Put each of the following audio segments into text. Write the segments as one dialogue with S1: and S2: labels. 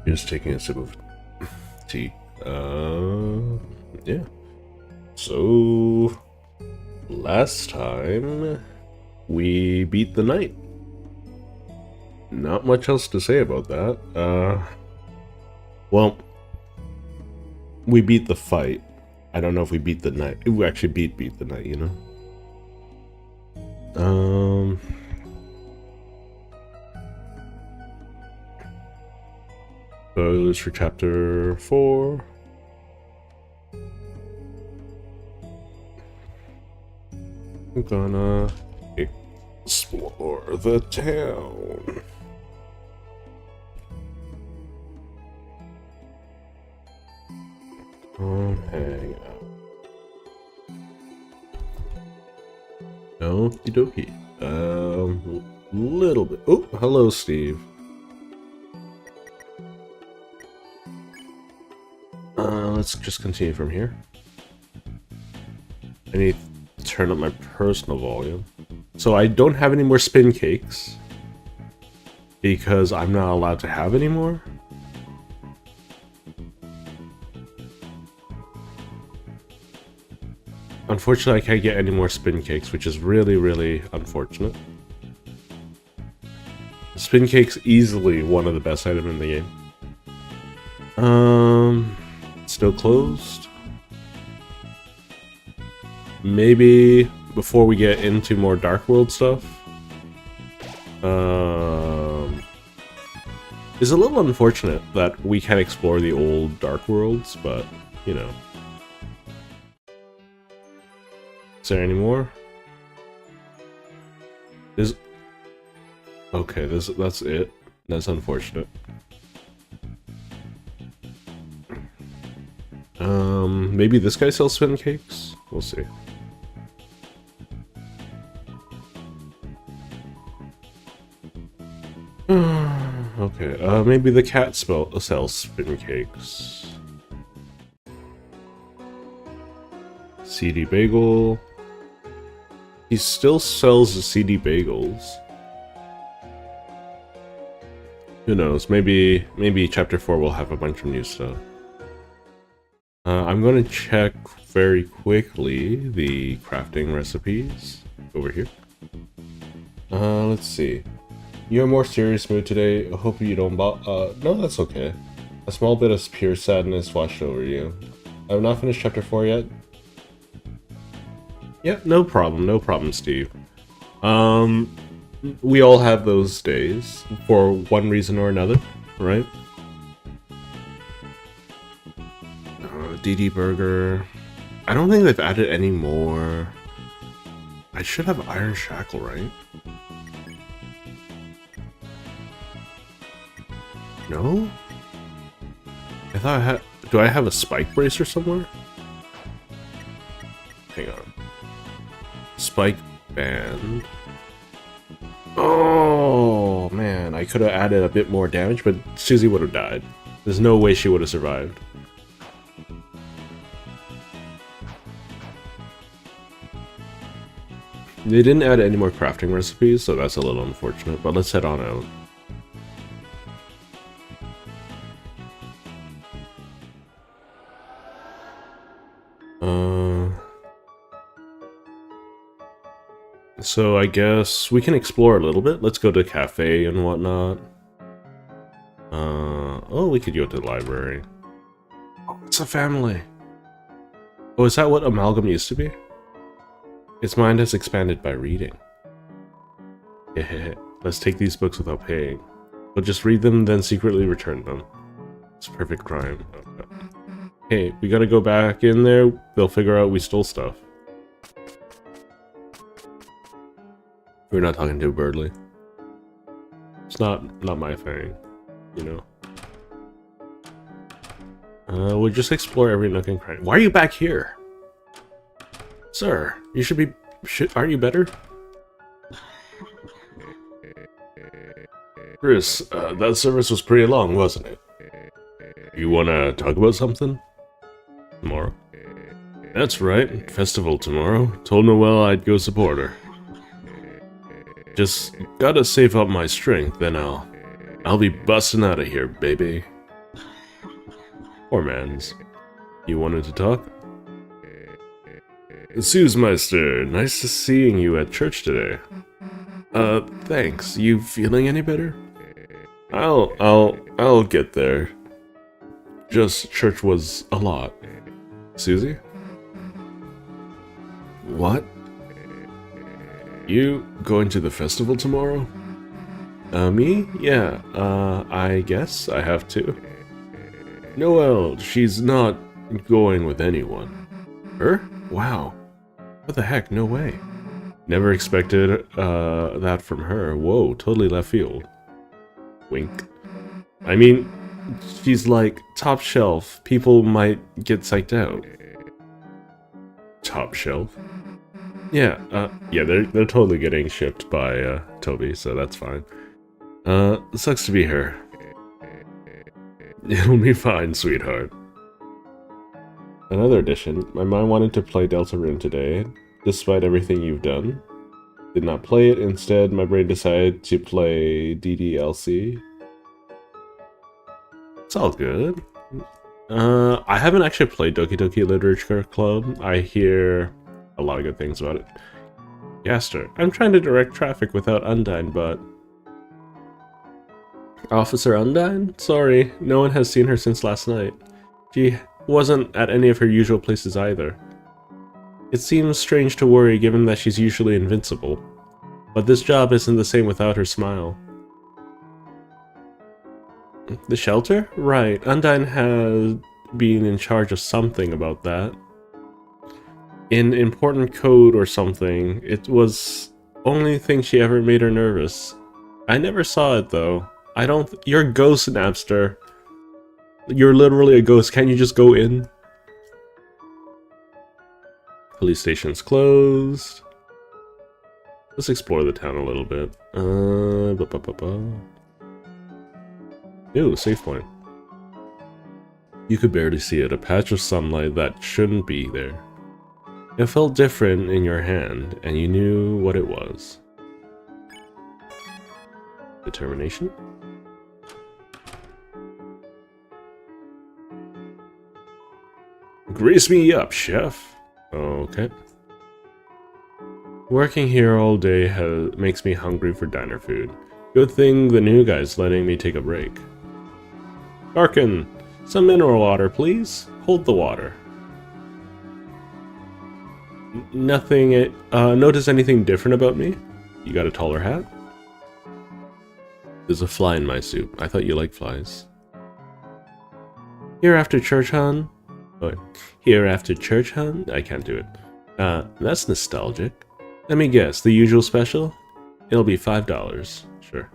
S1: Just taking a sip of tea. Yeah. So, last time we beat the knight. Not much else to say about that. Well, we beat the fight. I don't know if we beat the knight. We actually beat the knight, you know? Spoilers for chapter 4. I'm gonna explore the town. Hang out. Okie dokie. Little bit. Oh, hello, Steve. Let's just continue from here. I need to turn up my personal volume. So I don't have any more spin cakes because I'm not allowed to have any more. Unfortunately, I can't get any more spin cakes, which is really, really unfortunate. Spin cake's easily one of the best items in the game. Still closed. Maybe before we get into more Dark World stuff. It's a little unfortunate that we can't explore the old Dark Worlds, but, you know. Is there any more? Okay, that's it. That's unfortunate. Maybe this guy sells spin cakes? We'll see. Okay, maybe the cat sells spin cakes. CD Bagel. He still sells the CD Bagels. Who knows? Maybe chapter 4 will have a bunch of new stuff. I'm going to check very quickly the crafting recipes over here. Let's see. You're in a more serious mood today. I hope you don't no, that's okay. A small bit of pure sadness washed over you. I have not finished chapter 4 yet. Yeah, no problem, Steve. We all have those days for one reason or another, right? DD Burger. I don't think they've added any more. I should have Iron Shackle, right? No? I thought I had... Do I have a Spike Bracer somewhere? Hang on. Spike Band. Oh, man. I could have added a bit more damage, but Susie would have died. There's no way she would have survived. They didn't add any more crafting recipes, so that's a little unfortunate, but let's head on out. So I guess we can explore a little bit. Let's go to a cafe and whatnot. Oh, we could go to the library. Oh, it's a family. Oh, is that what Amalgam used to be? Its mind has expanded by reading. Let's take these books without paying. We'll just read them, then secretly return them. It's a perfect crime. Okay. Hey, we gotta go back in there. They'll figure out we stole stuff. We're not talking to Birdley. It's not my thing, you know. We'll just explore every nook and cranny. Why are you back here? Sir, you should be... aren't you better? Chris, that service was pretty long, wasn't it? You wanna talk about something? Tomorrow? That's right, festival tomorrow. Told Noelle I'd go support her. Just gotta save up my strength, then I'll be busting out of here, baby. Poor man's. You wanted to talk? Suesmeister, nice to seeing you at church today. Thanks. You feeling any better? I'll get there. Just church was a lot. Susie? What? You going to the festival tomorrow? Me? Yeah, I guess I have to. Noelle, she's not going with anyone. Her? Wow. What the heck, no way. Never expected, that from her. Whoa, totally left field. Wink. I mean, she's like, top shelf. People might get psyched out. Top shelf? Yeah, yeah, they're totally getting shipped by, Toby, so that's fine. Sucks to be her. It'll be fine, sweetheart. Another addition. My mind wanted to play Deltarune today, despite everything you've done. Did not play it, instead my brain decided to play DDLC. It's all good. I haven't actually played Doki Doki Literature Club. I hear a lot of good things about it. Gaster, I'm trying to direct traffic without Undyne, but... Officer Undyne? Sorry, no one has seen her since last night. She wasn't at any of her usual places either. It seems strange to worry given that she's usually invincible. But this job isn't the same without her smile. The shelter? Right, Undyne had been in charge of something about that. In important code or something. It was only thing she ever made her nervous. I never saw it though. You're a ghost, Napster. You're literally a ghost. Can't you just go in? Police station's closed. Let's explore the town a little bit. Ooh, save point. You could barely see it. A patch of sunlight that shouldn't be there. It felt different in your hand, and you knew what it was. Determination? Grease me up, chef. Okay. Working here all day makes me hungry for diner food. Good thing the new guy's letting me take a break. Darkin, some mineral water, please. Hold the water. Nothing. Notice anything different about me? You got a taller hat? There's a fly in my soup. I thought you liked flies. Here after church, hon? Oh, here after church, hon? I can't do it. That's nostalgic. Let me guess, the usual special? It'll be $5. Sure.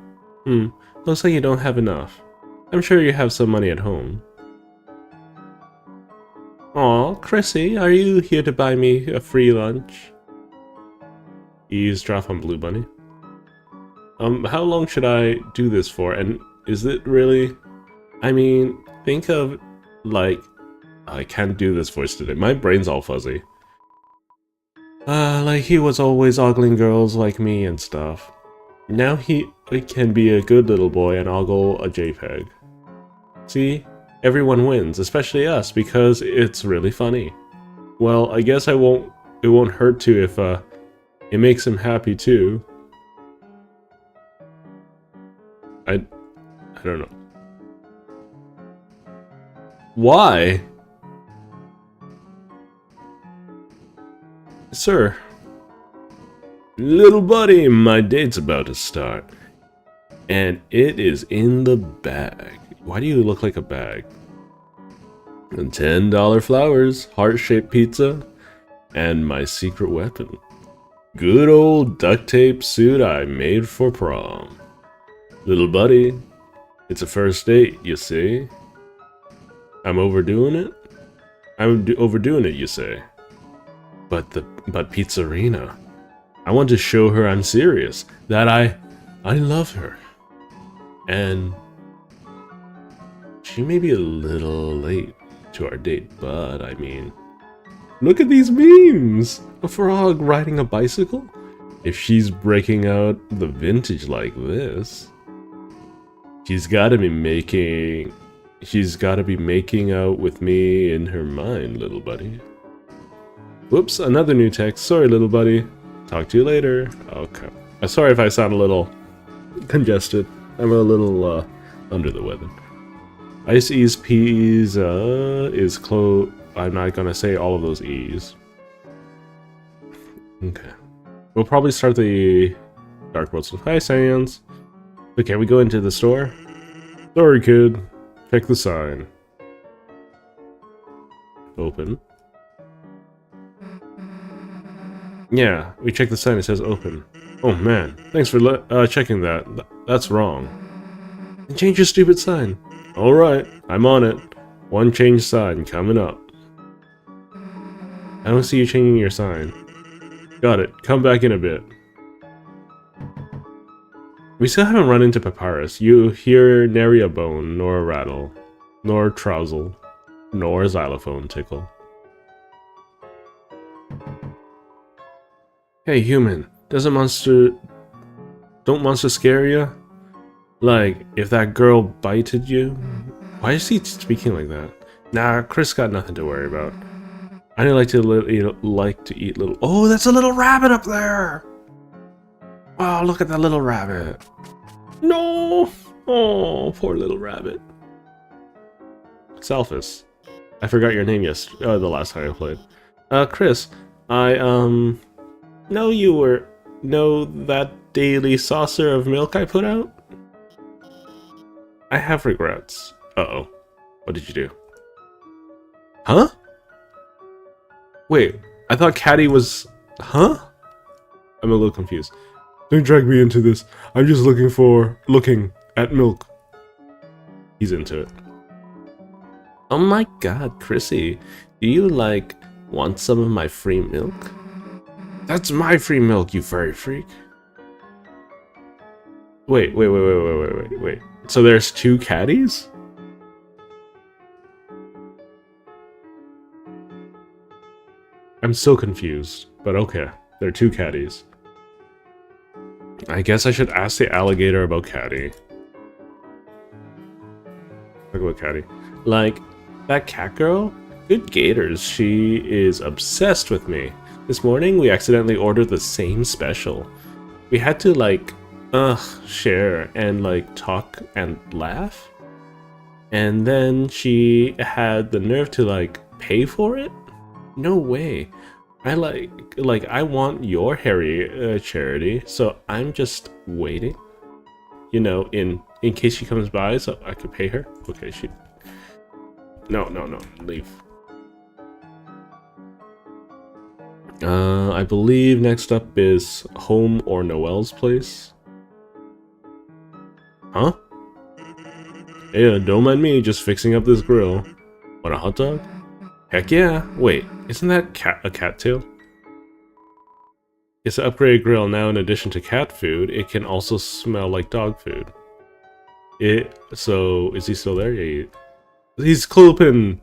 S1: Looks like you don't have enough. I'm sure you have some money at home. Aw, Chrissy, are you here to buy me a free lunch? Eavesdrop on Blue Bunny. How long should I do this for? And is it really... I mean, think of, like... I can't do this voice today. My brain's all fuzzy. Like he was always ogling girls like me and stuff. Now he can be a good little boy and ogle a JPEG. See? Everyone wins, especially us, because it's really funny. Well, I guess it won't hurt to if it makes him happy too. I don't know. Why? Sir. Little buddy, my date's about to start. And it is in the bag. Why do you look like a bag? And $10 flowers, heart-shaped pizza, and my secret weapon. Good old duct tape suit I made for prom. Little buddy, it's a first date, you see? I'm overdoing it? Overdoing it, you say? But Pizzarina. I want to show her I'm serious, that I love her. And she may be a little late to our date, but I mean, look at these memes! A frog riding a bicycle? If she's breaking out the vintage like this, she's gotta be making She's gotta be making out with me in her mind, little buddy. Whoops, another new text. Sorry, little buddy. Talk to you later. Okay. I'm sorry if I sound a little congested. I'm a little under the weather. Ice E's P's is close. I'm not gonna say all of those E's. Okay. We'll probably start the Dark World. Hi, Sans. But can we go into the store? Sorry, kid. Check the sign. Open. Yeah, we checked the sign. It says open. Oh man, thanks for checking that. That's wrong. And change your stupid sign. Alright, I'm on it. One change sign coming up. I don't see you changing your sign. Got it. Come back in a bit. We still haven't run into Papyrus. You hear nary a bone, nor a rattle, nor trousil, nor a xylophone tickle. Hey human, don't monsters scare you? Like, if that girl bited you? Why is he speaking like that? Nah, Chris got nothing to worry about. I didn't like to eat little. Oh, that's a little rabbit up there! Oh, look at that little rabbit. No! Oh, poor little rabbit. Selphus. I forgot your name the last time I played. Chris, know that daily saucer of milk I put out? I have regrets. Uh-oh. What did you do? Huh? Wait, I thought Caddy was... Huh? I'm a little confused. Don't drag me into this. I'm just looking at milk. He's into it. Oh my god, Chrissy. Do you, want some of my free milk? That's my free milk, you furry freak. Wait. So there's two caddies? I'm still confused, but okay. There are two caddies. I guess I should ask the alligator about Caddy. Talk about Caddy. That cat girl? Good gators, she is obsessed with me. This morning, we accidentally ordered the same special. We had to, share and, talk and laugh. And then she had the nerve to, pay for it? No way. I want your hairy charity, so I'm just waiting. You know, in case she comes by, so I could pay her. Okay, No, leave. I believe next up is Home or Noelle's place. Huh? Yeah, don't mind me, just fixing up this grill. Want a hot dog? Heck yeah! Wait, isn't that a cattail? It's an upgraded grill. Now, in addition to cat food, it can also smell like dog food. So, is he still there? Yeah, he's clooping!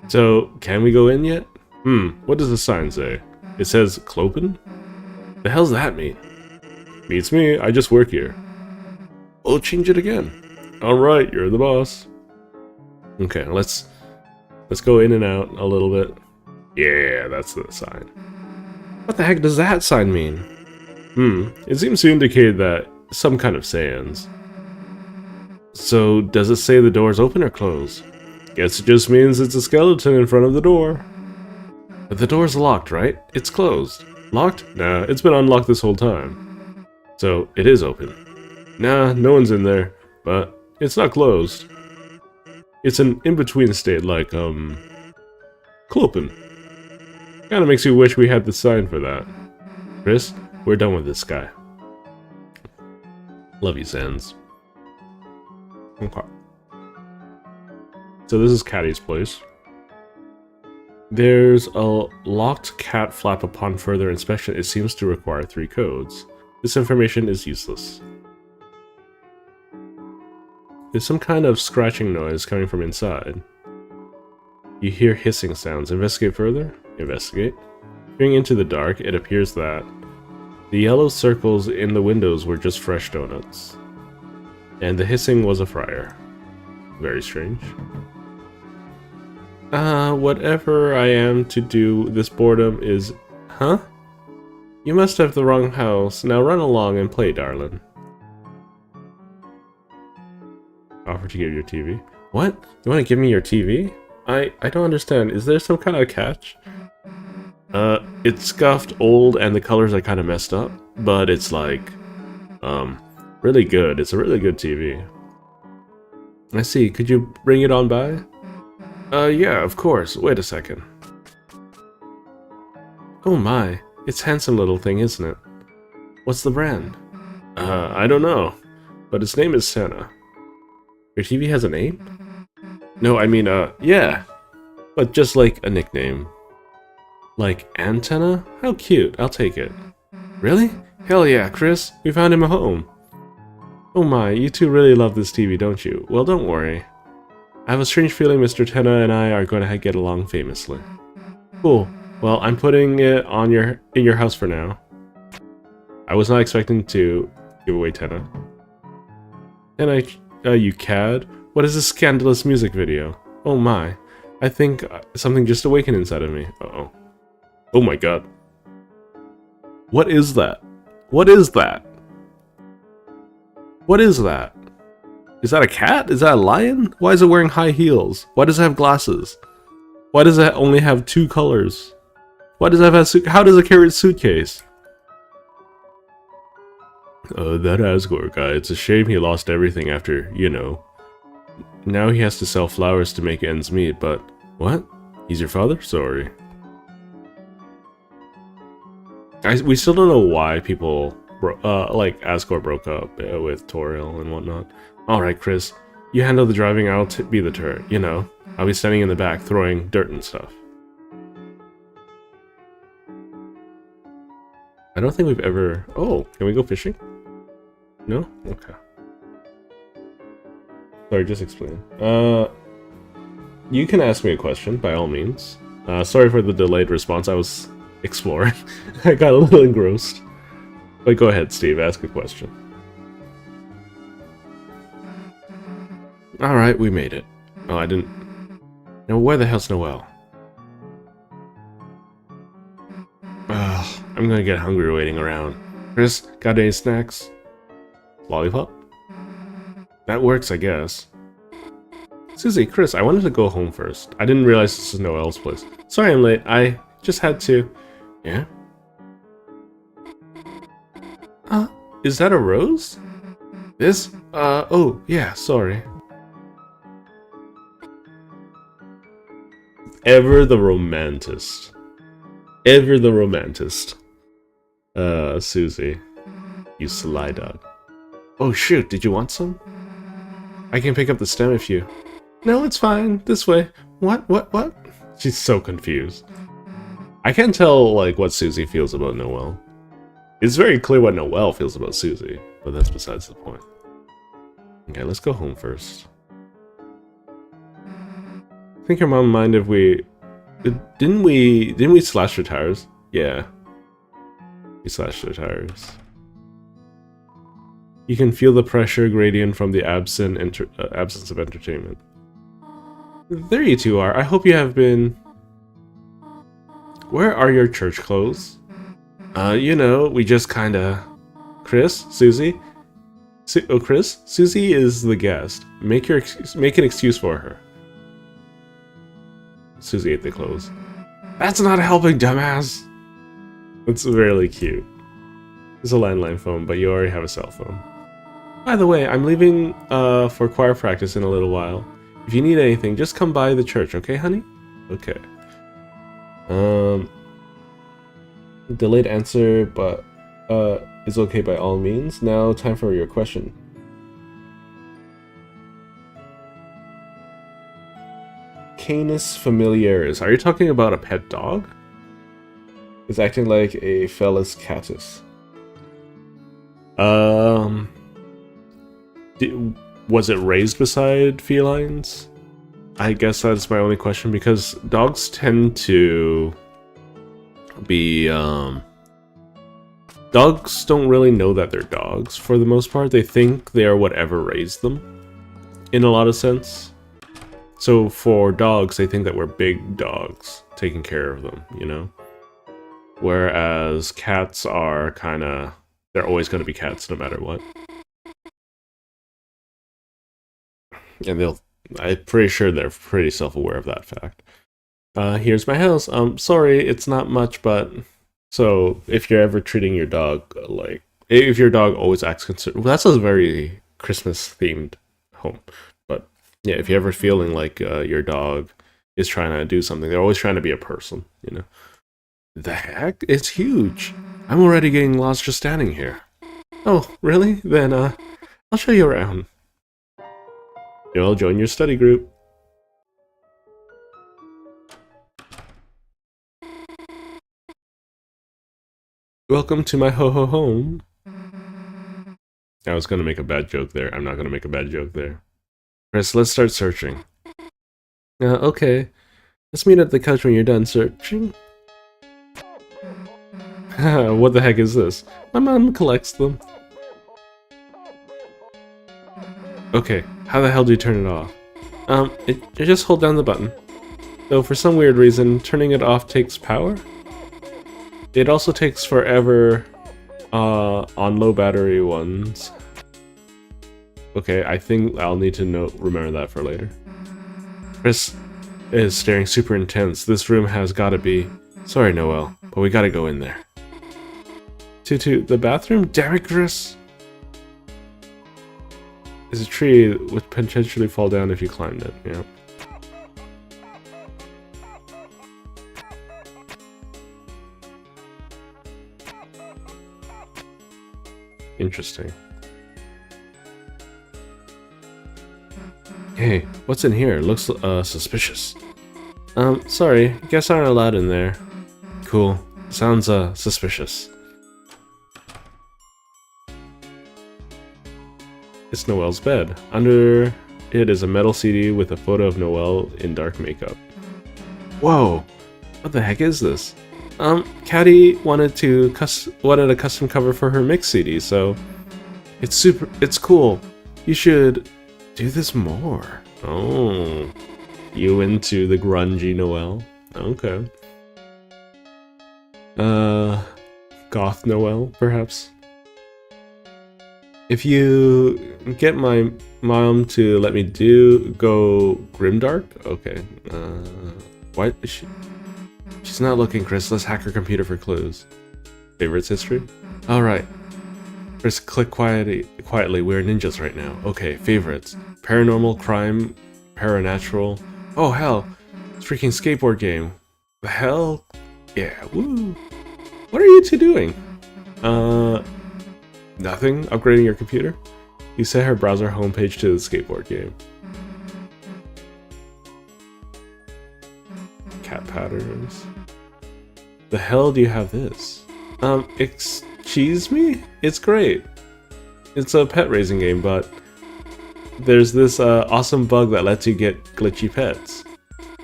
S1: So, can we go in yet? What does the sign say? It says clopen? The hell's that mean? Beats me, I just work here. We'll change it again. Alright, you're the boss. Okay, let's go in and out a little bit. Yeah, that's the sign. What the heck does that sign mean? It seems to indicate that some kind of sans. So, does it say the door's open or closed? Guess it just means it's a skeleton in front of the door. But the door's locked, right? It's closed. Locked? Nah, it's been unlocked this whole time. So, it is open. Nah, no one's in there, but it's not closed. It's an in-between state, clopen. Kinda makes you wish we had the sign for that. Chris, we're done with this guy. Love you, Sans. Okay. So this is Caddy's place. There's a locked cat flap. Upon further inspection, it seems to require 3 codes. This information is useless. There's some kind of scratching noise coming from inside. You hear hissing sounds. Investigate further? Investigate. Peering into the dark, it appears that the yellow circles in the windows were just fresh donuts. And the hissing was a fryer. Very strange. Whatever I am to do, this boredom is... Huh? You must have the wrong house. Now run along and play, darling. Offer to give your TV. What? You want to give me your TV? I don't understand. Is there some kind of catch? It's scuffed, old, and the colors are kind of messed up. But it's like, really good. It's a really good TV. I see. Could you bring it on by? Yeah, of course. Wait a second. Oh my. It's a handsome little thing, isn't it? What's the brand? I don't know. But its name is Santa. Your TV has a name? No, I mean, yeah. But just like a nickname. Like Antenna? How cute. I'll take it. Really? Hell yeah, Chris. We found him a home. Oh my, you two really love this TV, don't you? Well, don't worry. I have a strange feeling Mr. Tenna and I are going to get along famously. Cool. Well, I'm putting it on in your house for now. I was not expecting to give away Tenna. And you cad? What is this scandalous music video? Oh my. I think something just awakened inside of me. Uh-oh. Oh my god. What is that? What is that? What is that? Is that a cat? Is that a lion? Why is it wearing high heels? Why does it have glasses? Why does it only have 2 colors? Why does it have how does it carry a suitcase? That Asgore guy, it's a shame he lost everything after, you know. Now he has to sell flowers to make ends meet, but... What? He's your father? Sorry. We still don't know why people... like Asgore broke up with Toriel and whatnot. Alright, Chris. You handle the driving, I'll be the turret, you know. I'll be standing in the back throwing dirt and stuff. I don't think we've ever... Oh, can we go fishing? No? Okay. Sorry, just explain. You can ask me a question, by all means. Sorry for the delayed response, I was exploring. I got a little engrossed. But go ahead, Steve, ask a question. Alright, we made it. Oh, I didn't... Now, where the hell's Noelle? Ugh, I'm gonna get hungry waiting around. Chris, got any snacks? Lollipop? That works, I guess. Susie, Chris, I wanted to go home first. I didn't realize this is Noelle's place. Sorry I'm late, I just had to... Yeah? Is that a rose? This? Oh, yeah, sorry. Ever the romantist. Ever the romantist. Susie. You sly dog. Oh shoot, did you want some? I can pick up the stem if you... No, it's fine. This way. What? She's so confused. I can't tell, like, what Susie feels about Noelle. It's very clear what Noelle feels about Susie, but that's besides the point. Okay, let's go home first. I think your mom mind if we... Didn't we slash her tires? Yeah. We slashed her tires. You can feel the pressure gradient from the absence of entertainment. There you two are. I hope you have been... Where are your church clothes? You know, we just kinda... Chris? Susie? Chris? Susie is the guest. Make an excuse for her. Susie ate the clothes. That's not helping, dumbass! It's really cute. It's a landline phone, but you already have a cell phone. By the way, I'm leaving for choir practice in a little while. If you need anything, just come by the church, okay, honey? Okay. Delayed answer, but is okay by all means. Now, time for your question. Canis familiaris. Are you talking about a pet dog? It's acting like a Felis catus. Was it raised beside felines? I guess that's my only question, because dogs tend to be, dogs don't really know that they're dogs, for the most part. They think they are whatever raised them. in a lot of sense. So for dogs, they think that we're big dogs taking care of them, you know? Whereas cats are kind of, they're always going to be cats no matter what. And I'm pretty sure they're pretty self-aware of that fact. Here's my house. Sorry, it's not much, but... So, if you're ever treating your dog, like... If your dog always acts concerned... Well, that's a very Christmas-themed home. But, yeah, if you're ever feeling like your dog is trying to do something, they're always trying to be a person, you know? The heck? It's huge! I'm already getting lost just standing here. Oh, really? Then, I'll show you around. You'll join your study group. Welcome to my ho-ho home. I was gonna make a bad joke there. I'm not gonna make a bad joke there. Chris, let's start searching. Okay. Let's meet at the couch when you're done searching. What the heck is this? My mom collects them. Okay, how the hell do you turn it off? You just hold down the button. Though for some weird reason, turning it off takes power? It also takes forever on low battery ones. Okay, I think I'll need to remember that for later. Chris is staring super intense. This room has gotta be... Sorry, Noelle, but we gotta go in there. To the bathroom? Damn it, Chris! Is a tree would potentially fall down if you climbed it, yeah. Interesting. Hey, what's in here? Looks suspicious. Sorry, guests aren't allowed in there. Cool. Sounds suspicious. It's Noelle's bed. Under it is a metal CD with a photo of Noelle in dark makeup. Whoa! What the heck is this? Caddy wanted a custom cover for her mix CD, so it's cool. You should do this more. Oh, you into the grungy Noelle? Okay. Goth Noelle, perhaps? If you get my mom to let me go grimdark? Okay. What? She's not looking, Chris. Let's hack her computer for clues. Favorites history? Alright. Chris, click quietly. We're ninjas right now. Okay, favorites. Paranormal, crime, paranatural. Oh, hell. It's a freaking skateboard game. The hell? Yeah, woo. What are you two doing? Nothing? Upgrading your computer? You set her browser homepage to the skateboard game. Cat patterns. The hell do you have this? Excuse me? It's great. It's a pet raising game, but there's this awesome bug that lets you get glitchy pets.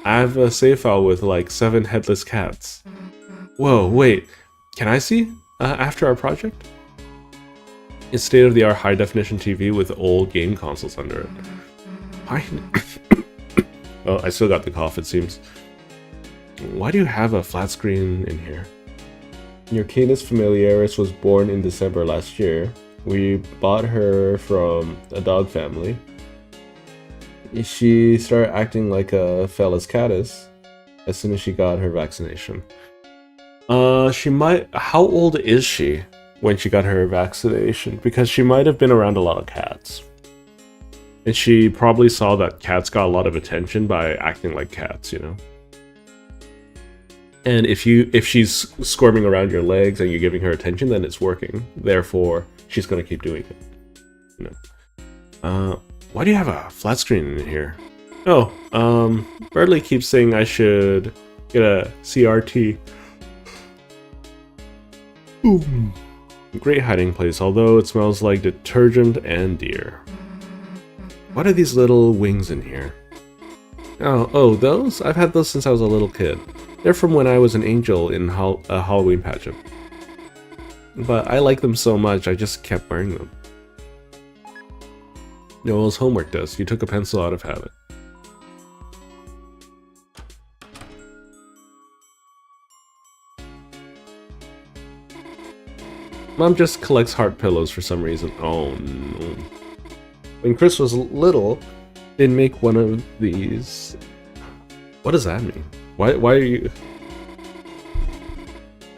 S1: I have a save file with like 7 headless cats. Whoa, wait. Can I see? After our project? It's state-of-the-art high-definition TV with old game consoles under it. Oh, I still got the cough, it seems. Why do you have a flat screen in here? Your Canis familiaris was born in December last year. We bought her from a dog family. She started acting like a Felis catus as soon as she got her vaccination. How old is she when she got her vaccination? Because she might have been around a lot of cats. And she probably saw that cats got a lot of attention by acting like cats, you know? And if she's squirming around your legs and you're giving her attention, then it's working. Therefore, she's gonna keep doing it. You know. Why do you have a flat screen in here? Oh, Bradley keeps saying I should get a CRT. Ooh. Great hiding place, although it smells like detergent and deer. What are these little wings in here? Oh, those? I've had those since I was a little kid. They're from when I was an angel in a Halloween pageant. But I like them so much, I just kept wearing them. Noel's homework desk. You took a pencil out of habit. Mom just collects heart pillows for some reason. Oh no. When Chris was little, they'd make one of these. What does that mean? Why are you...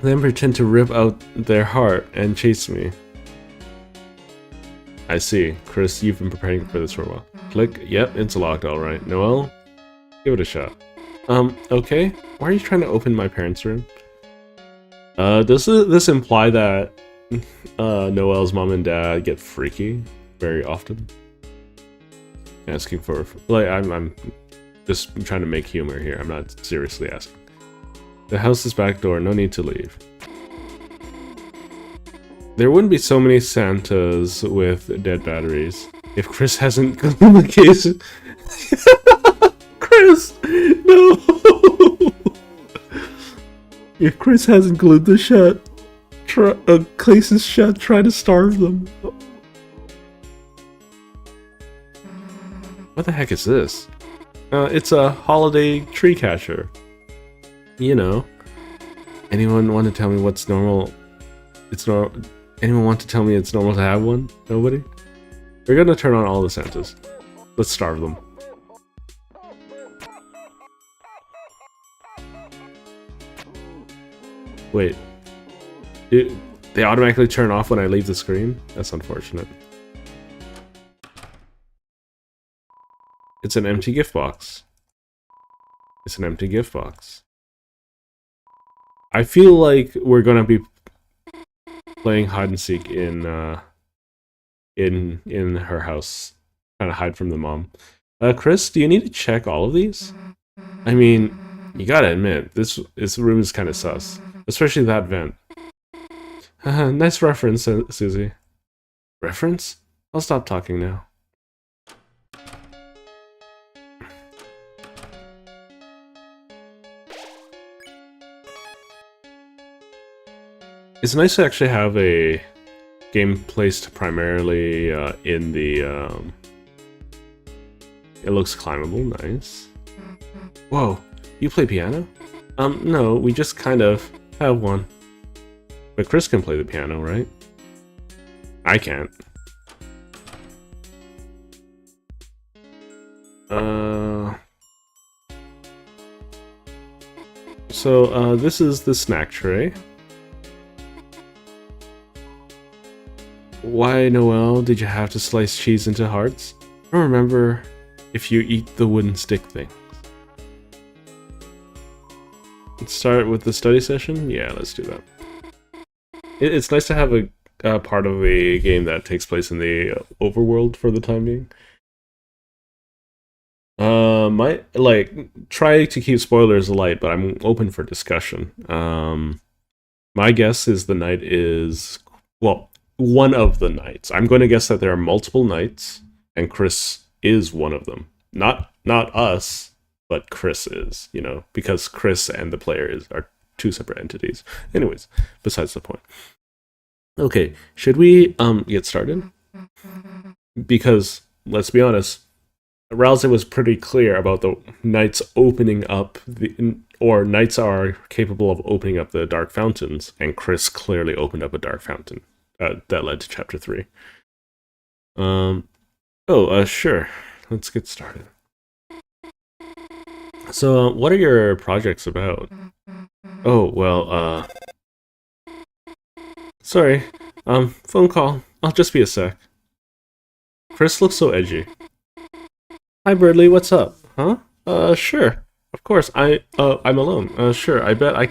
S1: Then pretend to rip out their heart and chase me. I see. Chris, you've been preparing for this for a while. Click. Yep, it's locked, alright. Noel, give it a shot. Okay. Why are you trying to open my parents' room? Does this imply that Noel's mom and dad get freaky very often? Asking for... Like, I'm just trying to make humor here. I'm not seriously asking. The house's back door, no need to leave. There wouldn't be so many Santas with dead batteries if Chris hasn't glued the case. Chris! No! If Chris hasn't glued the cases shut, try to starve them. What the heck is this? It's a holiday tree catcher. You know. Anyone want to tell me what's normal? Anyone want to tell me it's normal to have one? Nobody? We're gonna turn on all the Santas. Let's starve them. Wait. They automatically turn off when I leave the screen? That's unfortunate. It's an empty gift box. It's an empty gift box. I feel like we're gonna be playing hide and seek in her house, trying to hide from the mom. Chris, do you need to check all of these? I mean, you gotta admit, this room is kind of sus, especially that vent. Nice reference, Susie. Reference? I'll stop talking now. It's nice to actually have a game placed primarily in the... It looks climbable, nice. Whoa, you play piano? No, we just kind of have one. But Chris can play the piano, right? I can't. So, this is the snack tray. Why, Noel, did you have to slice cheese into hearts? I don't remember if you eat the wooden stick things. Let's start with the study session? Yeah, let's do that. It's nice to have a part of a game that takes place in the overworld for the time being. Try to keep spoilers light, but I'm open for discussion. My guess is the night is... Well, one of the nights. I'm going to guess that there are multiple nights, and Chris is one of them. Not us, but Chris is, you know, because Chris and the player are two separate entities. Anyways, besides the point. Okay, should we get started? Because, let's be honest, Rousey was pretty clear about the knights opening up, or knights are capable of opening up the dark fountains, and Chris clearly opened up a dark fountain. That led to chapter 3. Sure. Let's get started. So, what are your projects about? Oh, well, sorry. Phone call. I'll just be a sec. Chris looks so edgy. Hi, Birdley, what's up? Huh? Sure. Of course, I'm alone. Sure, I bet I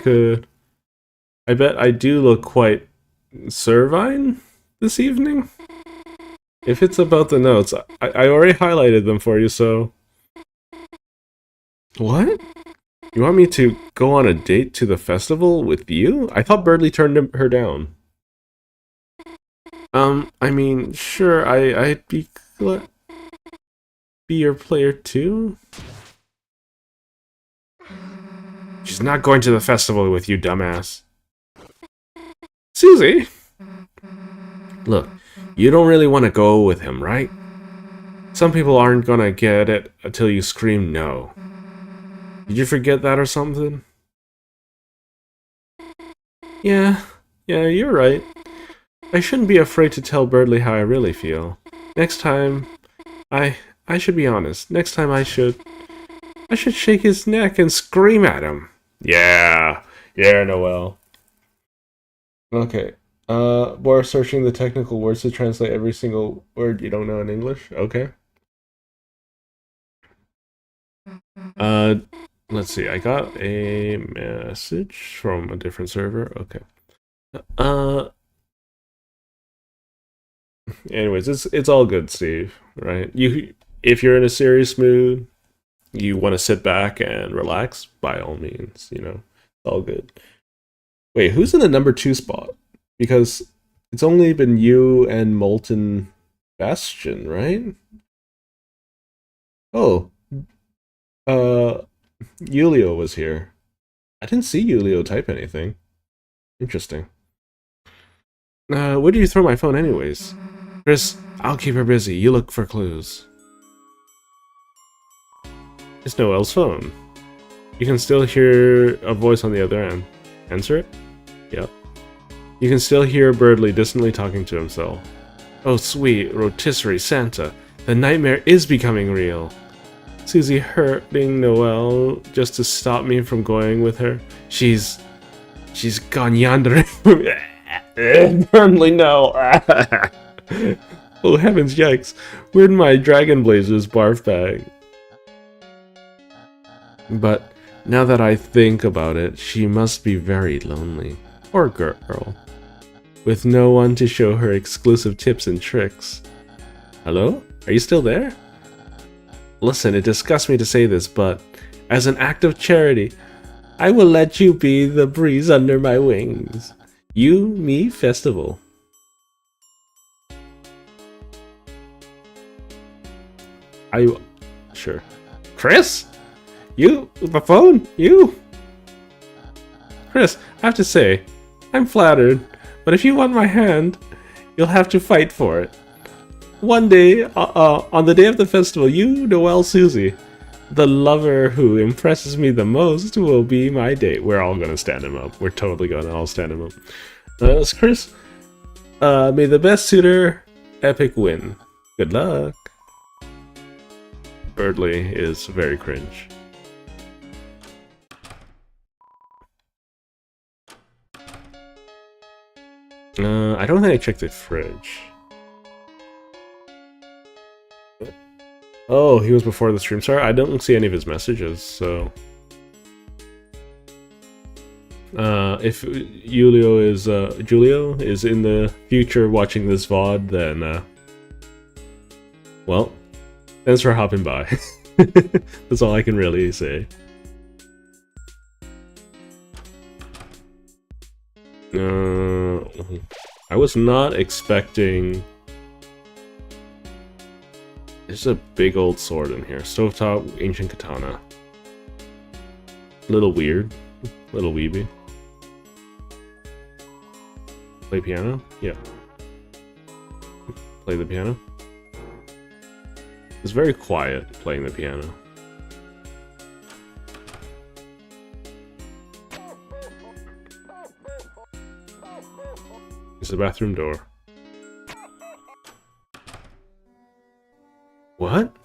S1: do look quite servine this evening? If it's about the notes, I already highlighted them for you, so... What? You want me to go on a date to the festival with you? I thought Birdley turned her down. I mean, sure, I'd be your player too? She's not going to the festival with you, dumbass. Susie! Look, you don't really want to go with him, right? Some people aren't gonna get it until you scream no. Did you forget that or something? Yeah, you're right. I shouldn't be afraid to tell Birdley how I really feel. Next time, I should be honest. Next time I should shake his neck and scream at him. Yeah, Noel. Okay. We're searching the technical words to translate every single word you don't know in English. Okay. Uh, let's see. I got a message from a different server. Okay. Uh, anyways, it's all good, Steve. Right? If you're in a serious mood, you want to sit back and relax, by all means. It's all good. Wait, who's in the number 2 spot? Because it's only been you and Molten Bastion, right? Oh, uh, Yulio was here. I didn't see Yulio type anything. Interesting. Where do you throw my phone anyways? Chris, I'll keep her busy. You look for clues. It's Noel's phone. You can still hear a voice on the other end. Answer it? Yep. You can still hear Birdley distantly talking to himself. Oh sweet rotisserie Santa, the nightmare is becoming real. Susie hurting Noel just to stop me from going with her. She's gone yonder. Burnley, no. Oh heavens, yikes. Where'd my Dragon Blazers barf bag? But now that I think about it, she must be very lonely. Poor girl. With no one to show her exclusive tips and tricks. Hello? Are you still there? Listen, it disgusts me to say this, but as an act of charity, I will let you be the breeze under my wings. You, me, festival. Sure. Chris? You? The phone? You? Chris, I have to say, I'm flattered, but if you want my hand, you'll have to fight for it. One day, on the day of the festival, you, Noel, Susie, the lover who impresses me the most, will be my date. We're all gonna stand him up. We're totally gonna all stand him up. It's Chris. May the best suitor epic win. Good luck. Birdley is very cringe. I don't think I checked the fridge. Oh, he was before the stream started? I don't see any of his messages, so... if Julio is in the future watching this VOD, then, well, thanks for hopping by. That's all I can really say. I was not expecting... There's a big old sword in here. Stovetop, ancient katana. Little weird. Little weeby. Play piano? Yeah. Play the piano? It's very quiet playing the piano. It's the bathroom door. What?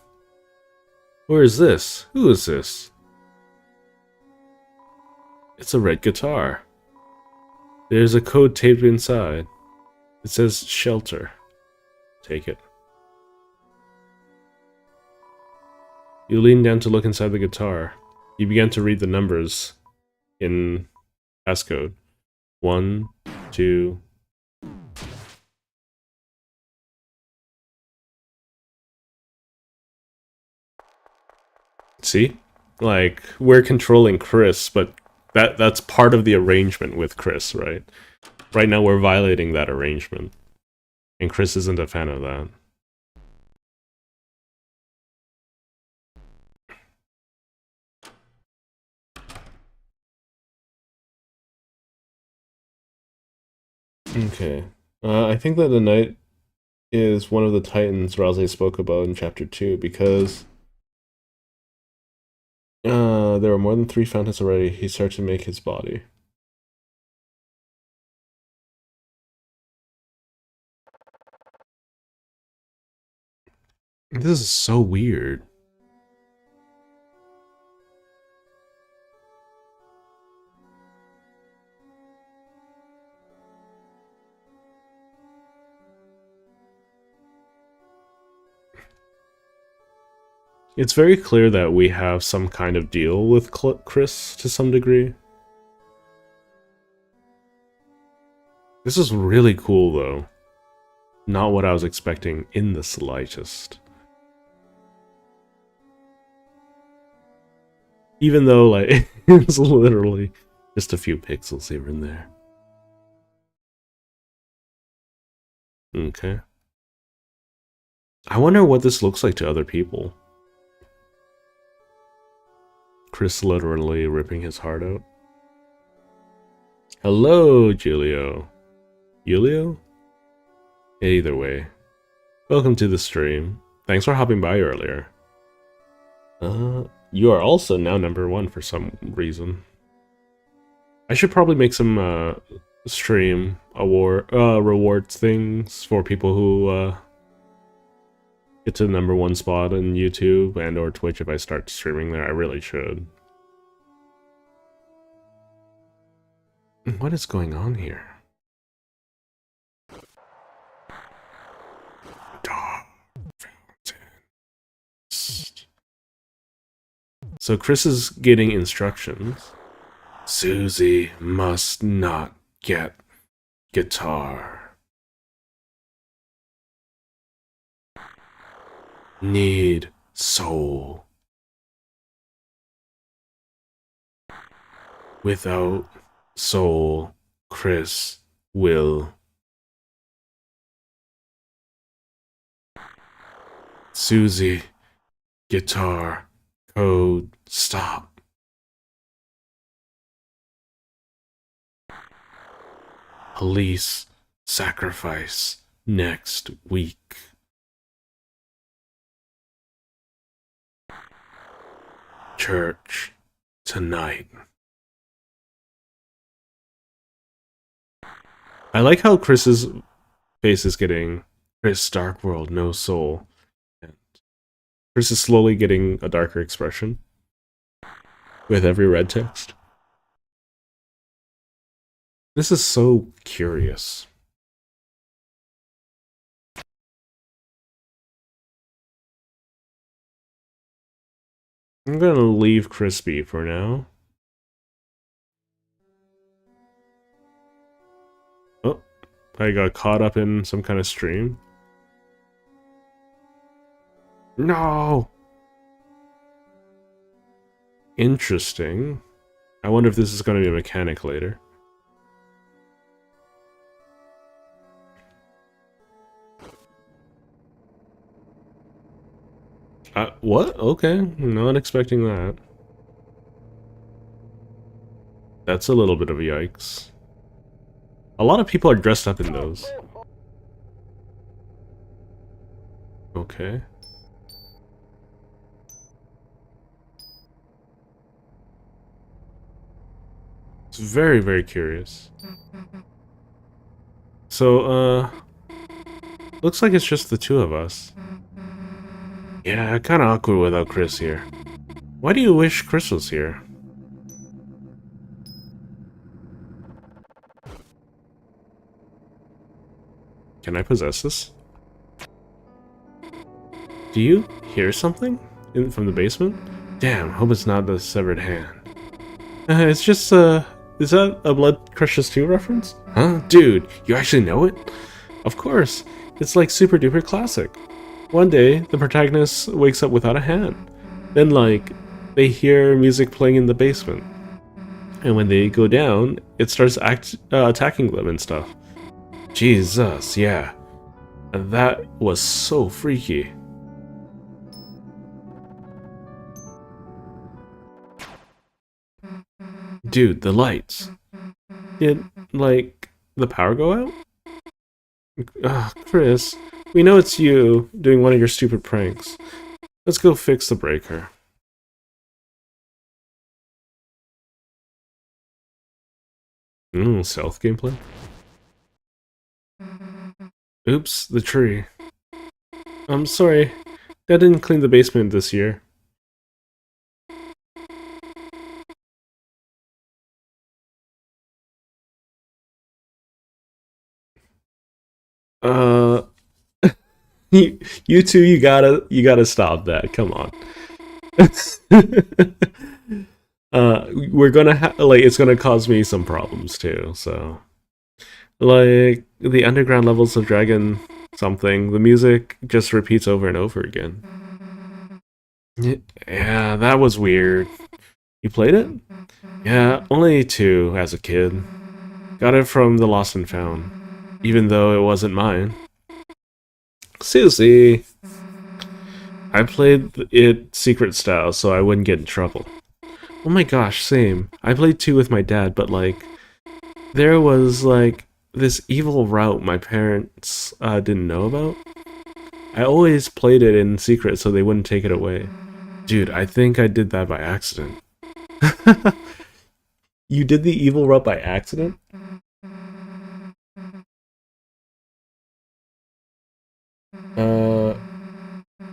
S1: Where is this? Who is this? It's a red guitar. There's a code taped inside. It says shelter. Take it. You lean down to look inside the guitar. You began to read the numbers in passcode. 1, 2... See? Like, we're controlling Chris, but that's part of the arrangement with Chris, right? Right now we're violating that arrangement. And Chris isn't a fan of that. Okay. I think that the night is one of the titans Rouse spoke about in chapter 2 because there were more than 3 fountains already. He started to make his body. This is so weird. It's very clear that we have some kind of deal with Chris to some degree. This is really cool, though. Not what I was expecting in the slightest. Even though, like, it's literally just a few pixels here and there. Okay. I wonder what this looks like to other people. Chris literally ripping his heart out. Hello, Julio. Julio? Either way. Welcome to the stream. Thanks for hopping by earlier. You are also now #1 for some reason. I should probably make some stream rewards things for people who get to the #1 spot on YouTube and or Twitch if I start streaming there. I really should. What is going on here? So Chris is getting instructions. Susie must not get guitar. Need soul. Without soul, Chris will. Susie, guitar, code, stop. Police, sacrifice, next week. Church, tonight. I like how Chris's face is getting Chris Dark World, no soul. And Chris is slowly getting a darker expression with every red text. This is so curious. I'm gonna leave Crispy for now. Oh, I got caught up in some kind of stream. No! Interesting. I wonder if this is going to be a mechanic later. What? Okay, not expecting that. That's a little bit of a yikes. A lot of people are dressed up in those. Okay. It's very, very curious. So, looks like it's just the two of us. Yeah, kinda awkward without Chris here. Why do you wish Chris was here? Can I possess this? Do you hear something from the basement? Damn, hope it's not the severed hand. It's just, is that a Blood Crushes 2 reference? Huh? Dude, you actually know it? Of course, it's like super duper classic. One day, the protagonist wakes up without a hand. Then, like, they hear music playing in the basement. And when they go down, it starts attacking them and stuff. Jesus, yeah. That was so freaky. Dude, the lights. Did, like, the power go out? Ugh, Chris, We know it's you doing one of your stupid pranks. Let's go fix the breaker. Stealth gameplay? Oops, the tree. I'm sorry. Dad didn't clean the basement this year. Uh, you two, you gotta stop that. Come on. We're gonna like it's gonna cause me some problems too. So, like the underground levels of Dragon something, the music just repeats over and over again. Yeah, that was weird. You played it? Yeah, only 2 as a kid. Got it from the Lost and Found, even though it wasn't mine. Susie! I played it secret style so I wouldn't get in trouble. Oh my gosh, same. I played 2 with my dad, but like, there was like this evil route my parents didn't know about. I always played it in secret so they wouldn't take it away. Dude, I think I did that by accident. You did the evil route by accident?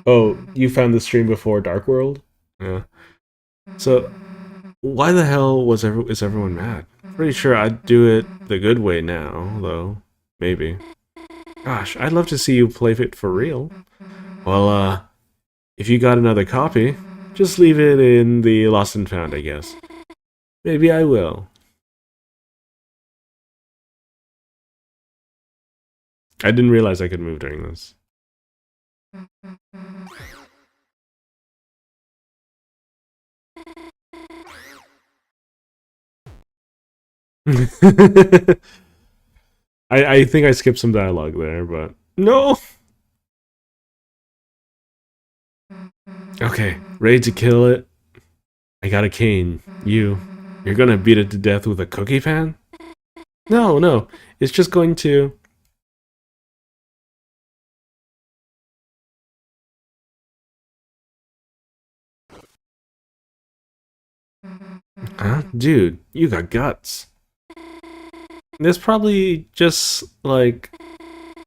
S1: Oh, you found the stream before Dark World? Yeah. So, why the hell is everyone mad? Pretty sure I'd do it the good way now, though. Maybe. Gosh, I'd love to see you play it for real. Well, if you got another copy, just leave it in the Lost and Found, I guess. Maybe I will. I didn't realize I could move during this. I think I skipped some dialogue there, but no. Okay, ready to kill it. I got a cane. You're gonna beat it to death with a cookie pan? No, it's just going to. Huh? Dude, you got guts. There's probably just, like,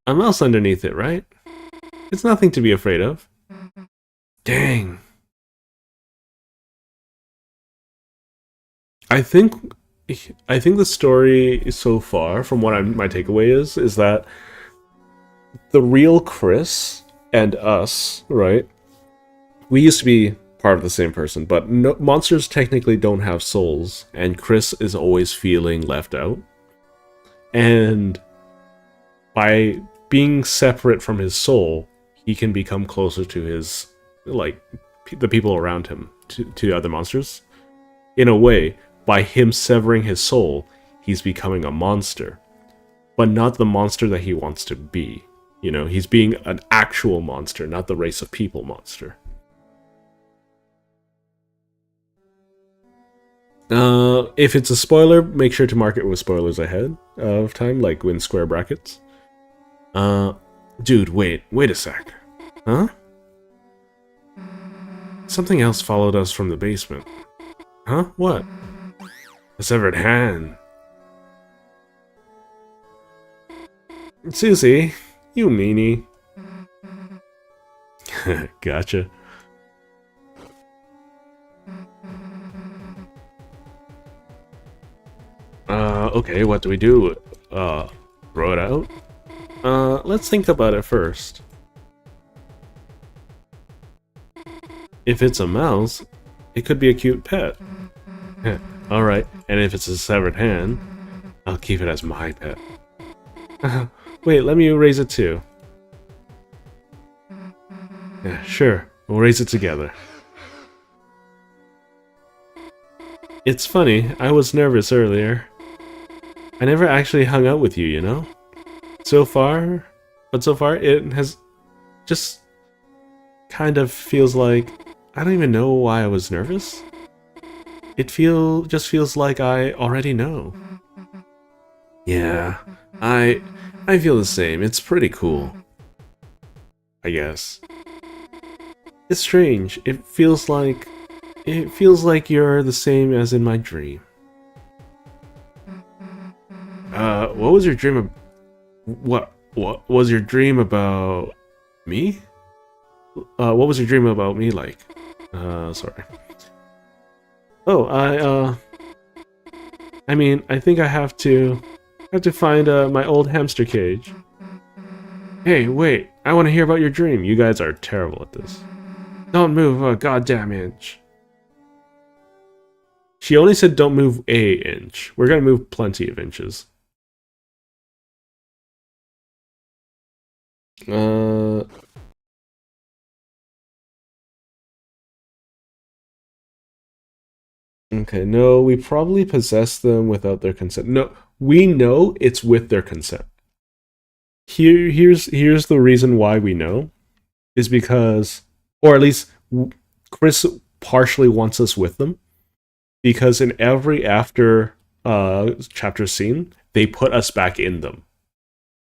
S1: a mouse underneath it, right? It's nothing to be afraid of. Dang. I think the story so far, from what my takeaway is that the real Chris and us, right? We used to be part of the same person, but no, monsters technically don't have souls, and Chris is always feeling left out. And by being separate from his soul, he can become closer to his, like, the people around him, to other monsters. In a way, by him severing his soul, he's becoming a monster. But not the monster that he wants to be. You know, he's being an actual monster, not the race of people monster. If it's a spoiler, make sure to mark it with spoilers ahead of time, like in square brackets. Dude, wait a sec. Huh? Something else followed us from the basement. Huh? What? A severed hand. Susie, you meanie. Gotcha. Okay, what do we do? Throw it out? Let's think about it first. If it's a mouse, it could be a cute pet. Alright, and if it's a severed hand, I'll keep it as my pet. Wait, let me raise it too. Yeah, sure, we'll raise it together. It's funny, I was nervous earlier. I never actually hung out with you, you know? So far it has just kind of feels like I don't even know why I was nervous. It just feels like I already know. Yeah, I feel the same. It's pretty cool. I guess. It's strange. It feels like you're the same as in my dream. What was your dream of what was your dream about me? What was your dream about me like? Sorry. Oh, I mean, I think I have to find my old hamster cage. Hey, wait, I want to hear about your dream. You guys are terrible at this. Don't move a goddamn inch. She only said don't move a inch. We're gonna move plenty of inches. Uh, okay, no, we probably possess them without their consent. No, we know it's with their consent. Here's the reason why we know is because, or at least Chris partially wants us with them, because in every after chapter scene, they put us back in them.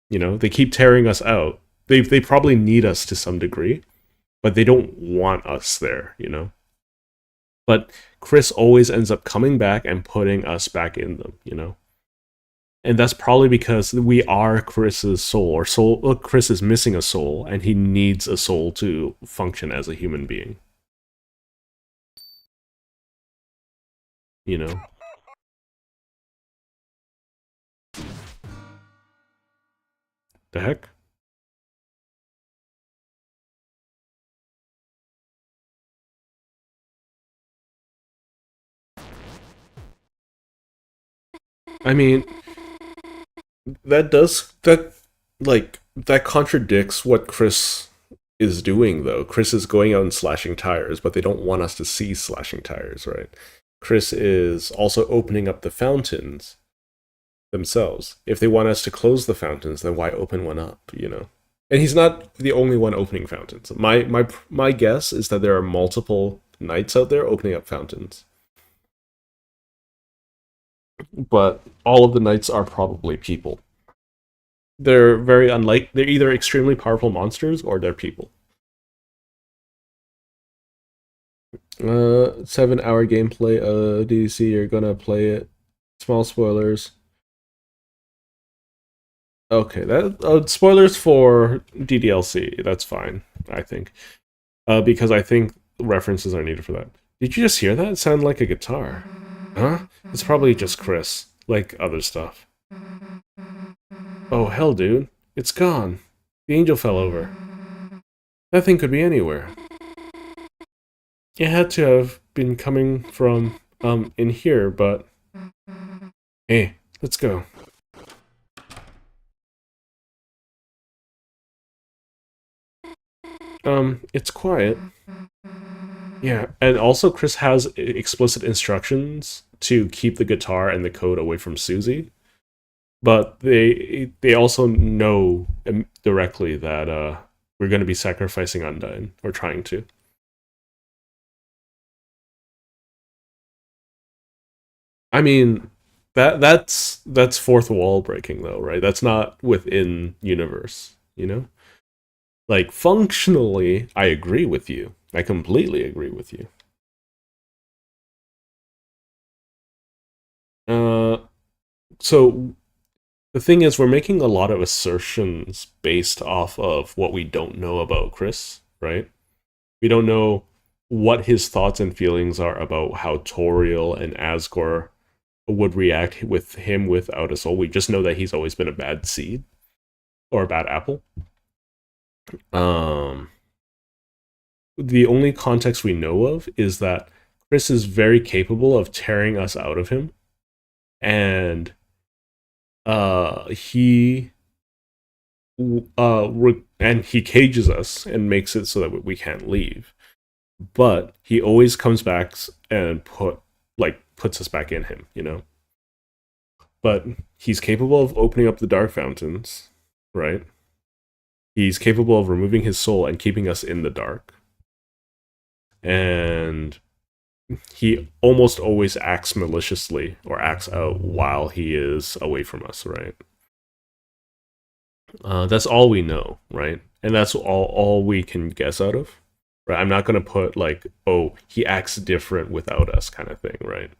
S1: You know, they keep tearing us out. They probably need us to some degree, but they don't want us there, you know? But Chris always ends up coming back and putting us back in them, you know? And that's probably because we are Chris's soul, or Chris is missing a soul, and he needs a soul to function as a human being. You know? The heck? I mean, that contradicts what Chris is doing, though. Chris is going out and slashing tires, but they don't want us to see slashing tires, right? Chris is also opening up the fountains themselves. If they want us to close the fountains, then why open one up, you know? And he's not the only one opening fountains. My guess is that there are multiple knights out there opening up fountains. But all of the knights are probably people. They're very unlike. They're either extremely powerful monsters or they're people. 7 hour gameplay. DC, you're gonna play it. Small spoilers. Okay, that spoilers for DDLC. That's fine, I think, because I think references are needed for that. Did you just hear that? It sounded like a guitar. Huh? It's probably just Chris, like other stuff. Oh hell, dude! It's gone. The angel fell over. That thing could be anywhere. It had to have been coming from in here, but hey, let's go. It's quiet. Yeah, and also Chris has explicit instructions to keep the guitar and the code away from Susie, but they also know directly that we're going to be sacrificing Undyne, or trying to. I mean, that's fourth wall breaking though, right? That's not within universe, you know? Like functionally, I agree with you. I completely agree with you. Uh so the thing is we're making a lot of assertions based off of what we don't know about Chris, right? We don't know what his thoughts and feelings are about how Toriel and Asgore would react with him without a soul. We just know that he's always been a bad seed or a bad apple. Um, the only context we know of is that Chris is very capable of tearing us out of him, and he and he cages us and makes it so that we can't leave. But he always comes back and puts us back in him, you know. But he's capable of opening up the dark fountains, right? He's capable of removing his soul and keeping us in the dark. And he almost always acts maliciously or acts out while he is away from us, right? That's all we know, right? And that's all we can guess out of. Right? I'm not gonna put like, oh, he acts different without us, kind of thing, right?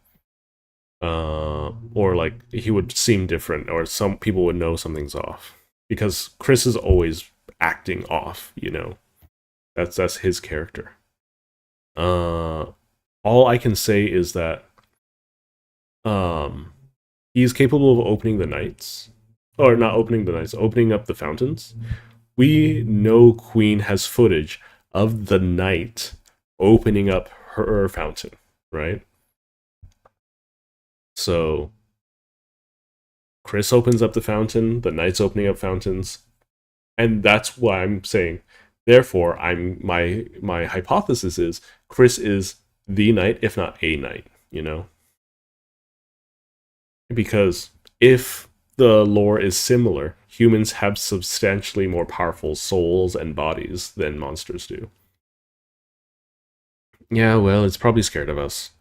S1: Or like he would seem different, or some people would know something's off because Chris is always acting off. That's his character. Uh, all I can say is that um, he's capable of opening the nights, or not opening the nights, opening up the fountains. We know Queen has footage of the knight opening up her fountain, right? So Chris opens up the fountain, the knight's opening up fountains, and that's why I'm saying. Therefore, my hypothesis is Chris is the knight, if not a knight. Because if the lore is similar, humans have substantially more powerful souls and bodies than monsters do. Yeah, well, it's probably scared of us.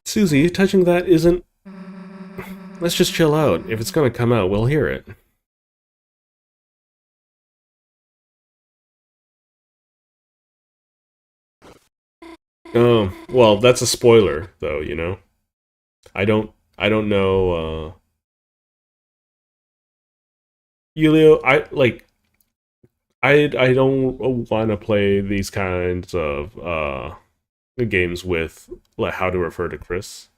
S1: Susie, touching that isn't. Let's just chill out. If it's gonna come out, we'll hear it. Oh, well, that's a spoiler, though. I don't know. Yulio, I don't want to play these kinds of games with like how to refer to Chris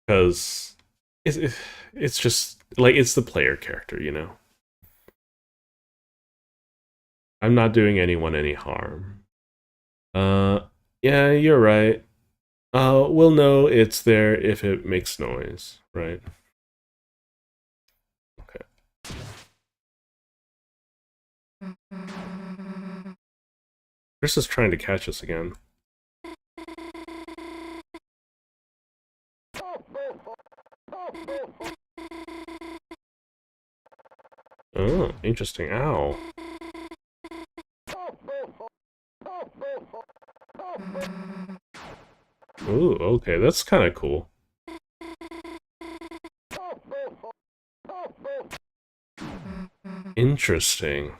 S1: because it's just like it's the player character. I'm not doing anyone any harm. Uh, yeah, you're right. We'll know it's there if it makes noise, right? Okay. Chris is trying to catch us again. Oh, interesting. Ow. Ooh, okay, that's kind of cool. Interesting.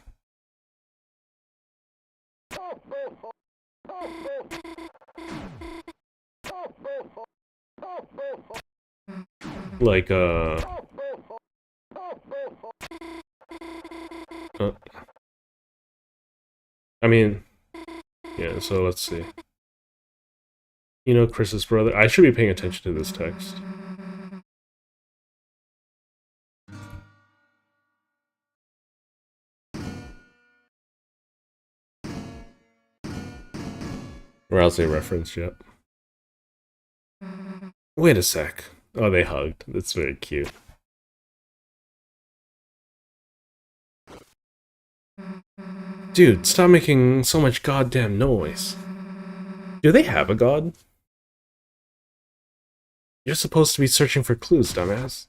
S1: Like, I mean, yeah, so let's see. Chris's brother. I should be paying attention to this text. Rousey reference, yep. Wait a sec. Oh, they hugged. That's very cute. Dude, stop making so much goddamn noise. Do they have a god? You're supposed to be searching for clues, dumbass.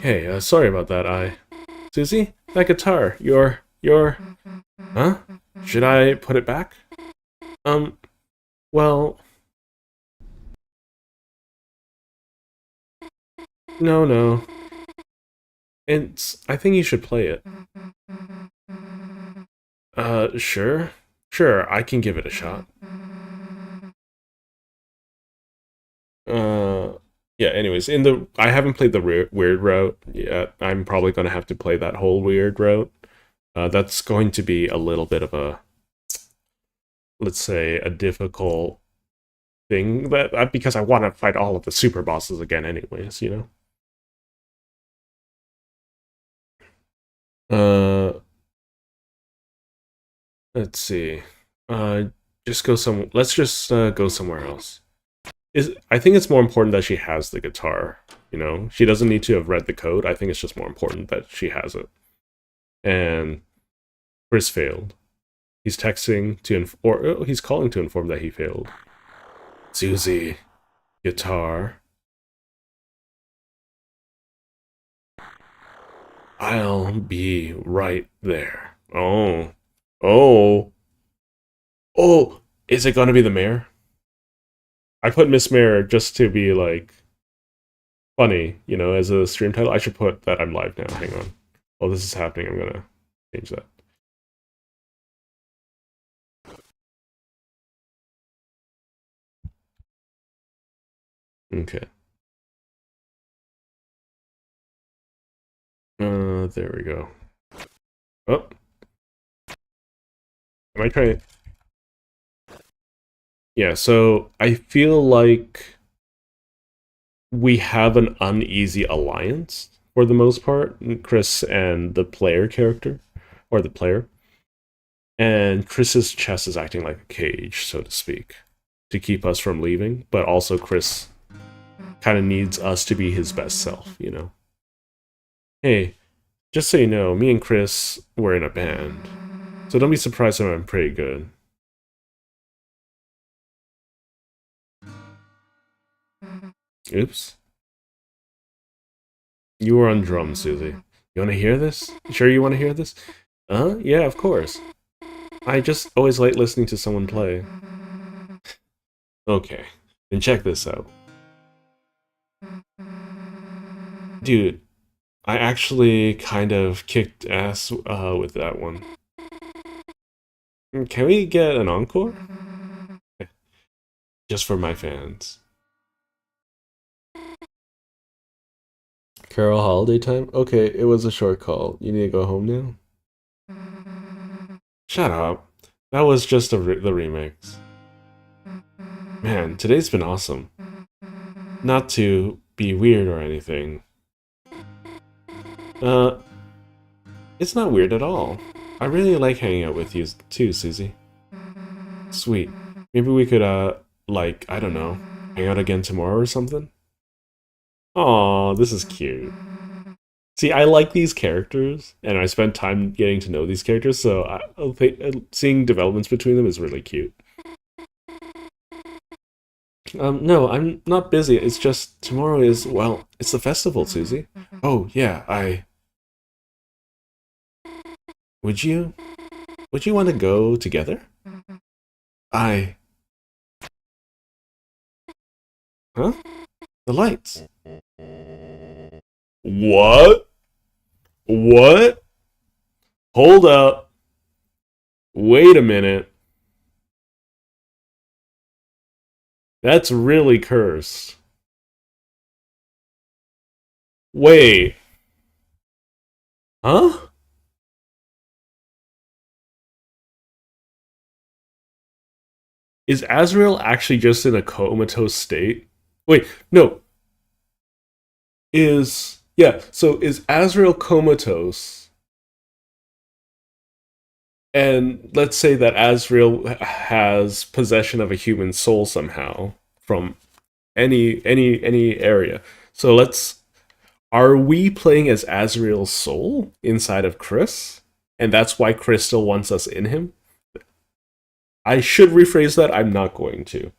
S1: Hey, sorry about that, Susie, that guitar, your... Huh? Should I put it back? Well... No. I think you should play it. Sure. Sure, I can give it a shot. Yeah, anyways, I haven't played the weird route yet. I'm probably going to have to play that whole weird route. That's going to be a little bit of a, let's say, a difficult thing, because I want to fight all of the super bosses again anyways. Let's see. Just go let's just go somewhere else. I think it's more important that she has the guitar. She doesn't need to have read the code. I think it's just more important that she has it. And Chris failed. He's texting or he's calling to inform that he failed. Susie, guitar. I'll be right there. Oh. Oh. Is it gonna be the mayor? I put Miss Mirror just to be like funny, you know, as a stream title. I should put that I'm live now. Hang on. Oh, this is happening. I'm gonna change that. Okay. There we go. Oh, am I trying? Yeah. So I feel like we have an uneasy alliance for the most part, Chris and the player character, or the player. And Chris's chest is acting like a cage, so to speak, to keep us from leaving. But also, Chris kind of needs us to be his best self, you know? Hey, just so you know, me and Chris were in a band. So don't be surprised if I'm pretty good. Oops. You were on drums, Susie. You want to hear this? Sure you want to hear this? Yeah, of course. I just always like listening to someone play. Okay, then check this out. Dude, I actually kind of kicked ass with that one. Can we get an encore? Just for my fans. Carol holiday time? Okay, it was a short call. You need to go home now? Shut up. That was just the remix. Man, today's been awesome. Not to be weird or anything. It's not weird at all. I really like hanging out with you too, Susie. Sweet. Maybe we could, like, I don't know, hang out again tomorrow or something? Aw, this is cute. See, I like these characters, and I spent time getting to know these characters, so seeing developments between them is really cute. No, I'm not busy. It's just tomorrow is, well, it's the festival, Susie. Oh, yeah, Would you? Would you want to go together? I... Huh? The lights. What? What? Hold up. Wait a minute. That's really cursed. Wait. Huh? Is Azrael actually just in a comatose state? Wait, no. So is Azrael comatose? And let's say that Azrael has possession of a human soul somehow from any area. So are we playing as Azrael's soul inside of Chris? And that's why Chris still wants us in him? I should rephrase that. I'm not going to.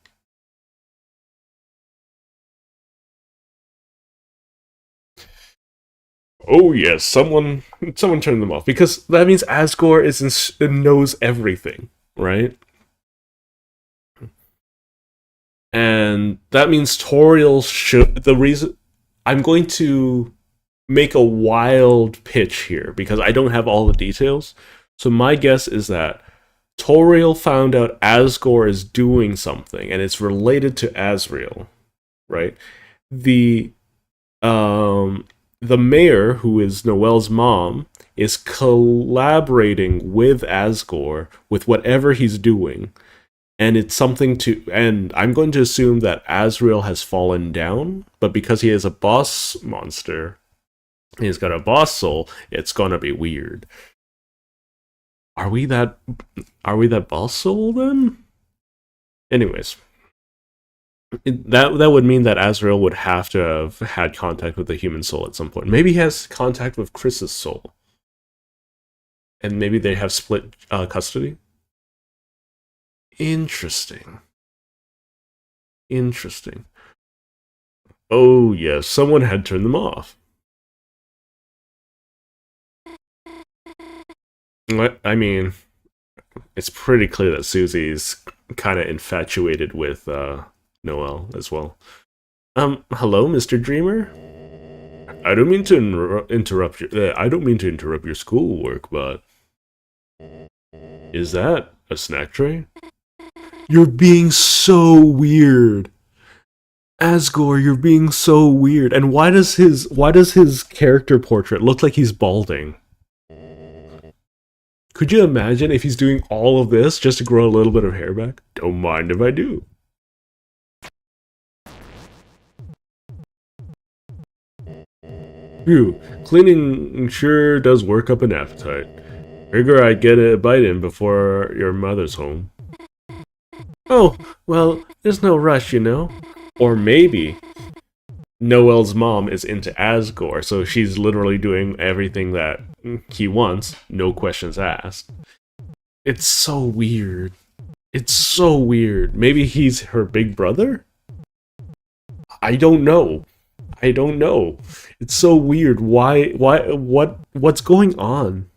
S1: Oh yes, someone turned them off because that means Asgore knows everything, right? And that means Toriel should. The reason I'm going to make a wild pitch here because I don't have all the details. So my guess is that Toriel found out Asgore is doing something and it's related to Azrael, right? The the mayor, who is Noelle's mom, is collaborating with Asgore with whatever he's doing. And it's something to. And I'm going to assume that Azrael has fallen down, but because he is a boss monster, he's got a boss soul, it's gonna be weird. Are we that boss soul then? Anyways. That would mean that Azrael would have to have had contact with the human soul at some point. Maybe he has contact with Chris's soul, and maybe they have split custody. Interesting. Interesting. Oh yes, someone had turned them off. I mean, it's pretty clear that Susie's kind of infatuated with Noel as well. Hello, Mr. Dreamer? I don't mean to interrupt your I don't mean to interrupt your schoolwork, but is that a snack tray? You're being so weird. Asgore, you're being so weird. And why does his character portrait look like he's balding? Could you imagine if he's doing all of this just to grow a little bit of hair back? Don't mind if I do. Phew, cleaning sure does work up an appetite. Figure I'd get a bite in before your mother's home. Oh, well, there's no rush, you know. Or maybe Noel's mom is into Asgore, so she's literally doing everything that he wants, no questions asked. It's so weird. It's so weird. Maybe he's her big brother? I don't know. I don't know. It's so weird. What's going on?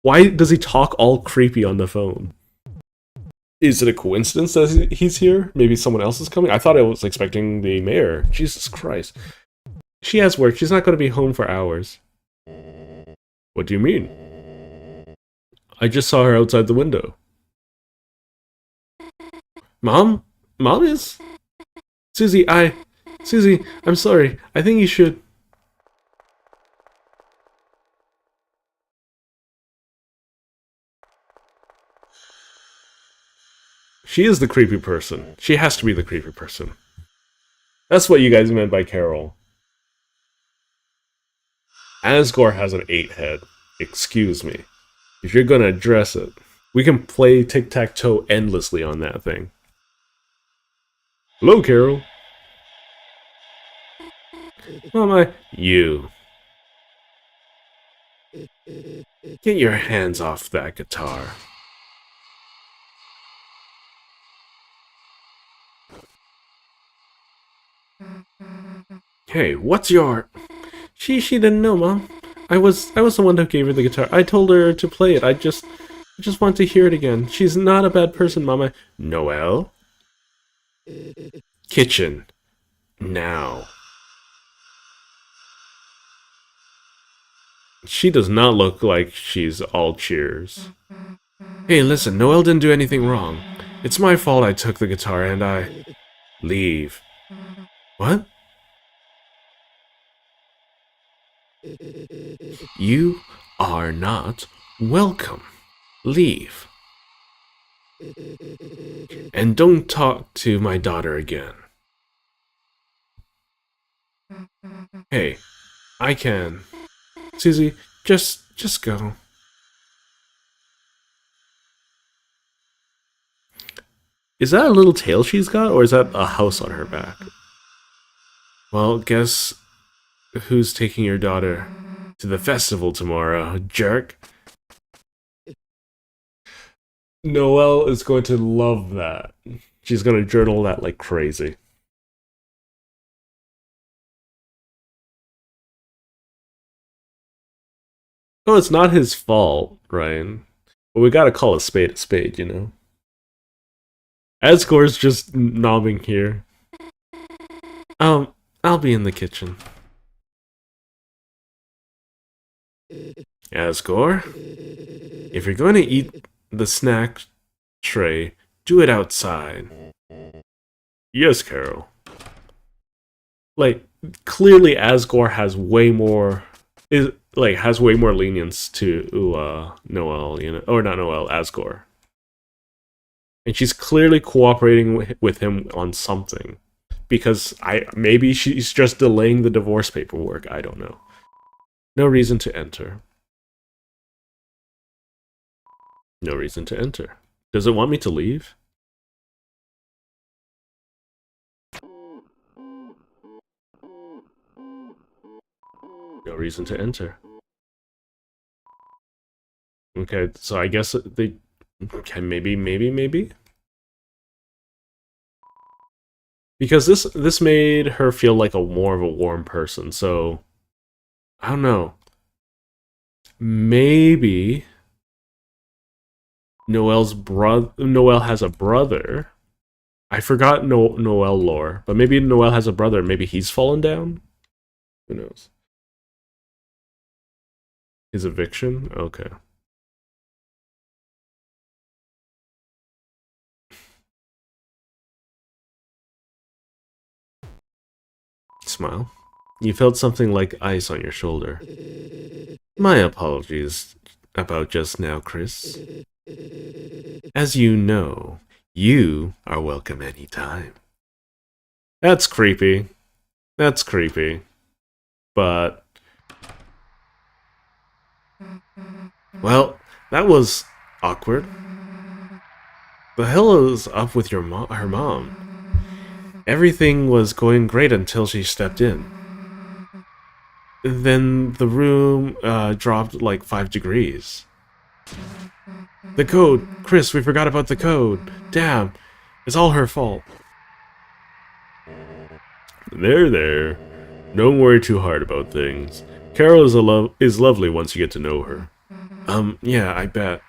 S1: Why does he talk all creepy on the phone? Is it a coincidence that he's here? Maybe someone else is coming? I thought I was expecting the mayor. Jesus Christ. She has work. She's not going to be home for hours. What do you mean? I just saw her outside the window. Mom? Mom is? Susie, I'm sorry. I think you should... She is the creepy person. She has to be the creepy person. That's what you guys meant by Carol. Asgore has an 8 head. Excuse me. If you're gonna address it, we can play tic-tac-toe endlessly on that thing. Hello, Carol. Mama, you. Get your hands off that guitar. Hey, what's your... She didn't know, Mom. I was the one who gave her the guitar. I told her to play it. I just want to hear it again. She's not a bad person, Mama. Noel? Kitchen. Now. She does not look like she's all cheers. Hey, listen, Noel didn't do anything wrong. It's my fault I took the guitar and I... Leave. What? You are not welcome. Leave. And don't talk to my daughter again. Hey, I can. Susie, just go. Is that a little tail she's got, or is that a house on her back? Well, guess who's taking your daughter to the festival tomorrow, jerk? Noelle is going to love that. She's going to journal that like crazy. Oh, it's not his fault, Ryan. But we gotta call a spade, you know? Asgore's just nobbing here. I'll be in the kitchen. Asgore, if you're going to eat the snack tray, do it outside. Yes, Carol. Like, clearly Asgore has way more... has way more lenience to Noel, you know, or not Noel, Asgore. And she's clearly cooperating with him on something. Because maybe she's just delaying the divorce paperwork, I don't know. No reason to enter. No reason to enter. Does it want me to leave? No reason to enter. Okay, so I guess they... Okay, maybe? Because this made her feel like more of a warm person, so... I don't know. Maybe... Noel has a brother I forgot Noel lore, but maybe Noel has a brother. Maybe he's fallen down? Who knows? His eviction? Okay. Smile. You felt something like ice on your shoulder. My apologies about just now, Chris. As you know, you are welcome anytime. That's creepy. That's creepy. But, well, that was awkward. The hell is up with her mom? Everything was going great until she stepped in. Then the room dropped like 5 degrees. The code! Chris, we forgot about the code! Damn! It's all her fault. There. Don't worry too hard about things. Carol is lovely once you get to know her. Yeah, I bet.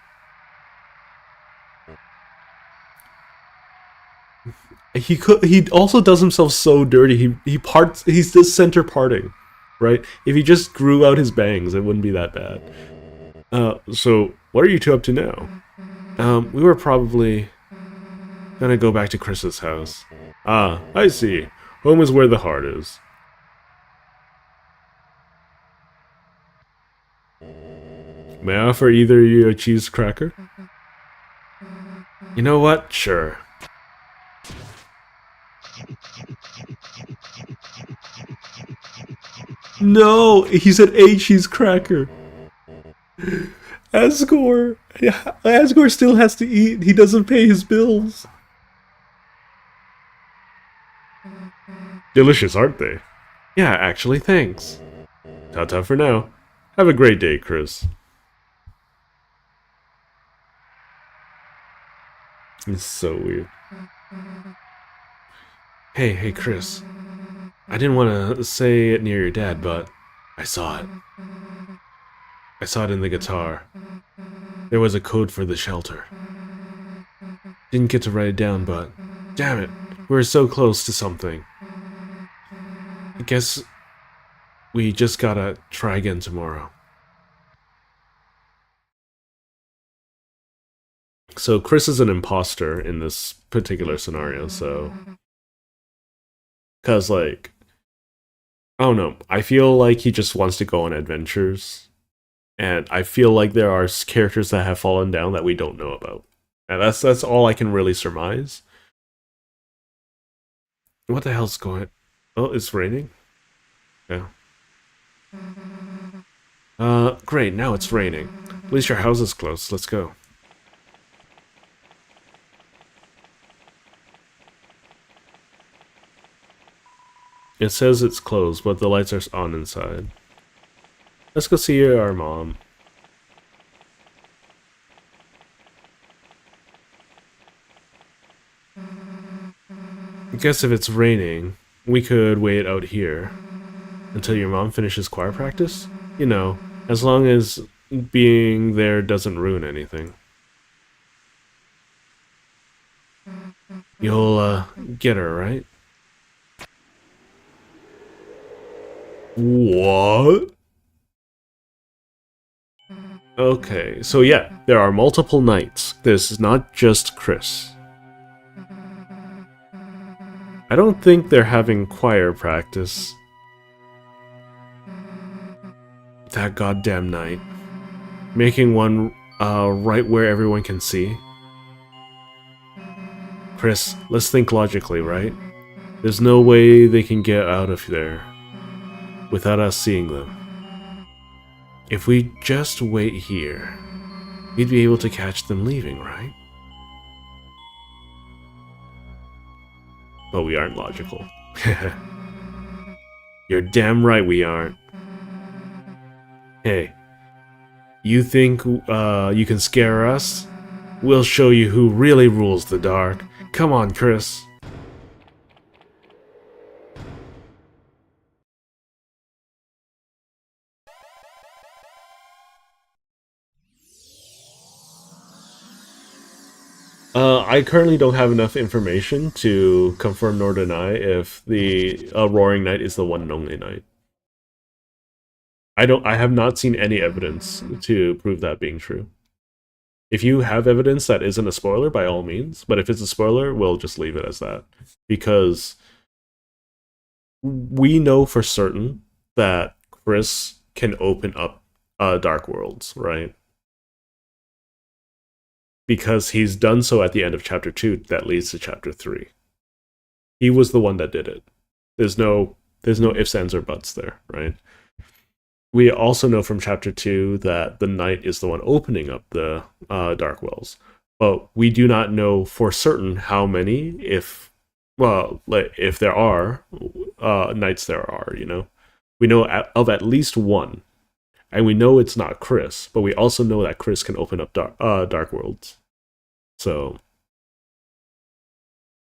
S1: He also does himself so dirty. He's this center parting, right? If he just grew out his bangs, it wouldn't be that bad. So what are you two up to now? We were probably gonna go back to Chris's house. Ah, I see. Home is where the heart is. May I offer either of you a cheese cracker? You know what? Sure. No, he said a cheese cracker. Asgore. Asgore still has to eat. He doesn't pay his bills. Delicious, aren't they? Yeah, actually, thanks. Ta-ta for now. Have a great day, Chris. It's so weird. Hey, Chris. I didn't want to say it near your dad, but I saw it. I saw it in the guitar. There was a code for the shelter. Didn't get to write it down, but damn it, we were so close to something. I guess we just gotta try again tomorrow. So Chris is an imposter in this particular scenario, so... Because, like... I don't know, I feel like he just wants to go on adventures. And I feel like there are characters that have fallen down that we don't know about. And that's all I can really surmise. What the hell's going on? Oh, it's raining? Yeah. Great, now it's raining. At least your house is closed. Let's go. It says it's closed, but the lights are on inside. Let's go see our mom. I guess if it's raining, we could wait out here until your mom finishes choir practice. You know, as long as being there doesn't ruin anything. You'll, get her, right? What? Okay, so yeah, there are multiple nights. This is not just Chris. I don't think they're having choir practice. That goddamn night. Making one, right where everyone can see. Chris, let's think logically, right? There's no way they can get out of there without us seeing them. If we just wait here, we'd be able to catch them leaving, right? But we aren't logical. You're damn right we aren't. Hey, you think you can scare us? We'll show you who really rules the dark. Come on, Chris. I currently don't have enough information to confirm nor deny if the Roaring Knight is the one and only knight. I have not seen any evidence to prove that being true. If you have evidence that isn't a spoiler, by all means. But if it's a spoiler, we'll just leave it as that. Because we know for certain that Chris can open up Dark Worlds, right? Because he's done so at the end of chapter 2 that leads to chapter 3. He was the one that did it. There's no ifs, ands, or buts there, right? We also know from chapter 2 that the knight is the one opening up the Dark Wells. But we do not know for certain how many, if there are knights there are, you know. We know of at least one. And we know it's not Chris, but we also know that Chris can open up Dark Worlds. So,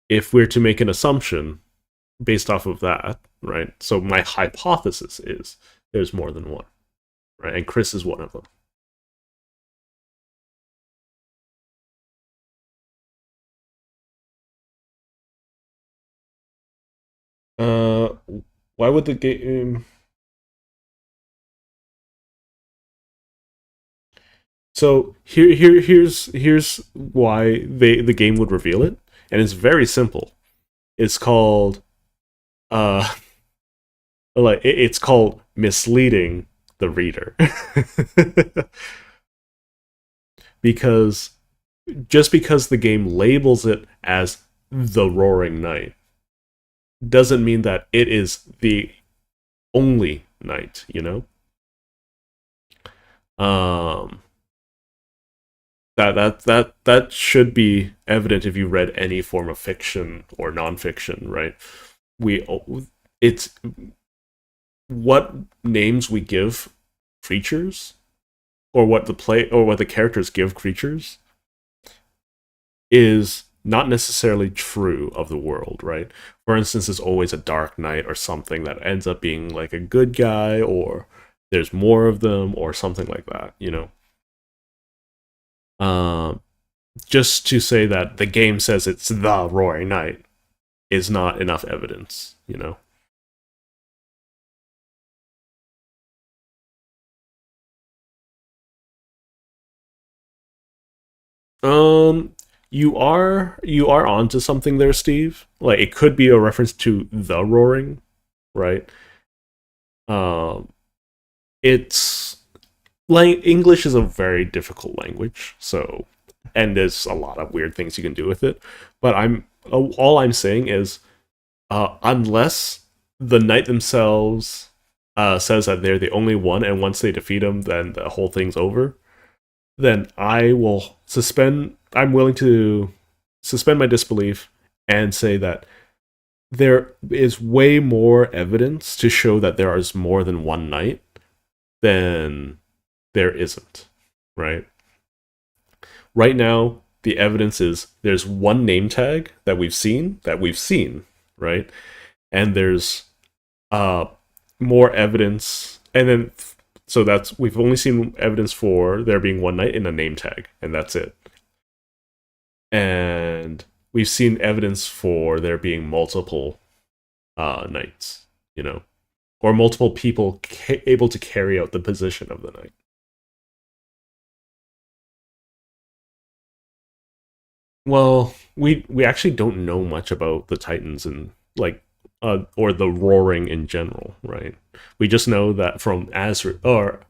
S1: if we're to make an assumption based off of that, right? So my hypothesis is there's more than one, right? And Chris is one of them. Uh, why would the game? So here's why the game would reveal it, and it's very simple. It's called uh it's called misleading the reader. Because just because the game labels it as the Roaring Knight doesn't mean that it is the only knight, you know? Um that should be evident if you read any form of fiction or nonfiction, right? We it's what names we give creatures, or what the characters give creatures, is not necessarily true of the world, right? For instance, there's always a dark knight or something that ends up being like a good guy, or there's more of them, or something like that, you know? Um, just to say that the game says it's the Roaring Knight is not enough evidence, you know? Um, you are onto something there, Steve. Like it could be a reference to the Roaring, right? Um, it's like English is a very difficult language, so and there's a lot of weird things you can do with it. But all I'm saying is, unless the knight themselves says that they're the only one, and once they defeat them, then the whole thing's over. Then I will suspend. I'm willing to suspend my disbelief and say that there is way more evidence to show that there is more than one knight than there isn't, right? Right now, the evidence is there's one name tag that we've seen, right? And there's uh more evidence, and then so that's we've only seen evidence for there being one knight in a name tag, and that's it. And we've seen evidence for there being multiple knights, you know, or multiple people able to carry out the position of the knight. Well, we actually don't know much about the Titans and like or the roaring in general, right? We just know that from Azrael or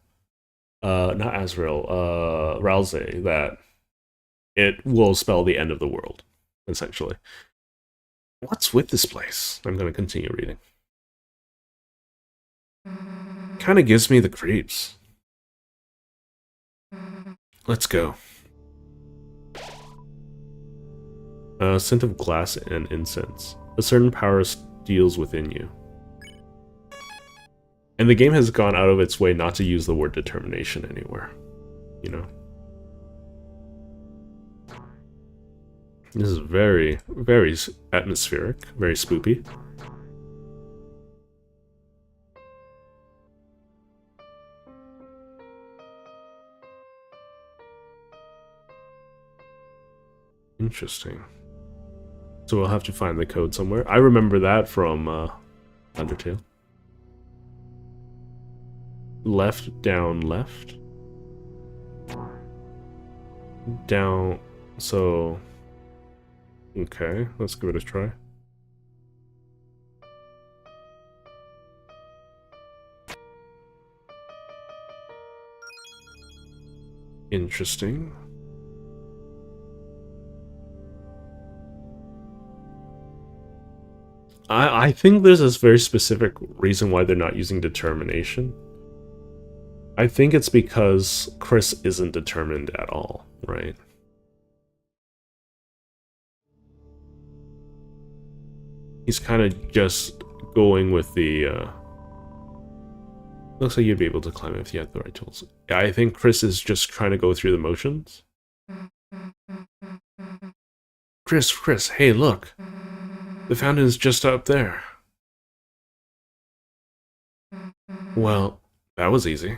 S1: not Azrael, Ralze, that it will spell the end of the world, essentially. What's with this place? I'm gonna continue reading. Kind of gives me the creeps. Let's go. A scent of glass and incense. A certain power steals within you. And the game has gone out of its way not to use the word determination anywhere. You know? This is very, very atmospheric, very spoopy. Interesting. So we'll have to find the code somewhere. I remember that from Undertale. Left, down, left. Down, so... Okay, let's give it a try. Interesting. I think there's this very specific reason why they're not using determination. I think it's because Chris isn't determined at all, right? He's kind of just going with the, looks like you'd be able to climb if you had the right tools. Yeah, I think Chris is just trying to go through the motions. Chris, hey, look. The fountain's just up there. Well, that was easy.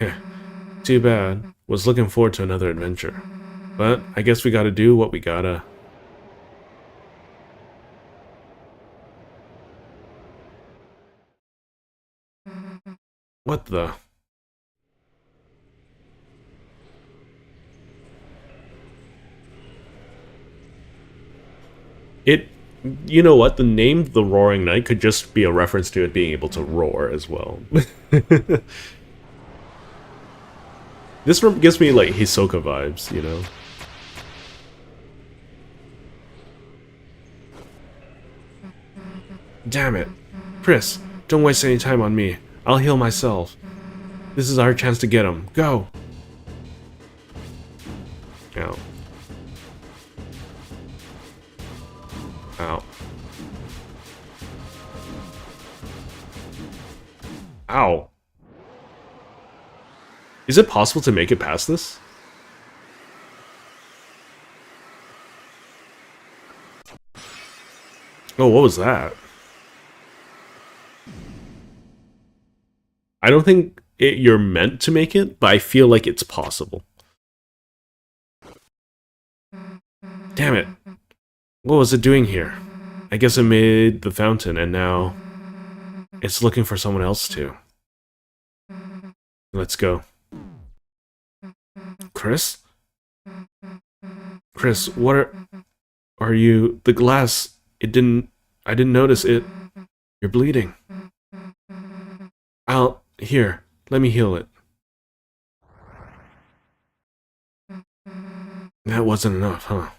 S1: Yeah, too bad. Was looking forward to another adventure. But I guess we gotta do what we gotta. What the? It, you know what? The name The Roaring Knight could just be a reference to it being able to roar as well. This gives me like Hisoka vibes, you know? Damn it. Chris, don't waste any time on me. I'll heal myself. This is our chance to get him. Go! Ow. Ow. Ow. Is it possible to make it past this? Oh, what was that? I don't think you're meant to make it, but I feel like it's possible. Damn it. What was it doing here? I guess it made the fountain, and now it's looking for someone else too. Let's go. Chris? Chris, what are you... The glass, I didn't notice it. You're bleeding. Here, let me heal it. That wasn't enough, huh?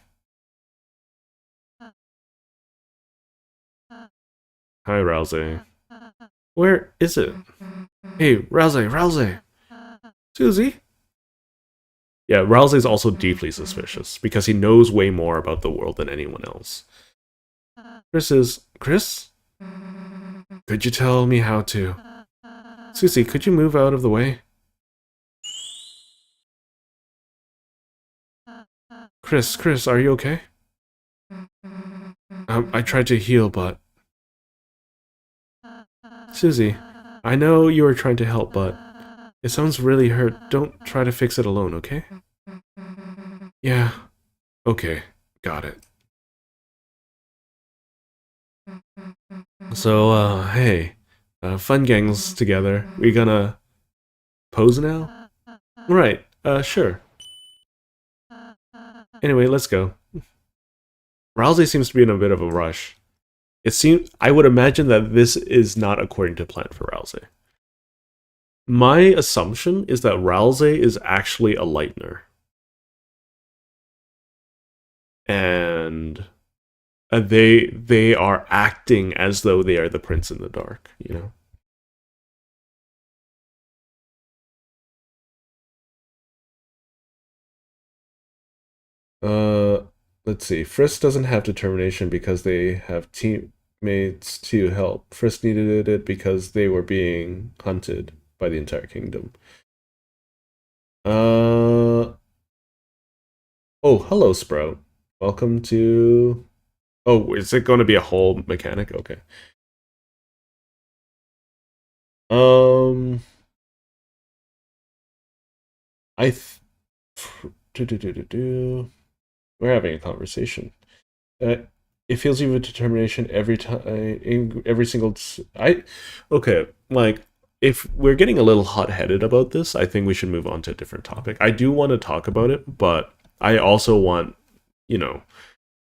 S1: Hi, Rousey. Where is it? Hey, Rousey! Susie? Yeah, Rousey's also deeply suspicious, because he knows way more about the world than anyone else. Chris? Could you tell me how to... Susie, could you move out of the way? Chris, are you okay? I tried to heal, but... Susie, I know you were trying to help, but... It sounds really hurt. Don't try to fix it alone, okay? Yeah. Okay. Got it. So, hey. Fun gangs together. We gonna... pose now? Right. Sure. Anyway, let's go. Rousey seems to be in a bit of a rush. I would imagine that this is not according to plan for Rousey. My assumption is that Rousey is actually a Lightner. And they are acting as though they are the Prince in the Dark, you know? Let's see. Frisk doesn't have determination because they have teammates to help. Frisk needed it because they were being hunted by the entire kingdom. Oh, hello, Sprout. Welcome to... Oh, is it going to be a whole mechanic? Okay. I... We're having a conversation. Uh, it feels you with determination every time, every single. Okay, like if we're getting a little hot-headed about this, I think we should move on to a different topic. I do want to talk about it, but I also want, you know,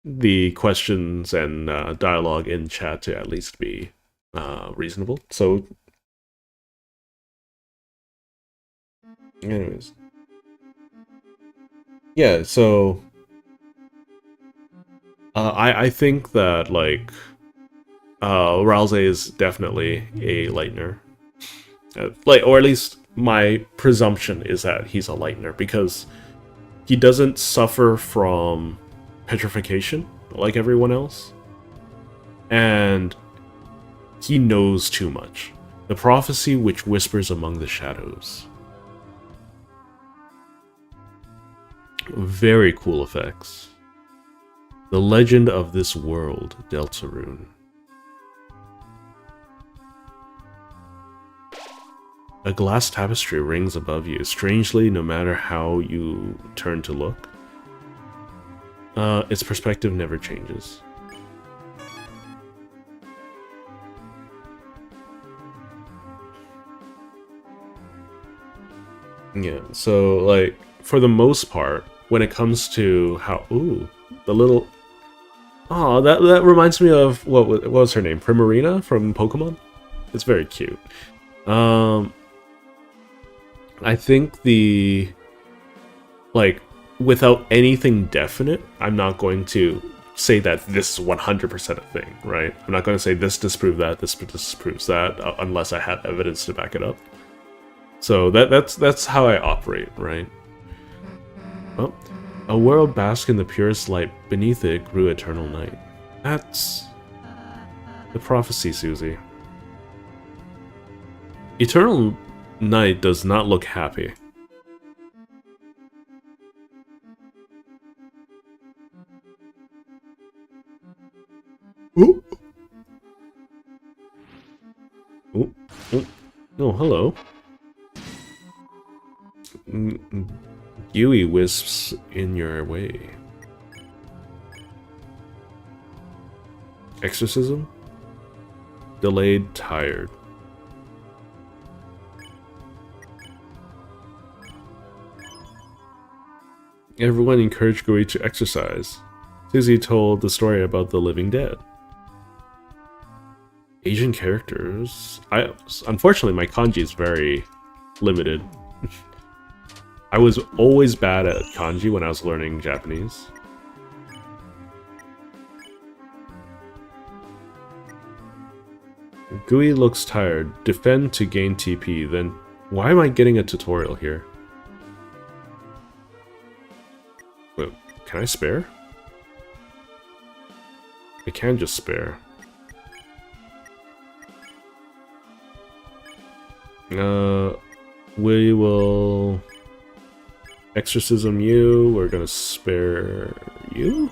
S1: the questions and dialogue in chat to at least be reasonable. So, anyways, yeah. So, I think that like Ralze is definitely a lightener, like, or at least my presumption is that he's a lightener because he doesn't suffer from petrification like everyone else, and he knows too much. The prophecy which whispers among the shadows. Very cool effects. The legend of this world, Deltarune. A glass tapestry rings above you, strangely, no matter how you turn to look. Its perspective never changes. Yeah, so, like, for the most part, when it comes to how... Ooh, the little... Oh, that reminds me of... What was her name? Primarina from Pokemon? It's very cute. I think the... Like, without anything definite, I'm not going to say that this is 100% a thing, right? I'm not going to say this disproves that, this disproves that, unless I have evidence to back it up. So that's how I operate, right? Well, a world basked in the purest light. Beneath it grew eternal night. That's the prophecy, Susie. Eternal night does not look happy. Ooh. Ooh. Ooh. Oh, hello. Yui wisps in your way. Exorcism? Delayed, tired. Everyone encouraged Gui to exercise. Susie told the story about the living dead. Asian characters. Unfortunately, my kanji is very limited. I was always bad at kanji when I was learning Japanese. Gui looks tired. Defend to gain TP. Then why am I getting a tutorial here? Wait, can I spare? I can just spare. We will exorcism you. We're gonna spare you.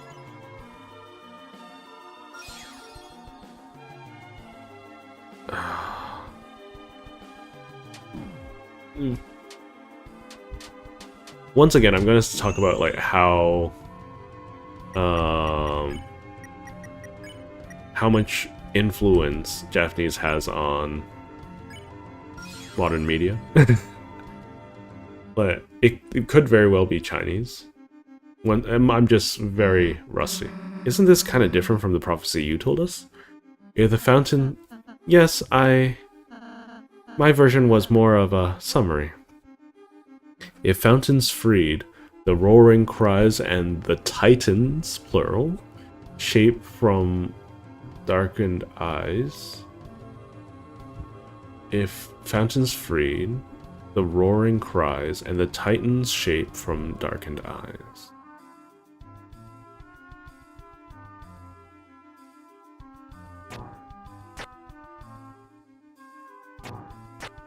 S1: Once again, I'm going to talk about like how much influence Japanese has on modern media. But it could very well be Chinese. I'm just very rusty. Isn't this kind of different from the prophecy you told us? You're the fountain. Yes, my version was more of a summary. If fountains freed, the roaring cries and the titans, plural, shape from darkened eyes. If fountains freed, the roaring cries and the titans shape from darkened eyes.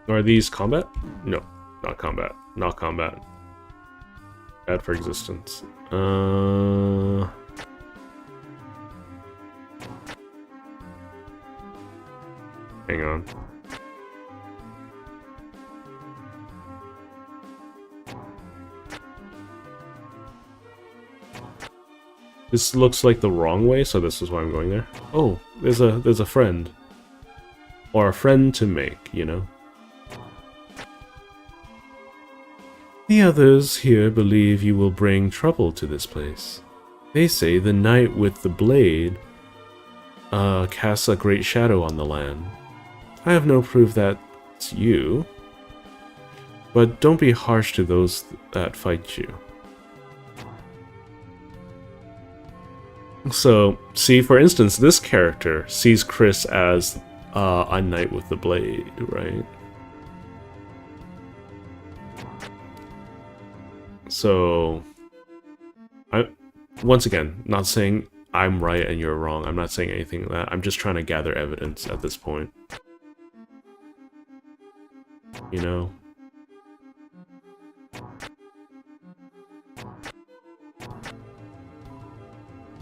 S1: Are these combat? No, not combat. Not combat. Bad for existence. Hang on. This looks like the wrong way, so this is why I'm going there. Oh, there's a friend. Or a friend to make, you know? The others here believe you will bring trouble to this place. They say the knight with the blade casts a great shadow on the land. I have no proof that it's you, but don't be harsh to those that fight you. So, see, for instance, this character sees Chris as a knight with the blade, right? So, once again, not saying I'm right and you're wrong. I'm not saying anything like that. I'm just trying to gather evidence at this point. You know?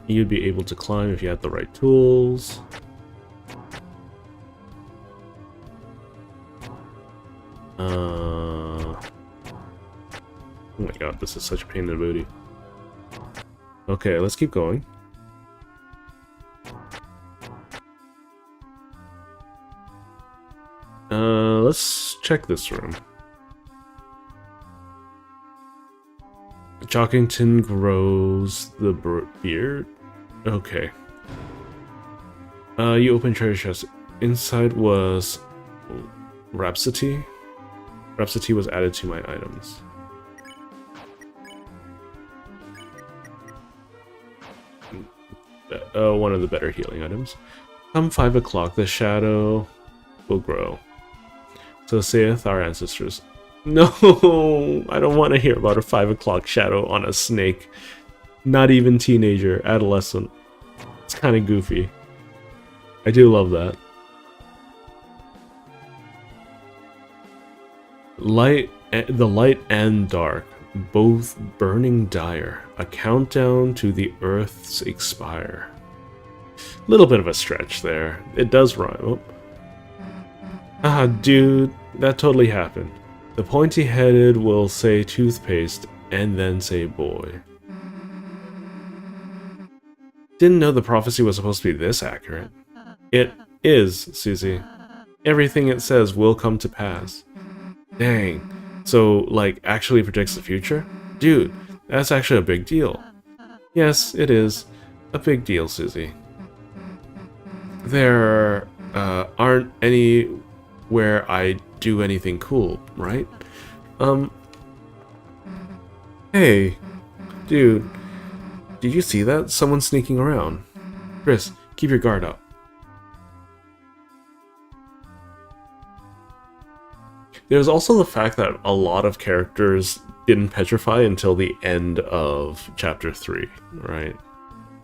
S1: You'd be able to climb if you had the right tools. Oh my god, this is such a pain in the booty. Okay, let's keep going. Let's check this room. Jockington grows the beard? Okay. You open treasure chest. Inside was Rhapsody. Rhapsody was added to my items. One of the better healing items. Come 5 o'clock, the shadow will grow. So saith our ancestors. No, I don't want to hear about a 5 o'clock shadow on a snake. Not even teenager, adolescent. It's kind of goofy. I do love that. The light and dark, both burning dire. A countdown to the Earth's expire. Little bit of a stretch there. It does rhyme. Oh. Ah, dude, that totally happened. The pointy-headed will say toothpaste and then say boy. Didn't know the prophecy was supposed to be this accurate. It is, Susie. Everything it says will come to pass. Dang. So, like, actually predicts the future? Dude, that's actually a big deal. Yes, it is. A big deal, Susie. There aren't any where I do anything cool, right? Hey, dude, did you see that? Someone's sneaking around. Chris, keep your guard up. There's also the fact that a lot of characters didn't petrify until the end of Chapter 3, right?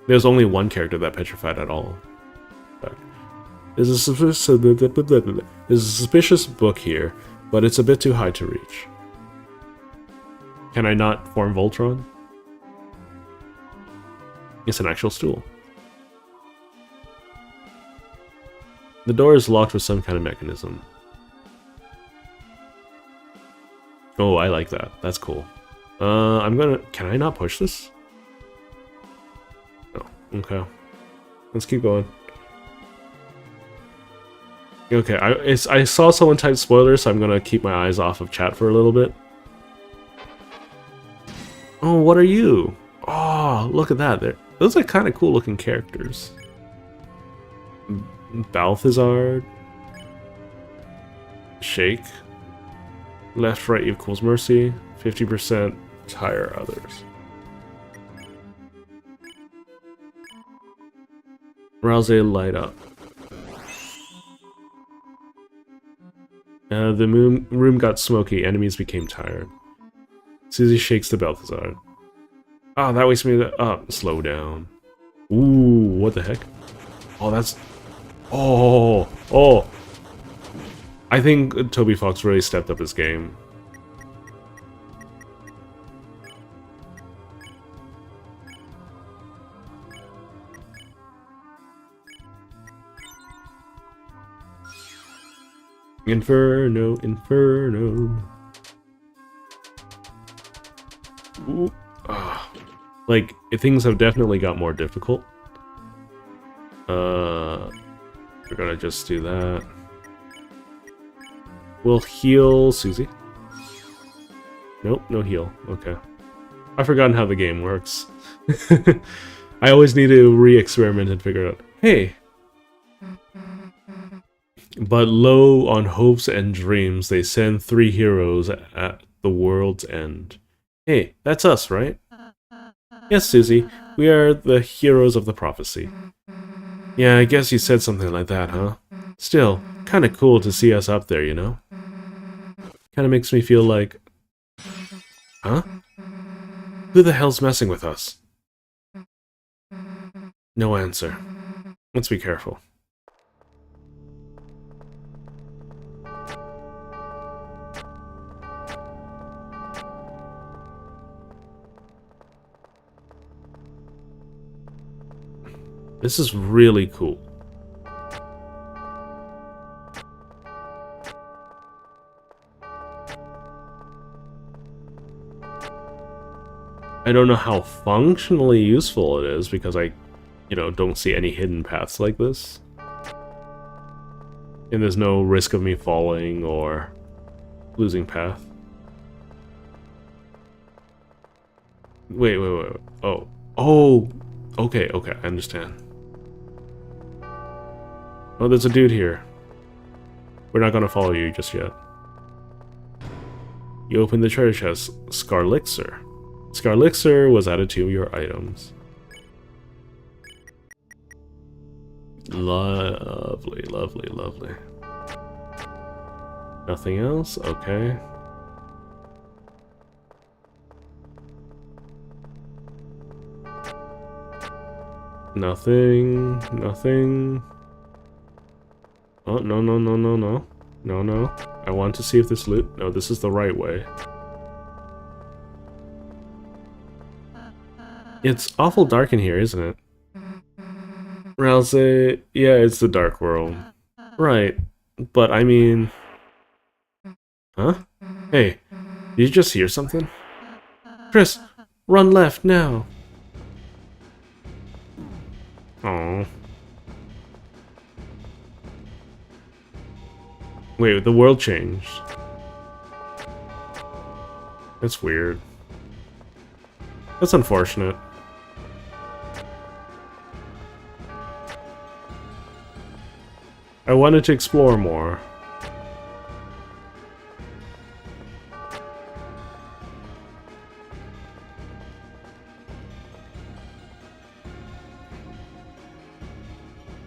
S1: There's only one character that petrified at all. There's a suspicious book here, but it's a bit too high to reach. Can I not form Voltron? It's an actual stool. The door is locked with some kind of mechanism. Oh, I like that. That's cool. Can I not push this? No. Okay. Let's keep going. Okay, I saw someone type spoilers, so I'm gonna keep my eyes off of chat for a little bit. Oh, what are you? Oh, look at that. Those are kind of cool looking characters. Balthazar. Shake. Left, right equals mercy. 50% tire others. Rouse light up. The room got smoky. Enemies became tired. Susie shakes the Balthazar. Ah, that wakes me up. Slow down. Ooh, what the heck? Oh, that's... Oh! Oh! I think Toby Fox really stepped up his game. Inferno, Inferno. Ooh. Ah. Like, things have definitely got more difficult. We're gonna just do that. We'll heal Susie. Nope, no heal. Okay. I've forgotten how the game works. I always need to re-experiment and figure it out. Hey! But low on hopes and dreams, they send 3 heroes at the world's end. Hey, that's us, right? Yes, Susie. We are the heroes of the prophecy. Yeah, I guess you said something like that, huh? Still, kinda cool to see us up there, you know? Kinda makes me feel like... Huh? Who the hell's messing with us? No answer. Let's be careful. This is really cool. I don't know how functionally useful it is because I, don't see any hidden paths like this. And there's no risk of me falling or losing path. Wait. Oh, okay, I understand. Oh, there's a dude here. We're not gonna follow you just yet. You open the treasure chest. Scarlixer. Scarlixer was added to your items. Lovely, lovely, lovely. Nothing else? Okay. Nothing. Oh, no. I want to see if this loot... No, this is the right way. It's awful dark in here, isn't it? Rousey, yeah, it's the dark world. Right, but I mean... Huh? Hey, did you just hear something? Chris, run left now! Oh. Wait, the world changed. That's weird. That's unfortunate. I wanted to explore more.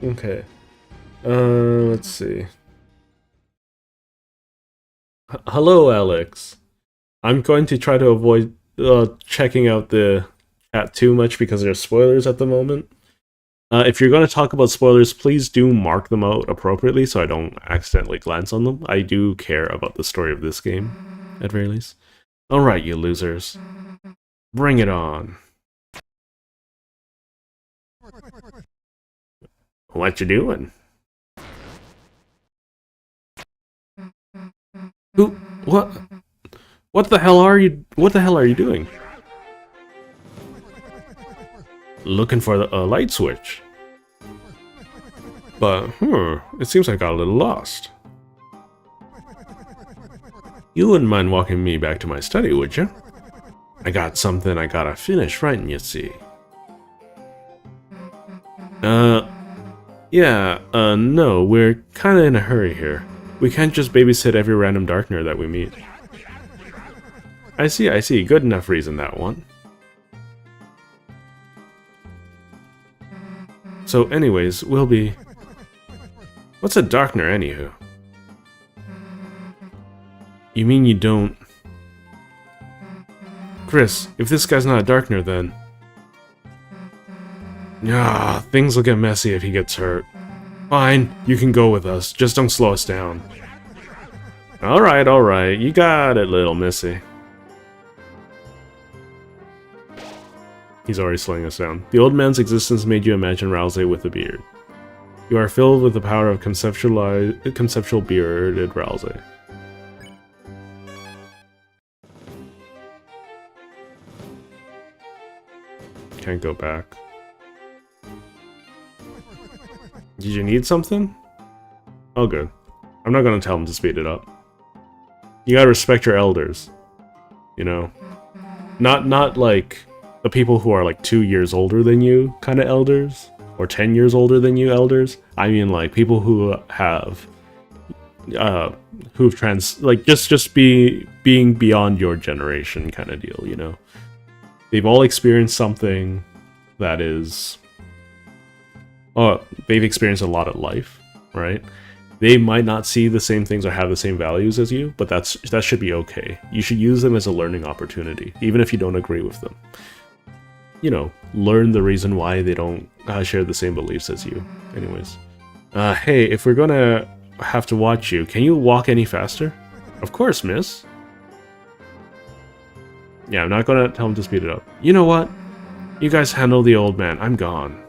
S1: Okay. Let's see. Hello, Alex. I'm going to try to avoid checking out the chat too much because there's spoilers at the moment. If you're going to talk about spoilers, please do mark them out appropriately so I don't accidentally glance on them. I do care about the story of this game, at very least. Alright, you losers. Bring it on. What you doing? Who? What? What the hell are you? What the hell are you doing? Looking for the light switch. But, it seems I got a little lost. You wouldn't mind walking me back to my study, would you? I got something I gotta finish writing, you see. Yeah, no, we're kinda in a hurry here. We can't just babysit every random Darkner that we meet. I see, good enough reason, that one. So anyways, we'll be... What's a Darkner, anywho? You mean you don't... Chris, if this guy's not a Darkner, then... Ah, things will get messy if he gets hurt. Fine, you can go with us, just don't slow us down. Alright, you got it, little missy. He's already slowing us down. The old man's existence made you imagine Rousey with a beard. You are filled with the power of conceptual bearded Rousey. Can't go back. Did you need something? Oh, good. I'm not gonna tell him to speed it up. You gotta respect your elders. You know? Not like the people who are like 2 years older than you kind of elders. Or 10 years older than you elders. I mean like people who have... like just being beyond your generation kind of deal, you know? They've all experienced something that is... Oh, they've experienced a lot of life, right? They might not see the same things or have the same values as you, but that should be okay. You should use them as a learning opportunity, even if you don't agree with them. You know, learn the reason why they don't share the same beliefs as you. Anyways. Hey, if we're gonna have to watch you, can you walk any faster? Of course, miss. Yeah, I'm not gonna tell him to speed it up. You know what? You guys handle the old man. I'm gone.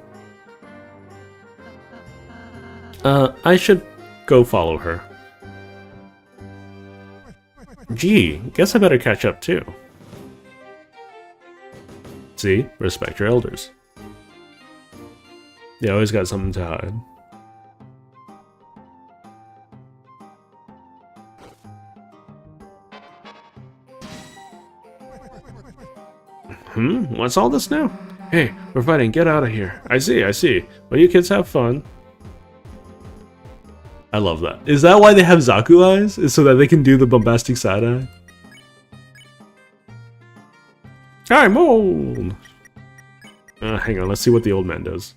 S1: I should go follow her. Gee, guess I better catch up too. See? Respect your elders. They always got something to hide. What's all this now? Hey, we're fighting, get out of here. I see. Well, you kids have fun. I love that. Is that why they have Zaku eyes? Is so that they can do the bombastic side eye? I'm old! Hang on, let's see what the old man does.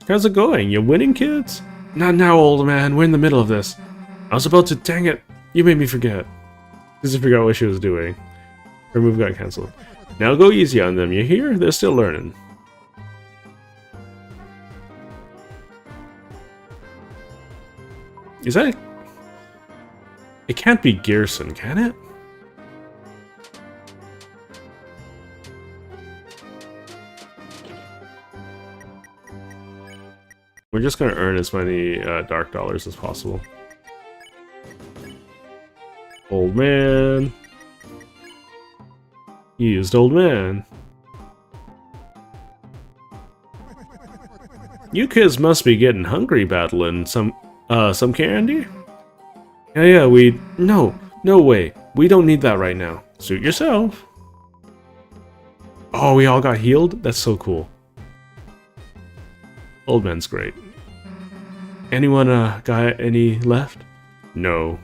S1: How's it going? You winning, kids? Not now, old man. We're in the middle of this. I was about to... Dang it. You made me forget. Just forgot what she was doing. Her move got cancelled. Now go easy on them, you hear? They're still learning. Is that... It can't be Gearson, can it? We're just gonna earn as many dark dollars as possible. Old man. You used old man. You kids must be getting hungry battling some candy? Yeah, we... No way. We don't need that right now. Suit yourself. Oh, we all got healed? That's so cool. Old man's great. Anyone got any left? No.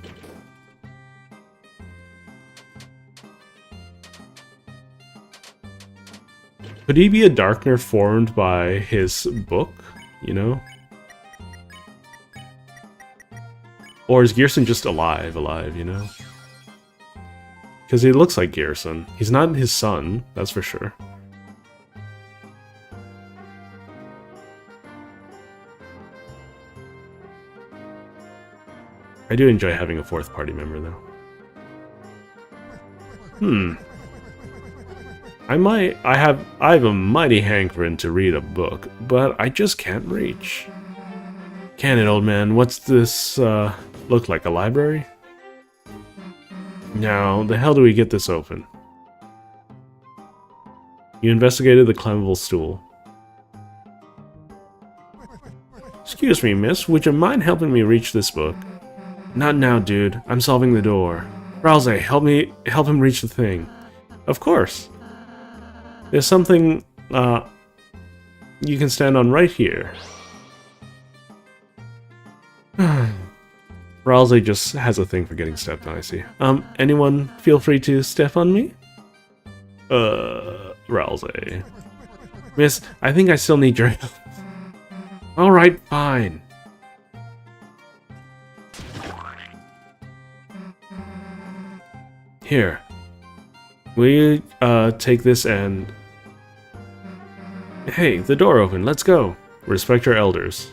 S1: Could he be a Darkner formed by his book? You know? Or is Gearson just alive, you know? Because he looks like Gearson. He's not his son, that's for sure. I do enjoy having a fourth party member, though. I have a mighty hankering to read a book, but I just can't reach. Can it, old man? What's this, look like, a library? Now, the hell do we get this open? You investigated the climbable stool. Excuse me, miss, would you mind helping me reach this book? Not now, dude. I'm solving the door. Rouse, help him reach the thing. Of course. There's something, you can stand on right here. Rouse just has a thing for getting stepped on, I see. Anyone feel free to step on me? Rouse. Miss, I think I still need your help. Alright, fine. Here. Will you, take this and... Hey, the door open, let's go. Respect your elders.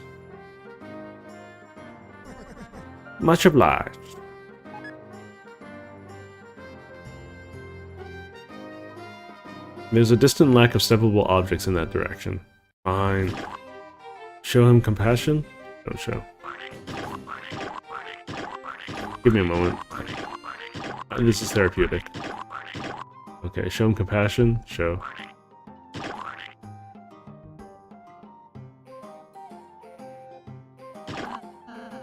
S1: Much obliged. There's a distant lack of steppable objects in that direction. Fine. Show him compassion? Don't show. Give me a moment. this is therapeutic. Okay, show him compassion. Show.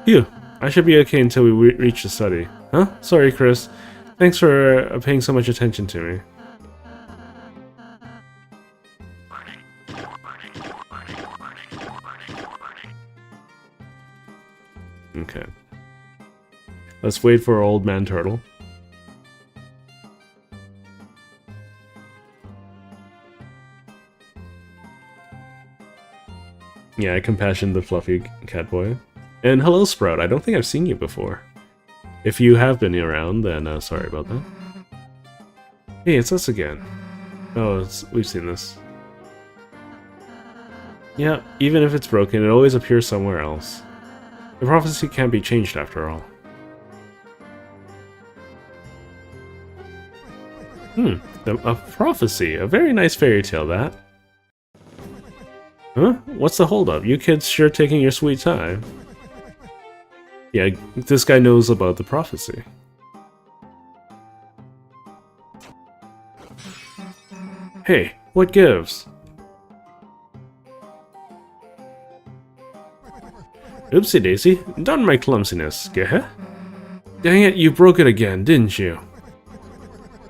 S1: Phew. I should be okay until we reach the study. Huh? Sorry, Chris. Thanks for paying so much attention to me. Okay. Let's wait for Old Man Turtle. Yeah, I compassion the fluffy cat boy. And hello, Sprout. I don't think I've seen you before. If you have been around, then sorry about that. Hey, it's us again. Oh, we've seen this. Yeah, even if it's broken, it always appears somewhere else. The prophecy can't be changed after all. A prophecy. A very nice fairy tale, that. Huh? What's the holdup? You kids sure taking your sweet time. Yeah, this guy knows about the prophecy. Hey, what gives? Oopsie daisy, darn my clumsiness, geh? Dang it, you broke it again, didn't you?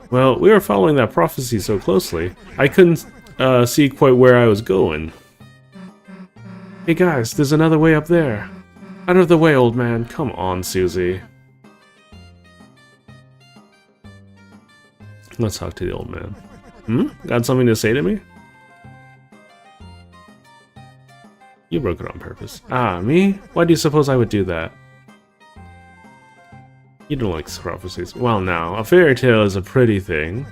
S1: Well, we were following that prophecy so closely, I couldn't see quite where I was going. Hey guys, there's another way up there. Out of the way, old man. Come on, Susie. Let's talk to the old man. Got something to say to me? You broke it on purpose. Ah, me? Why do you suppose I would do that? You don't like prophecies. Well now, a fairy tale is a pretty thing.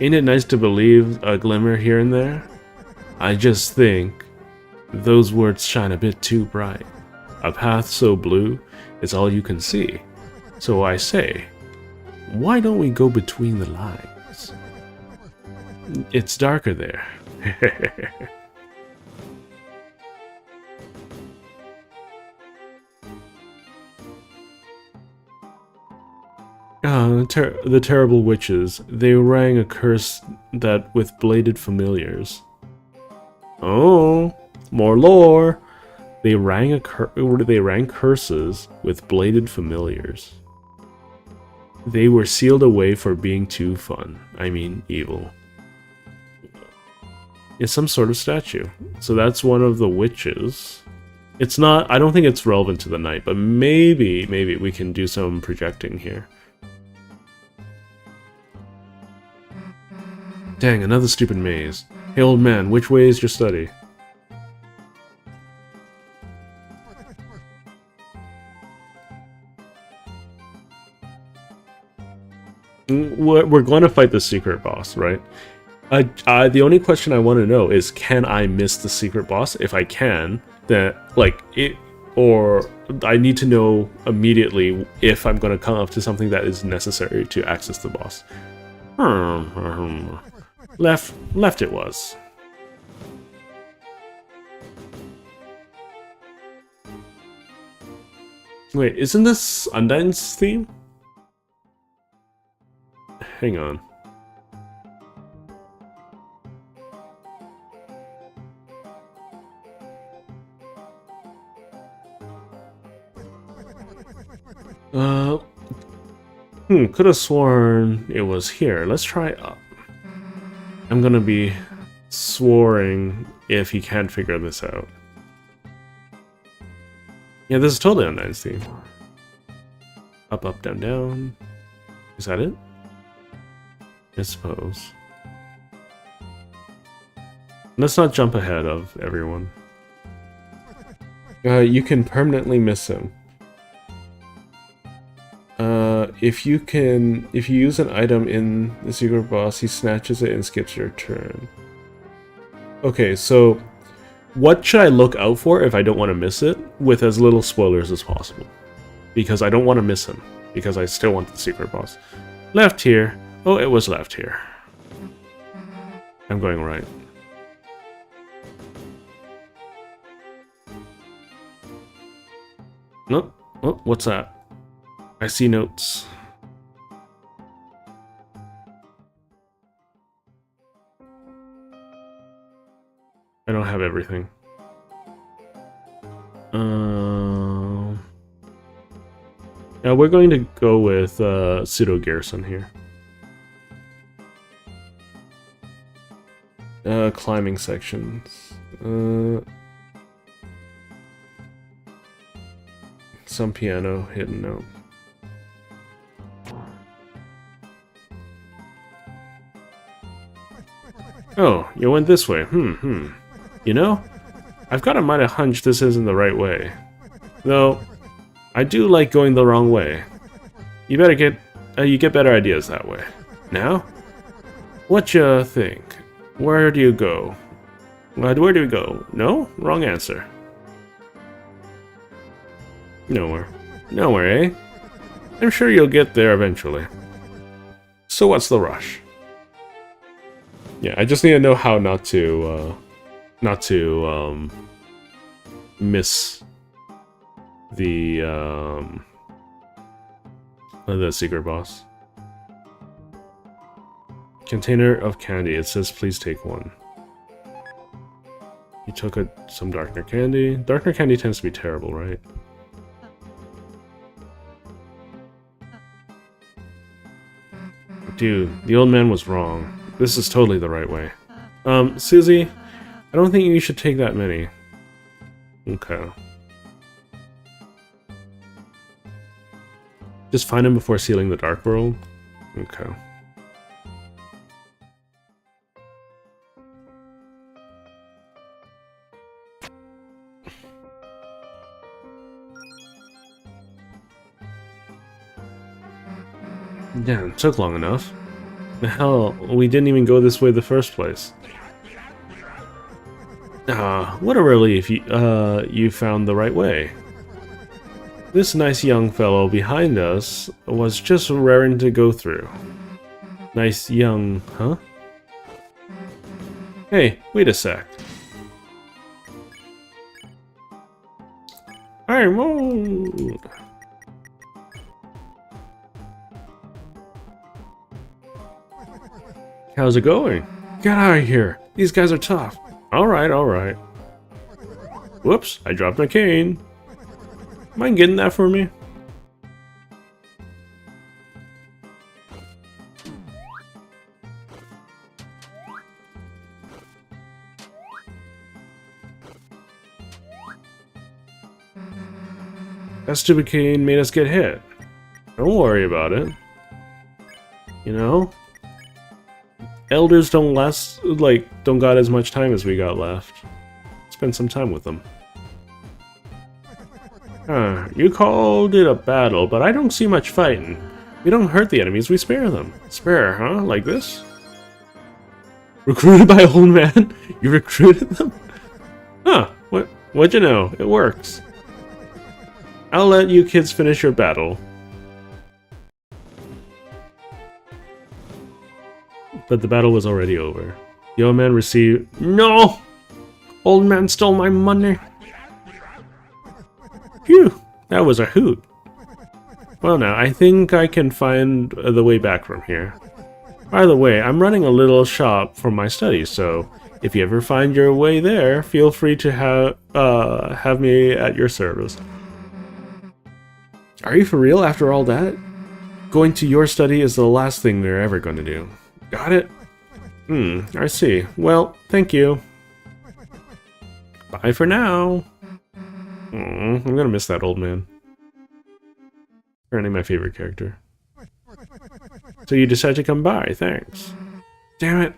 S1: Ain't it nice to believe a glimmer here and there? I just think those words shine a bit too bright. A path so blue is all you can see. So I say, why don't we go between the lines? It's darker there. The terrible witches, they rang a curse that with bladed familiars. Oh, more lore! They rang curses with bladed familiars. They were sealed away for being too fun. I mean, evil. It's some sort of statue. So that's one of the witches. It's not, I don't think it's relevant to the night, but maybe we can do some projecting here. Dang, another stupid maze. Hey old man, which way is your study? We're going to fight the secret boss, right? The only question I want to know is, can I miss the secret boss? If I can, then, like, or I need to know immediately if I'm going to come up to something that is necessary to access the boss. Left it was. Wait, isn't this Undyne's theme? Hang on. Could have sworn it was here. Let's try up. I'm gonna be swearing if he can't figure this out. Yeah, this is totally Undyne's theme. Up, up, down, down. Is that it? I suppose. Let's not jump ahead of everyone. You can permanently miss him. If you use an item in the secret boss, he snatches it and skips your turn. Okay, so what should I look out for if I don't want to miss it with as little spoilers as possible? Because I don't want to miss him, because I still want the secret boss. Left here. Oh, it was left here. I'm going right. Nope. Oh, what's that? I see notes. I don't have everything. Now we're going to go with Pseudo Garrison here. Climbing sections. Some piano, hidden note. Oh, you went this way. You know, I've got a mighty hunch this isn't the right way. Though, I do like going the wrong way. You better get, you get better ideas that way. Now? What you think? Where do you go? Where do we go? No? Wrong answer. Nowhere. Nowhere, eh? I'm sure you'll get there eventually. So what's the rush? Yeah, I just need to know how not to miss the secret boss. Container of candy. It says please take one. You took some darker candy. Darker candy tends to be terrible, right? Dude, the old man was wrong. This is totally the right way. Susie, I don't think you should take that many. Okay. Just find him before sealing the Dark World? Okay. Yeah, it took long enough. The hell, we didn't even go this way the first place. Ah, what a relief you found the right way. This nice young fellow behind us was just raring to go through. Nice young, huh? Hey, wait a sec. Alright, whoa. How's it going? Get out of here. These guys are tough. Alright, alright. Whoops, I dropped my cane. Mind getting that for me? That stupid cane made us get hit. Don't worry about it. You know? Elders don't don't got as much time as we got left. Spend some time with them. You called it a battle, but I don't see much fighting. We don't hurt the enemies, we spare them. Spare, huh? Like this? Recruited by old man? You recruited them? Huh, what'd you know? It works. I'll let you kids finish your battle. But the battle was already over. The old man received— No! Old man stole my money! Phew! That was a hoot. Well now, I think I can find the way back from here. By the way, I'm running a little shop for my studies, so if you ever find your way there, feel free to have me at your service. Are you for real after all that? Going to your study is the last thing we're ever going to do. Got it? I see. Well, thank you. Bye for now. I'm gonna miss that old man. Apparently my favorite character. So you decided to come by, thanks. Damn it!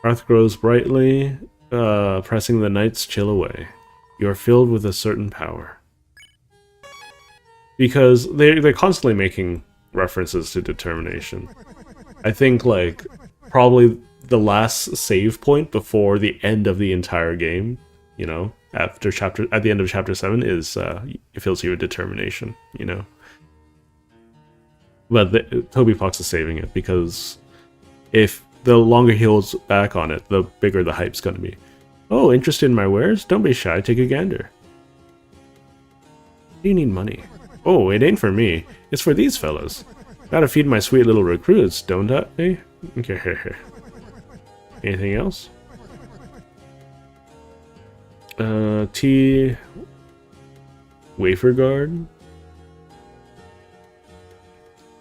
S1: Hearth grows brightly, pressing the night's chill away. You are filled with a certain power. Because they're constantly making references to determination. I think, like, probably the last save point before the end of the entire game, you know, at the end of chapter 7 is, it fills you with determination, you know. But Toby Fox is saving it, because if the longer he holds back on it, the bigger the hype's gonna be. Oh, interested in my wares? Don't be shy, take a gander. You need money. Oh, it ain't for me. It's for these fellas. Gotta feed my sweet little recruits, don't I? Okay. Anything else? Tea... Wafer guard?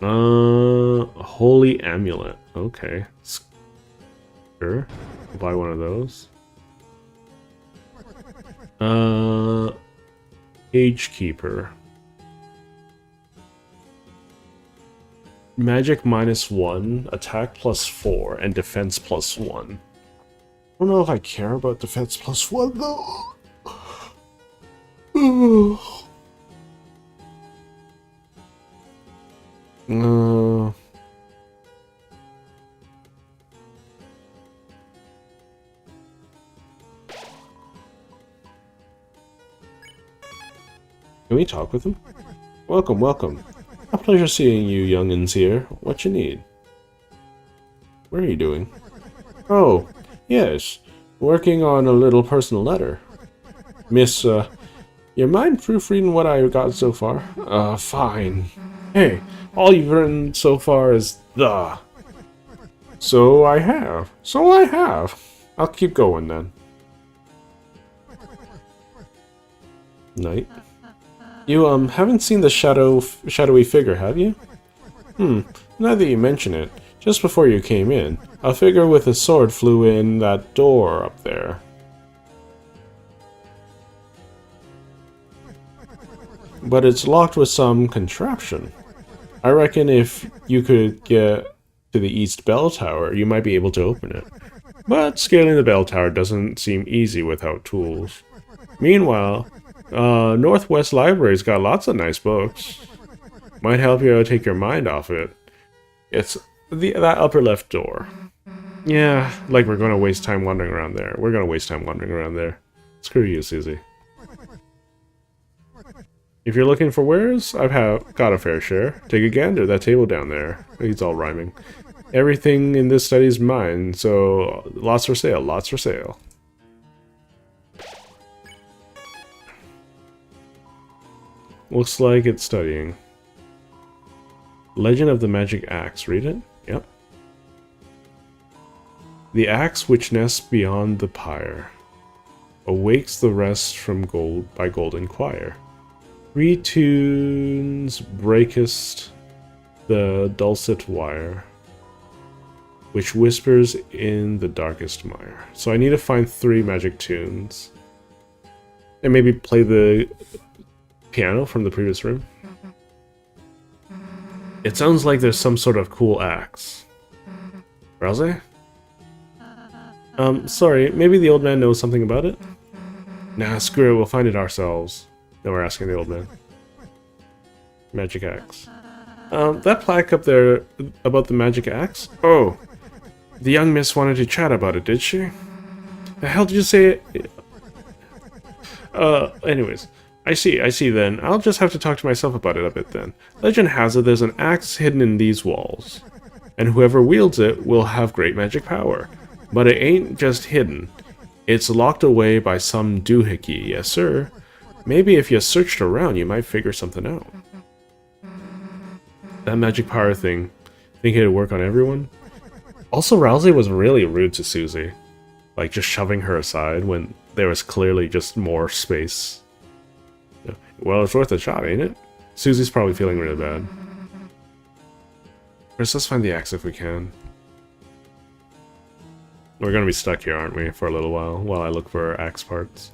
S1: Holy amulet. Okay. Sure. I'll buy one of those. Cage Keeper. Magic -1, attack +4, and defense +1. I don't know if I care about defense +1 though. Can we talk with him? Welcome, welcome. A pleasure seeing you youngins here. What you need? What are you doing? Oh, yes. Working on a little personal letter. Miss, you mind proofreading what I got so far? Fine. Hey, all you've written so far is the. So I have. I'll keep going then. Night. You, haven't seen the shadowy figure, have you? Now that you mention it, just before you came in, a figure with a sword flew in that door up there. But it's locked with some contraption. I reckon if you could get to the East Bell Tower, you might be able to open it. But scaling the bell tower doesn't seem easy without tools. Meanwhile, Northwest Library's got lots of nice books. Might help you take your mind off it. It's that upper left door. Yeah, like we're gonna waste time wandering around there. We're gonna waste time wandering around there. Screw you, Susie. If you're looking for wares, I've got a fair share. Take a gander, that table down there. It's all rhyming. Everything in this study's mine, so lots for sale, lots for sale. Looks like it's studying. Legend of the Magic Axe. Read it? Yep. The axe which nests beyond the pyre awakes the rest from gold by golden choir. Retunes breakest the dulcet wire, which whispers in the darkest mire. So I need to find 3 magic tunes. And maybe play the piano from the previous room. It sounds like there's some sort of cool axe. Rousey? Sorry, maybe the old man knows something about it? Nah, screw it, we'll find it ourselves. Then we're asking the old man. Magic axe. That plaque up there about the magic axe? Oh, the young miss wanted to chat about it, did she? The hell did you say it? Anyways. I see then. I'll just have to talk to myself about it a bit then. Legend has it there's an axe hidden in these walls, and whoever wields it will have great magic power. But it ain't just hidden. It's locked away by some doohickey, yes sir. Maybe if you searched around you might figure something out. That magic power thing, think it'd work on everyone? Also, Rousey was really rude to Susie. Like, just shoving her aside when there was clearly just more space. Well, it's worth a shot, ain't it? Susie's probably feeling really bad. First, let's find the axe if we can. We're gonna be stuck here, aren't we, for a little while I look for axe parts.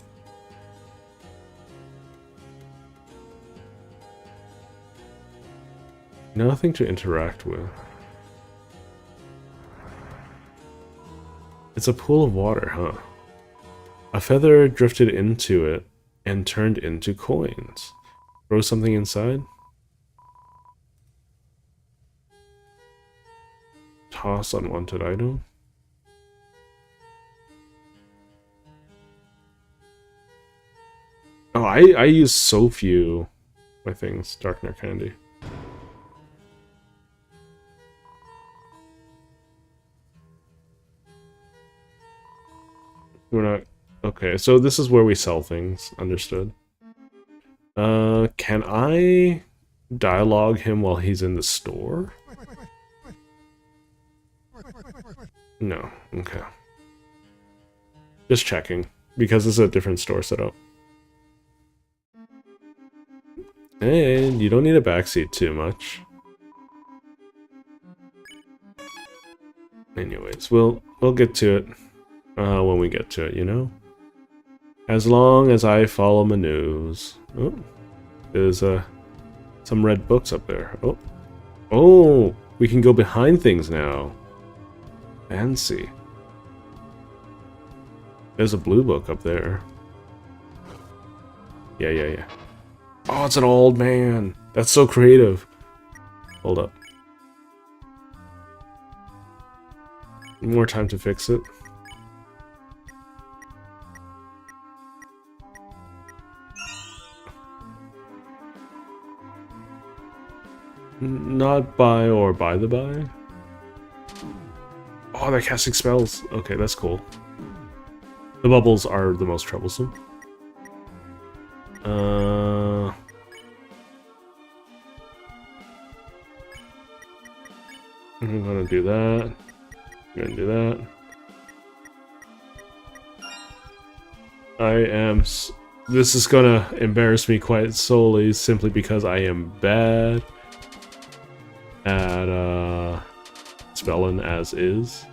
S1: Nothing to interact with. It's a pool of water, huh? A feather drifted into it and turned into coins. Throw something inside? Toss unwanted item? Oh, I use so few my things. Darkner candy. We're not... Okay, so this is where we sell things. Understood. Can I dialogue him while he's in the store? No. Okay. Just checking, because it's a different store setup. And you don't need a backseat too much. Anyways, we'll get to it when we get to it, you know? As long as I follow my news. Oh, there's some red books up there. Oh, we can go behind things now. Fancy. There's a blue book up there. Yeah. Oh, it's an old man. That's so creative. Hold up. More time to fix it. Not by or by the by. Oh, they're casting spells. Okay, that's cool. The bubbles are the most troublesome. I'm gonna do that. I'm gonna do that. This is gonna embarrass me quite solely simply because I am bad at spelling as is.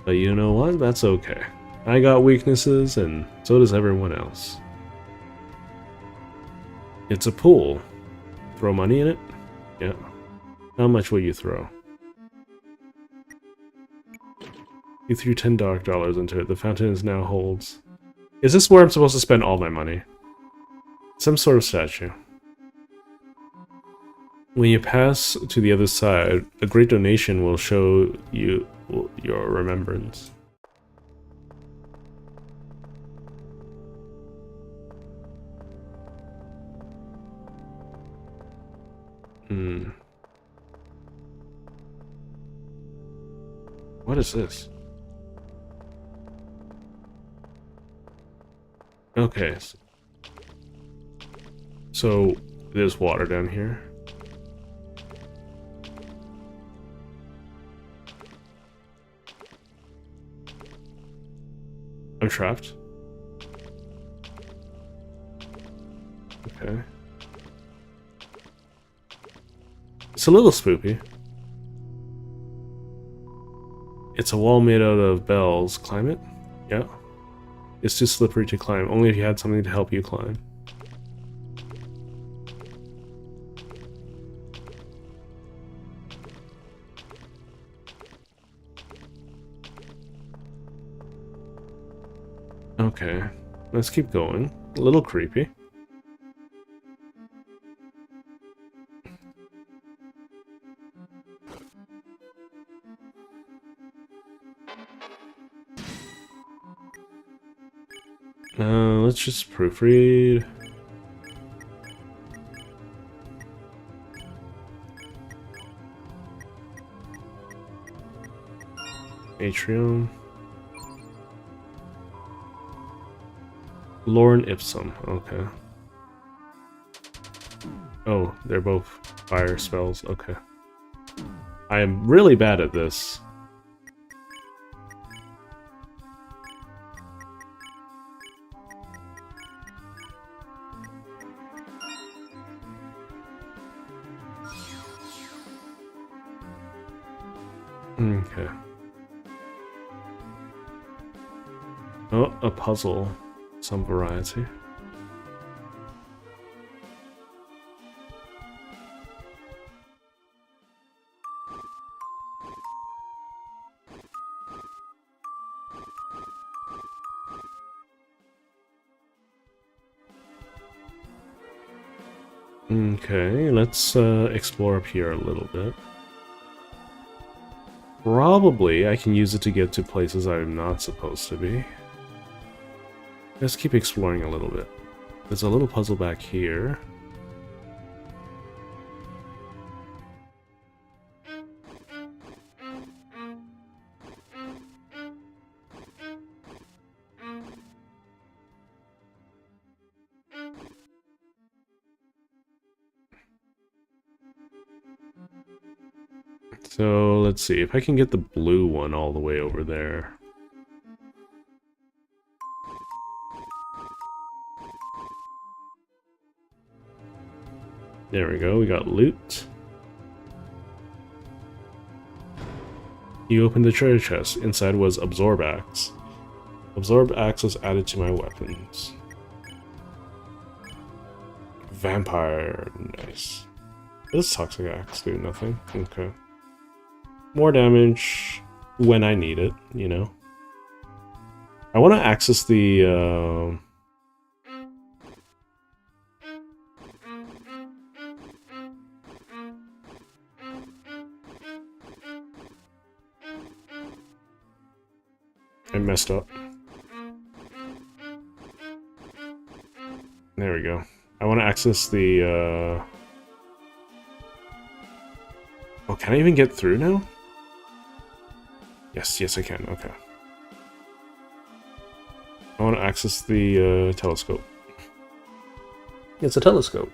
S1: But you know what? That's okay. I got weaknesses, and so does everyone else. It's a pool. Throw money in it? Yeah. How much will you throw? You threw $10 dark dollars into it. The fountain is now holds. Is this where I'm supposed to spend all my money? Some sort of statue. When you pass to the other side, a great donation will show you your remembrance. What is this? Okay. So there's water down here. I'm trapped. Okay. It's a little spoopy. It's a wall made out of bells. Climb it? Yeah. It's too slippery to climb. Only if you had something to help you climb. Okay. Let's keep going. A little creepy. Let's just proofread. Atrium. Lorem Ipsum, okay. Oh, they're both fire spells, okay. I am really bad at this. Okay. Oh, a puzzle. Some variety. Okay, let's explore up here a little bit. Probably I can use it to get to places I'm not supposed to be. Let's keep exploring a little bit. There's a little puzzle back here. So let's see if I can get the blue one all the way over there. There we go, we got loot. You opened the treasure chest. Inside was Absorb Axe. Absorb Axe was added to my weapons. Vampire, nice. This Toxic Axe do nothing. Okay. More damage when I need it, you know. I want to access the I messed up. There we go. I want to access the Oh, can I even get through now? Yes, I can. Okay. I want to access the telescope. It's a telescope.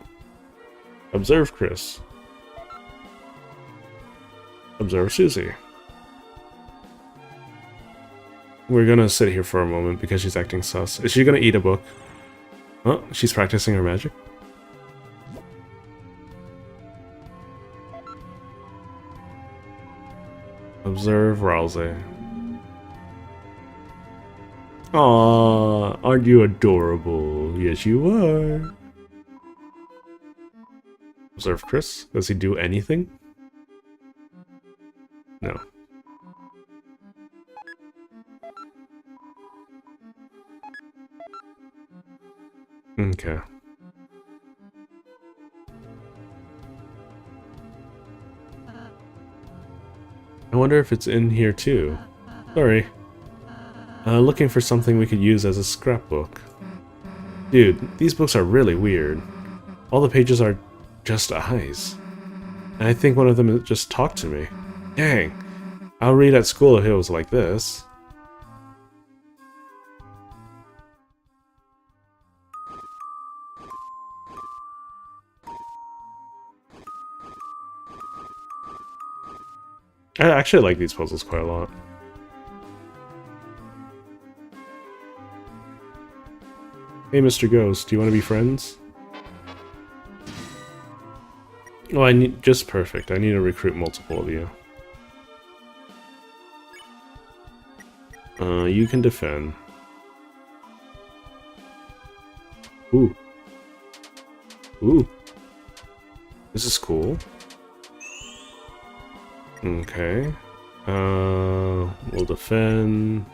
S1: Observe Chris. Observe Susie. We're gonna sit here for a moment because she's acting sus. Is she gonna eat a book? Oh, she's practicing her magic. Observe Ralsei. Aww, aren't you adorable? Yes, you are. Observe Chris. Does he do anything? No. Okay. I wonder if it's in here too. Sorry. Looking for something we could use as a scrapbook. Dude, these books are really weird. All the pages are just eyes. And I think one of them just talked to me. Dang. I'll read at school if it was like this. I actually like these puzzles quite a lot. Hey, Mr. Ghost, do you want to be friends? Oh, I need just perfect. I need to recruit multiple of you. You can defend. Ooh. Ooh. This is cool. Okay. We'll defend.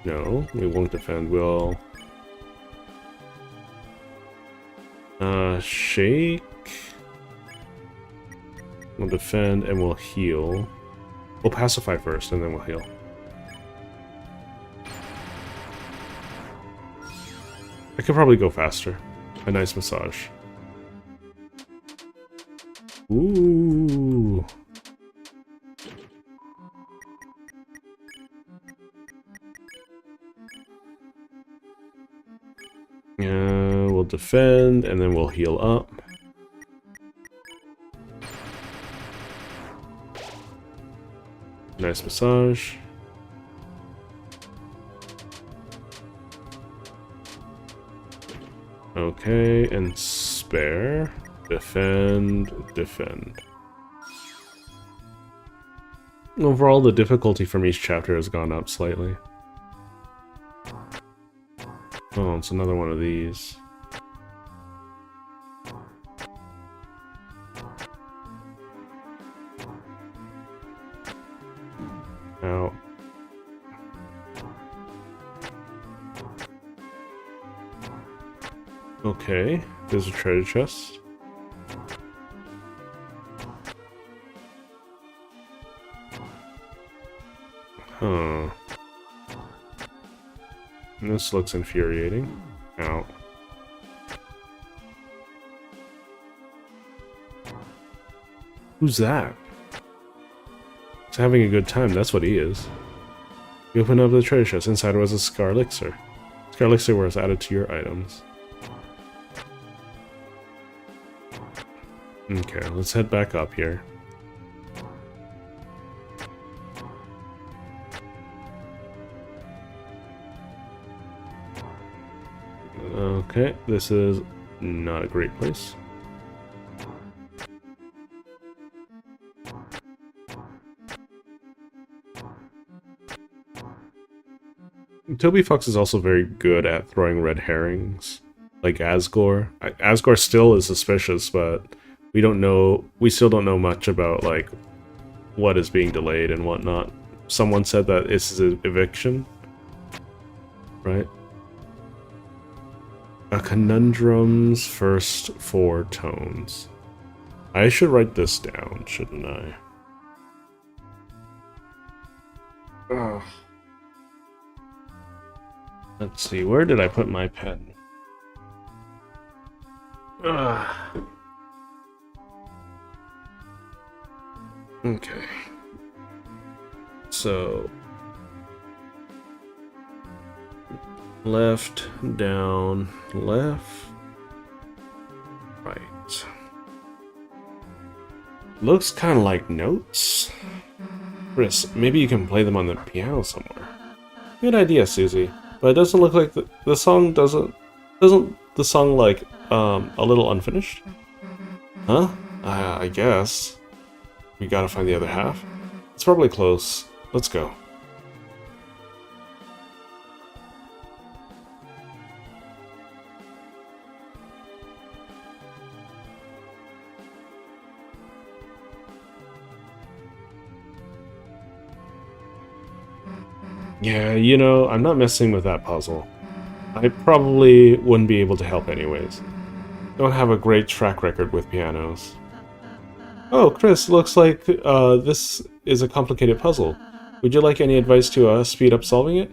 S1: No, we won't defend. We'll shake. We'll defend and we'll heal. We'll pacify first and then we'll heal. I could probably go faster. A nice massage. Ooh. We'll defend, and then we'll heal up. Nice massage. Okay, and spare. Defend, defend. Overall, the difficulty from each chapter has gone up slightly. Oh, it's another one of these. Ow. Okay, there's a treasure chest. Huh. This looks infuriating. Ow. Who's that? He's having a good time, that's what he is. You open up the treasure chest. Inside was a Scar Elixir. Scar Elixir was added to your items. Okay, let's head back up here. Okay, this is not a great place. Toby Fox is also very good at throwing red herrings, like Asgore. Asgore still is suspicious, but we still don't know much about, like, what is being delayed and whatnot. Someone said that this is an eviction, right? A conundrum's first 4 tones. I should write this down, shouldn't I? Ugh. Let's see, where did I put my pen? Ugh. Okay. So... left, down, left, right. Looks kind of like notes. Chris, maybe you can play them on the piano somewhere. Good idea, Susie. But it doesn't look like the song doesn't the song like a little unfinished? Huh? I guess. We gotta find the other half. It's probably close. Let's go. Yeah, you know, I'm not messing with that puzzle. I probably wouldn't be able to help anyways. Don't have a great track record with pianos. Oh, Chris, looks like this is a complicated puzzle. Would you like any advice to speed up solving it?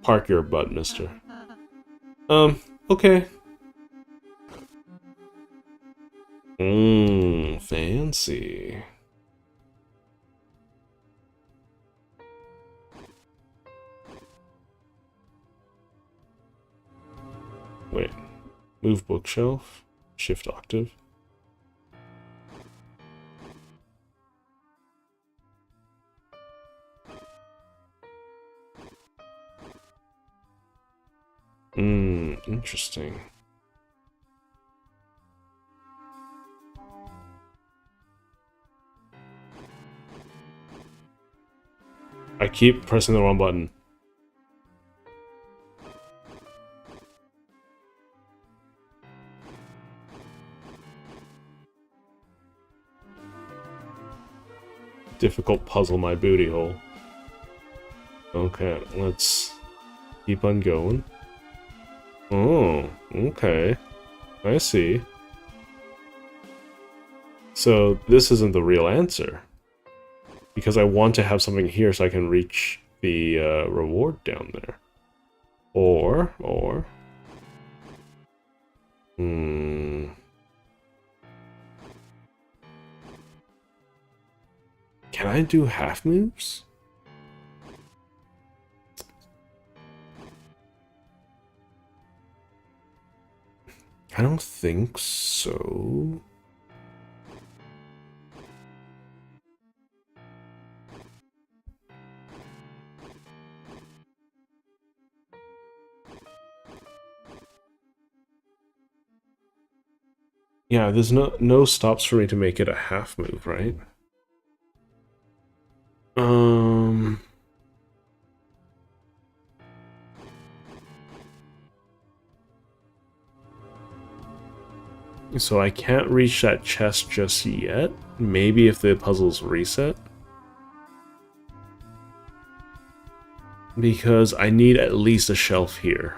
S1: Park your butt, mister. Okay. Fancy. Wait. Move bookshelf. Shift octave. Interesting. I keep pressing the wrong button. Difficult puzzle, my booty hole. Okay, let's keep on going. Oh, okay. I see. So this isn't the real answer. Because I want to have something here so I can reach the reward down there. Or... Can I do half moves? I don't think so. Yeah, there's no stops for me to make it a half move, right? So I can't reach that chest just yet. Maybe if the puzzle's reset. Because I need at least a shelf here.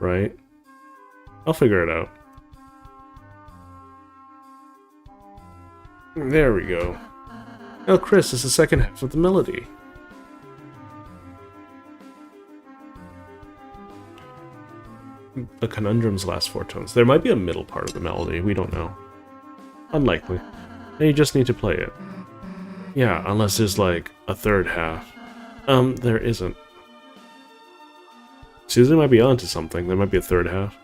S1: Right? I'll figure it out. There we go. Oh, Chris, it's the second half of the melody. The conundrum's last 4 tones. There might be a middle part of the melody, we don't know. Unlikely. And you just need to play it. Yeah, unless there's like a third half. There isn't. Susan might be onto something. There might be a third half.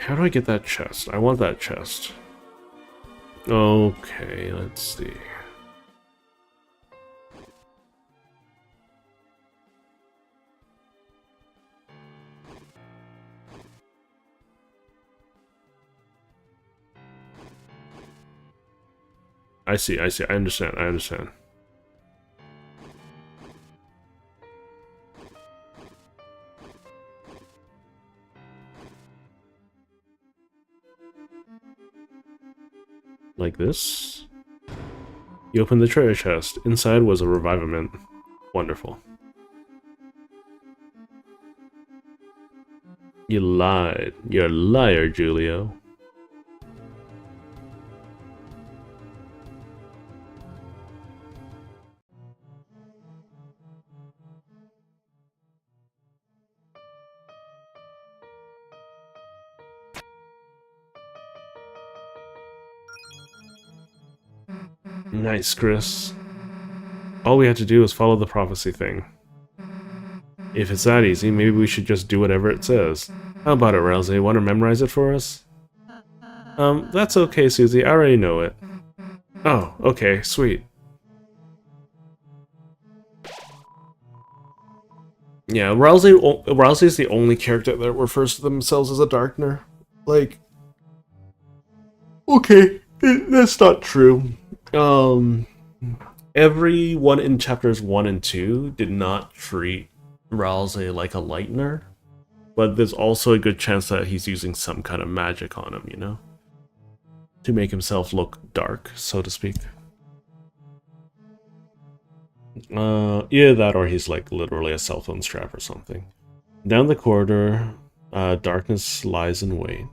S1: How do I get that chest? I want that chest. Okay, let's see. I see, I understand, I understand. Like this? You opened the treasure chest. Inside was a revivement. Wonderful. You lied. You're a liar, Julio. Nice, Chris. All we had to do was follow the prophecy thing. If it's that easy, maybe we should just do whatever it says. How about it, Rousey? Want to memorize it for us? That's okay, Susie. I already know it. Oh, okay, sweet. Yeah, Rousey's the only character that refers to themselves as a Darkner. Like, okay, that's not true. Everyone in chapters 1 and 2 did not treat Rousey like a Lightner, but there's also a good chance that he's using some kind of magic on him, you know? To make himself look dark, so to speak. Either that or he's like literally a cell phone strap or something. Down the corridor, darkness lies in wait,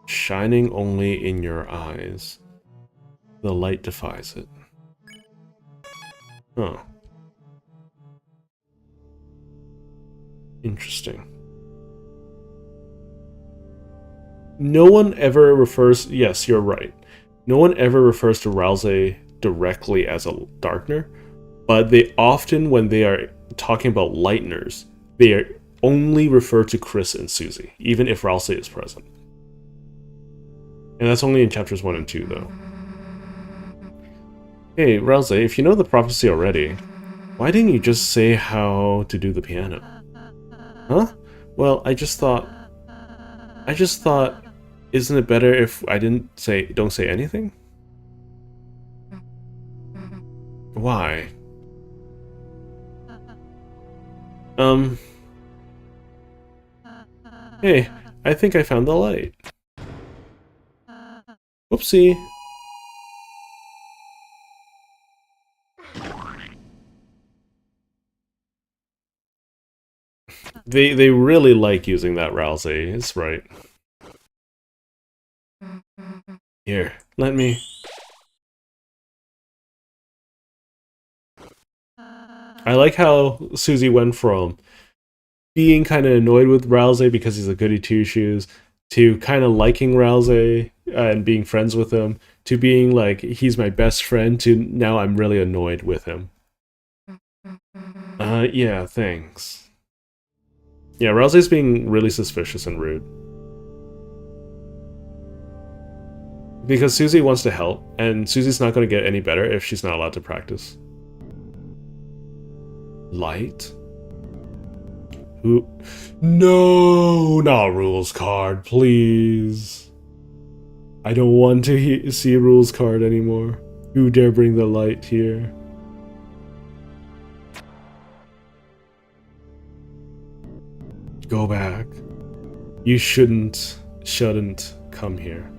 S1: shining only in your eyes. The light defies it. Oh. Interesting. No one ever refers... Yes, you're right. No one ever refers to Rousey directly as a Darkner, but they often, when they are talking about Lightners, they only refer to Chris and Susie, even if Rousey is present. And that's only in chapters 1 and 2, though. Hey, Rousey, if you know the prophecy already, why didn't you just say how to do the piano? Huh? Well, I just thought, isn't it better if I don't say anything? Why? Hey, I think I found the light. Whoopsie. They really like using that Rousey, it's right. Here, let me... I like how Susie went from being kind of annoyed with Rousey because he's a goody two-shoes, to kind of liking Rousey and being friends with him, to being like, he's my best friend, to now I'm really annoyed with him. Yeah, thanks. Yeah, Rousey's being really suspicious and rude. Because Susie wants to help, and Susie's not going to get any better if she's not allowed to practice. Light? Who? No, not rules card, please. I don't want to see rules card anymore. Who dare bring the light here? Go back. You shouldn't come here.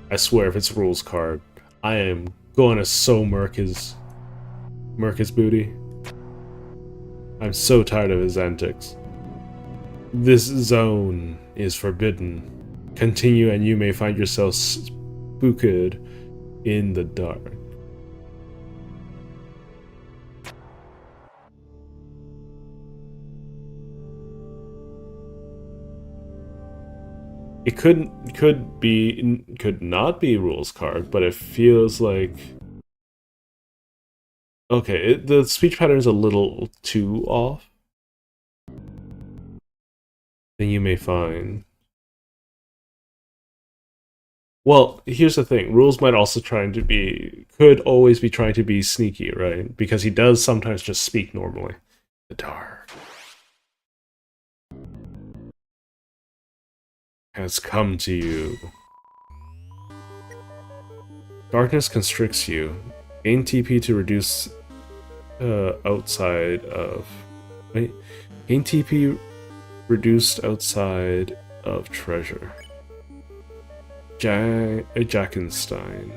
S1: I swear, if it's rules card, I am going to so murk his booty. I'm so tired of his antics. This zone is forbidden. Continue and you may find yourself spooked in the dark. It could not be rules card, but it feels like... Okay, the speech pattern is a little too off. Then you may find... Well, here's the thing. Rules might also could always be trying to be sneaky, right? Because he does sometimes just speak normally. The dark has come to you. Darkness constricts you. Gain TP to reduce outside of... Wait. Gain TP reduced outside of treasure. Jackenstein.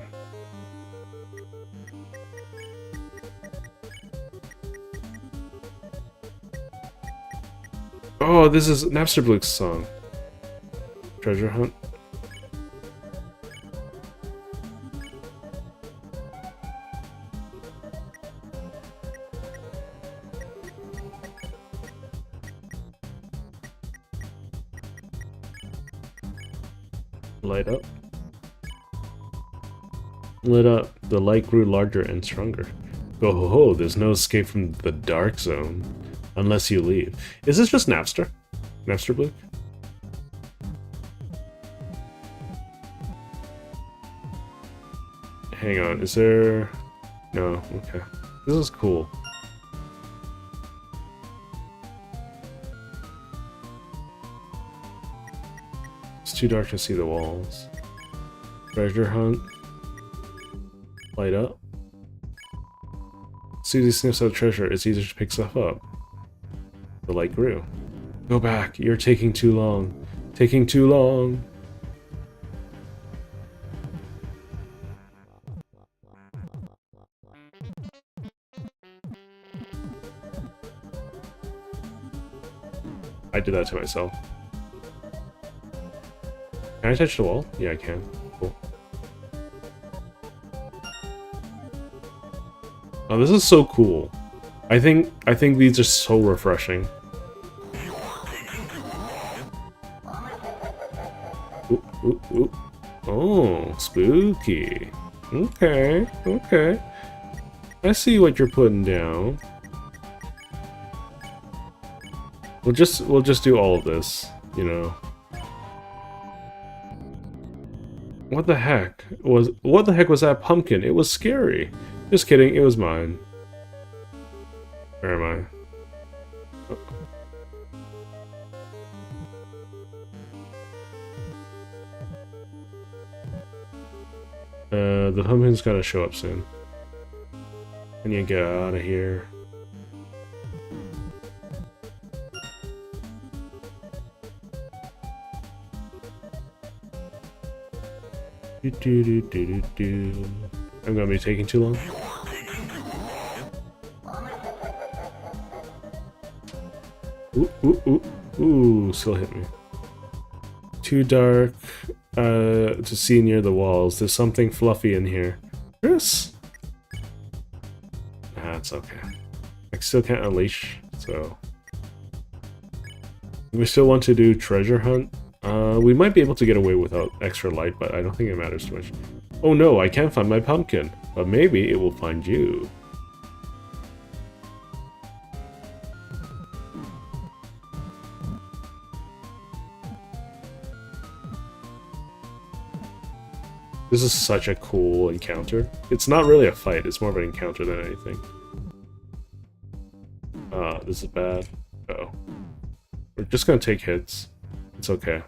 S1: Oh, this is Napster Blue's song. Treasure hunt. Light up. Lit up. The light grew larger and stronger. Go ho ho, there's no escape from the dark zone. Unless you leave. Is this just Napster? Napster Blue? Hang on, is there... No, okay. This is cool. It's too dark to see the walls. Treasure hunt. Light up. Susie sniffs out treasure, it's easier to pick stuff up. The light grew. Go back, you're taking too long. Taking too long. I did that to myself. Can I touch the wall? Yeah, I can. Cool. Oh, this is so cool. I think these are so refreshing. Ooh, ooh, ooh. Oh, spooky. Okay, okay. I see what you're putting down. We'll just do all of this, you know. What the heck was that pumpkin? It was scary. Just kidding, it was mine. Where am I? Oh. The pumpkin's gotta show up soon. I need to get out of here. I'm gonna be taking too long. Ooh, ooh, ooh, ooh, still hit me. Too dark to see near the walls. There's something fluffy in here. Chris? That's okay. I still can't unleash, so... We still want to do treasure hunt. We might be able to get away without extra light, but I don't think it matters too much. Oh no, I can't find my pumpkin, but maybe it will find you. This is such a cool encounter. It's not really a fight, it's more of an encounter than anything. This is bad. Uh-oh. We're just gonna take hits. It's okay.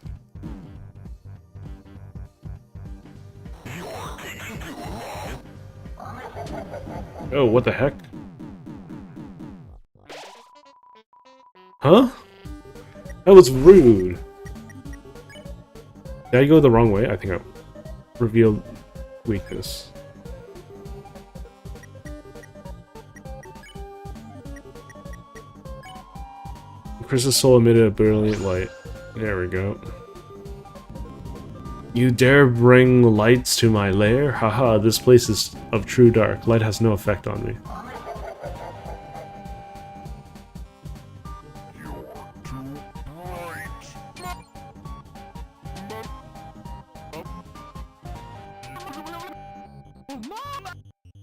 S1: Oh, what the heck? Huh? That was rude. Did I go the wrong way? I think I revealed weakness. Chris's soul emitted a brilliant light. There we go. You dare bring lights to my lair? Haha, this place is of true dark. Light has no effect on me.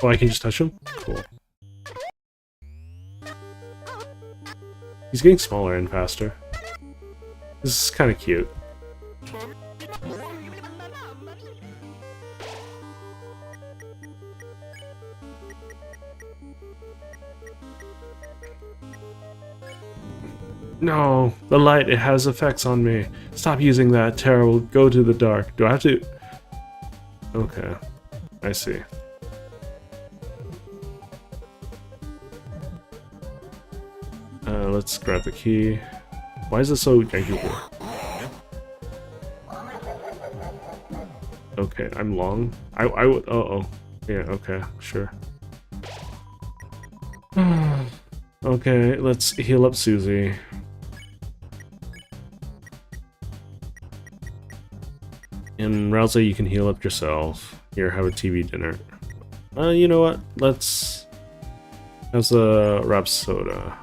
S1: Oh, I can just touch him? Cool. He's getting smaller and faster. This is kind of cute. No, the light, it has effects on me. Stop using that. Tara will go to the dark. Do I have to... Okay. I see. Let's grab the key. Why is it so janky? Okay, I'm long. I would. Oh. Yeah. Okay. Sure. Okay, let's heal up Susie. And Rousey, you can heal up yourself. Here, have a TV dinner. You know what? Let's have a wrap soda.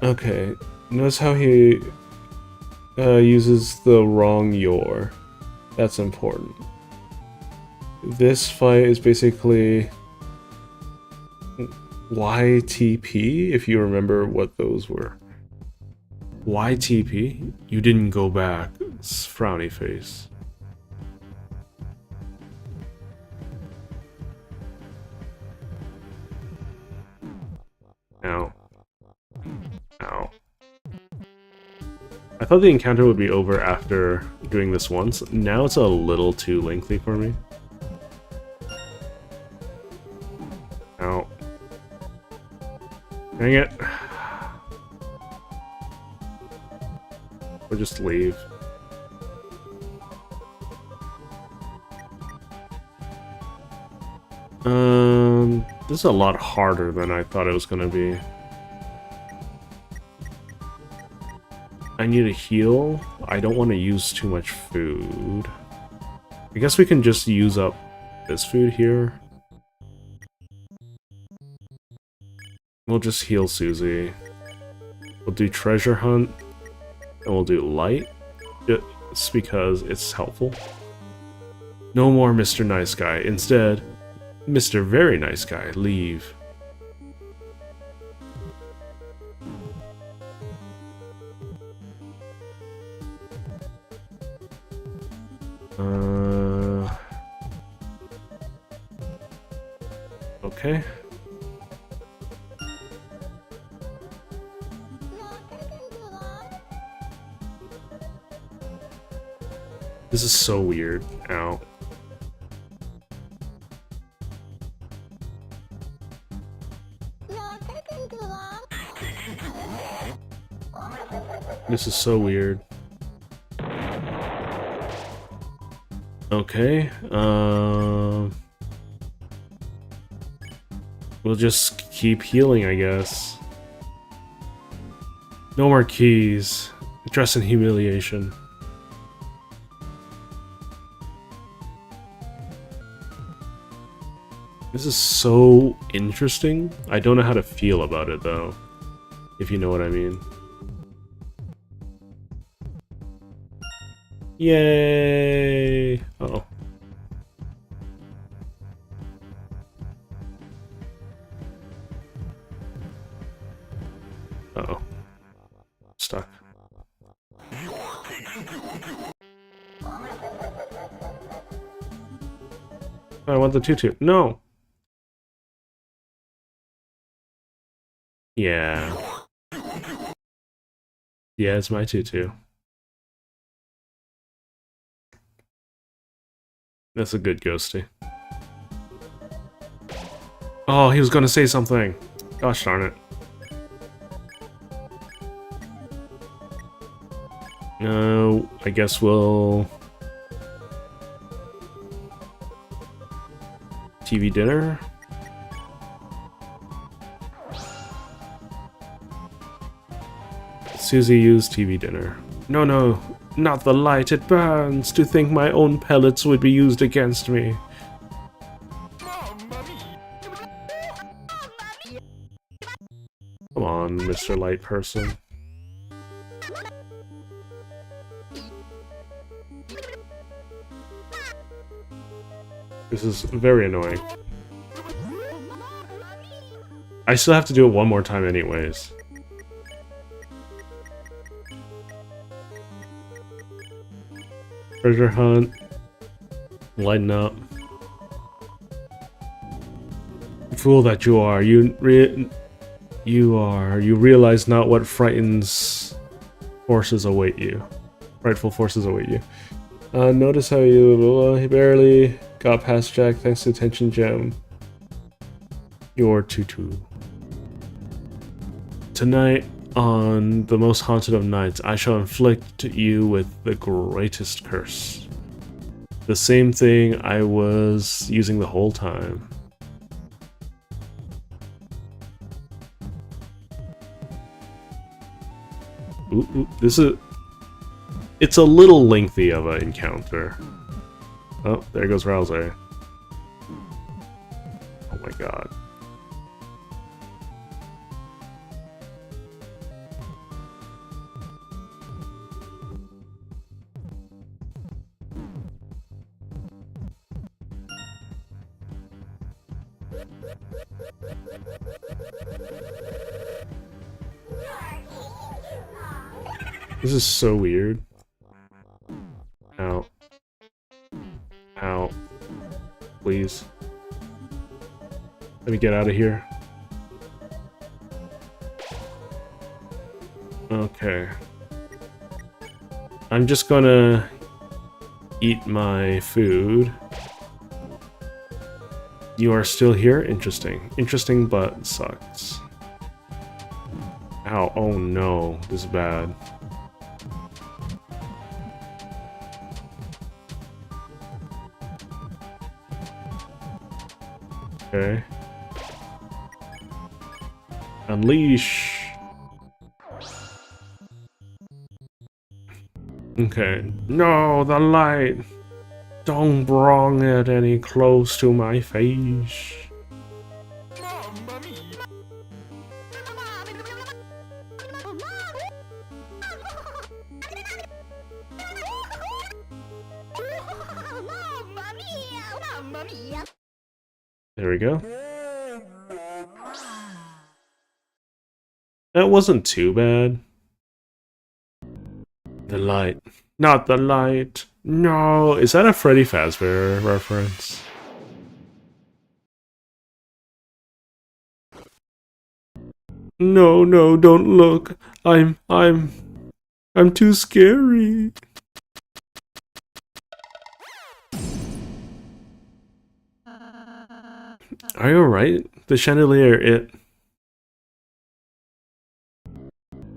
S1: Okay, notice how he uses the wrong your. That's important. This fight is basically YTP, if you remember what those were. YTP? You didn't go back. It's frowny face. Ow. Ow. I thought the encounter would be over after doing this once. Now it's a little too lengthy for me. Ow. Dang it. Or just leave. This is a lot harder than I thought it was gonna be. I need a heal. I don't want to use too much food. I guess we can just use up this food here. We'll just heal Susie. We'll do treasure hunt. And we'll do light. Just because it's helpful. No more Mr. Nice Guy. Instead, Mr. Very Nice Guy. Leave. Okay. This is so weird. Ow. This is so weird. Okay, we'll just keep healing, I guess. No more keys. Dress in humiliation. This is so interesting. I don't know how to feel about it, though. If you know what I mean. Yay! Uh-oh. Uh-oh. Stuck. I want the tutu. No! Yeah. Yeah, it's my tutu. That's a good ghosty. Oh, he was gonna say something. Gosh darn it. No, I guess we'll... TV dinner? Susie used TV dinner. No, no. Not the light, it burns. To think my own pellets would be used against me. Come on, Mr. Light Person. This is very annoying. I still have to do it one more time anyways. Treasure hunt. Lighten up. Fool that you are. You realize not what frightens forces await you. Frightful forces await you. Notice how he barely got past Jack thanks to Attention Gem. Your tutu. Tonight, on the most haunted of nights, I shall inflict you with the greatest curse. The same thing I was using the whole time. Ooh, it's a little lengthy of an encounter. Oh, there goes Rousey. Oh my god. This is so weird. Ow. Ow. Please. Let me get out of here. Okay. I'm just gonna eat my food. You are still here? Interesting. Interesting, but sucks. Ow. Oh no. This is bad. Okay. Unleash. Okay. No, the light. Don't bring it any close to my face. There we go. That wasn't too bad. The light. Not the light. No, is that a Freddy Fazbear reference? No, no, don't look. I'm too scary. Are you alright? The chandelier,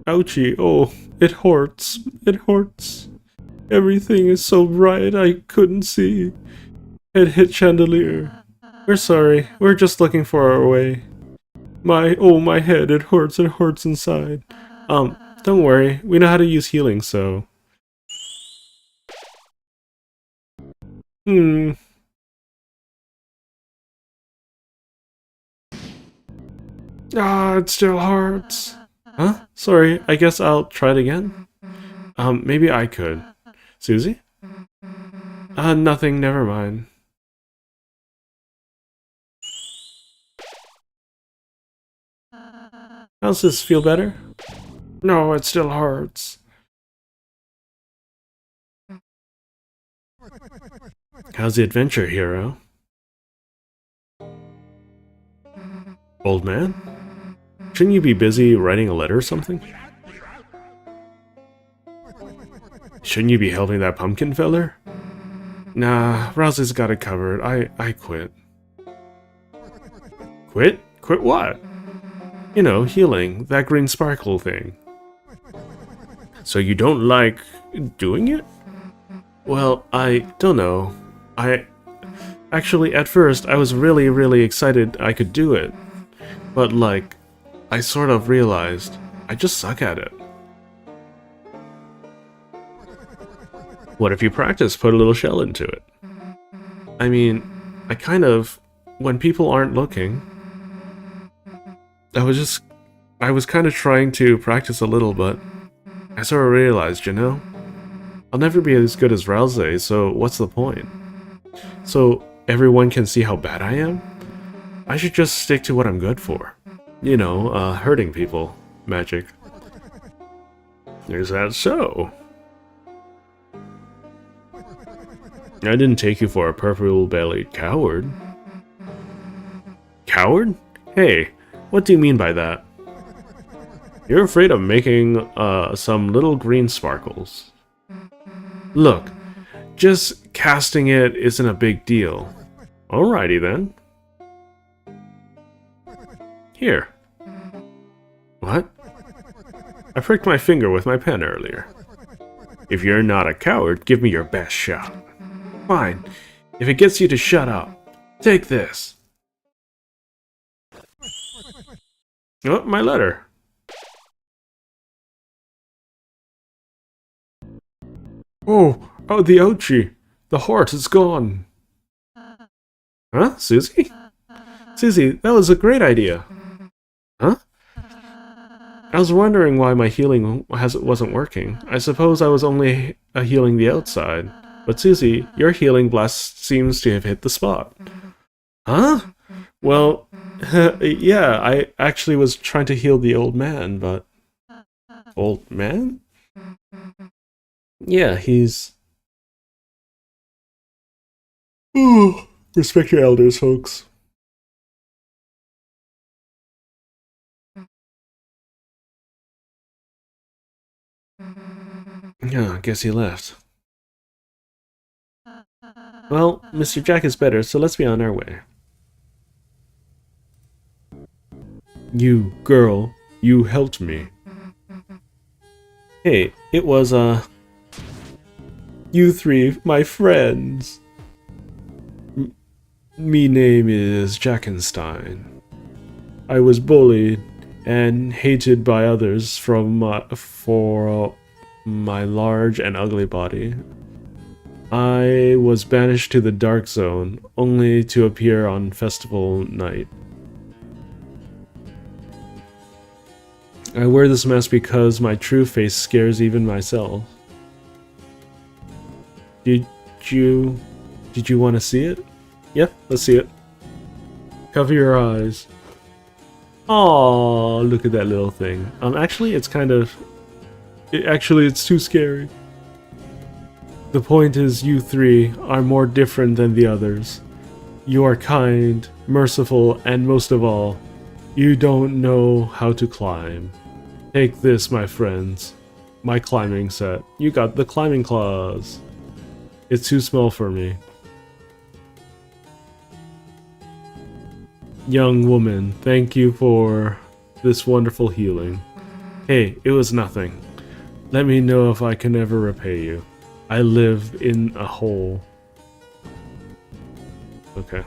S1: Ouchie, oh, it hurts. It hurts. Everything is so bright I couldn't see. It hit chandelier. We're sorry, we're just looking for our way. My head, it hurts inside. Don't worry, we know how to use healing, so... Ah, it still hurts. Huh? Sorry, I guess I'll try it again? Maybe I could. Susie? Nothing, never mind. How's this, feel better? No, it still hurts. How's the adventure, hero? Old man? Shouldn't you be busy writing a letter or something? Shouldn't you be helping that pumpkin feller? Nah, Rousey's got it covered. I quit. Quit? Quit what? You know, healing. That green sparkle thing. So you don't like doing it? Well, I don't know. Actually, at first, I was really excited I could do it. But, like, I sort of realized I just suck at it. What if you practice, put a little shell into it? I mean, I kind of, when people aren't looking, I was kind of trying to practice a little, but I sort of realized, you know, I'll never be as good as Rousey, so what's the point? So everyone can see how bad I am? I should just stick to what I'm good for. You know, hurting people. Magic. Is that so? I didn't take you for a purple-bellied coward. Coward? Hey, what do you mean by that? You're afraid of making some little green sparkles. Look, Just casting it isn't a big deal. Alrighty then. Here. What? I pricked my finger with my pen earlier. If you're not a coward, give me your best shot. Fine. If it gets you to shut up, take this. Oh, my letter. Oh, the Ochi. The heart is gone. Huh, Susie? Susie, that was a great idea. Huh? I was wondering why my healing wasn't working. I suppose I was only healing the outside. But Susie, your healing blast seems to have hit the spot. Huh? Well, yeah, I actually was trying to heal the old man, but... Old man? Yeah, he's... Ooh, respect your elders, folks. Yeah, I guess he left. Well, Mr. Jack is better, so let's be on our way. You, girl, you helped me. Hey, it was, you three, my friends. Me name is Jackenstein. I was bullied and hated by others for my large and ugly body. I was banished to the Dark Zone, only to appear on festival night. I wear this mask because my true face scares even myself. Did you want to see it? Yeah, let's see it. Cover your eyes. Oh, look at that little thing. Actually, it's kind of... it's too scary. The point is, you three are more different than the others. You are kind, merciful, and most of all, you don't know how to climb. Take this, my friends. My climbing set. You got the climbing claws. It's too small for me. Young woman, thank you for this wonderful healing. Hey, it was nothing. Let me know if I can ever repay you. I live in a hole. Okay.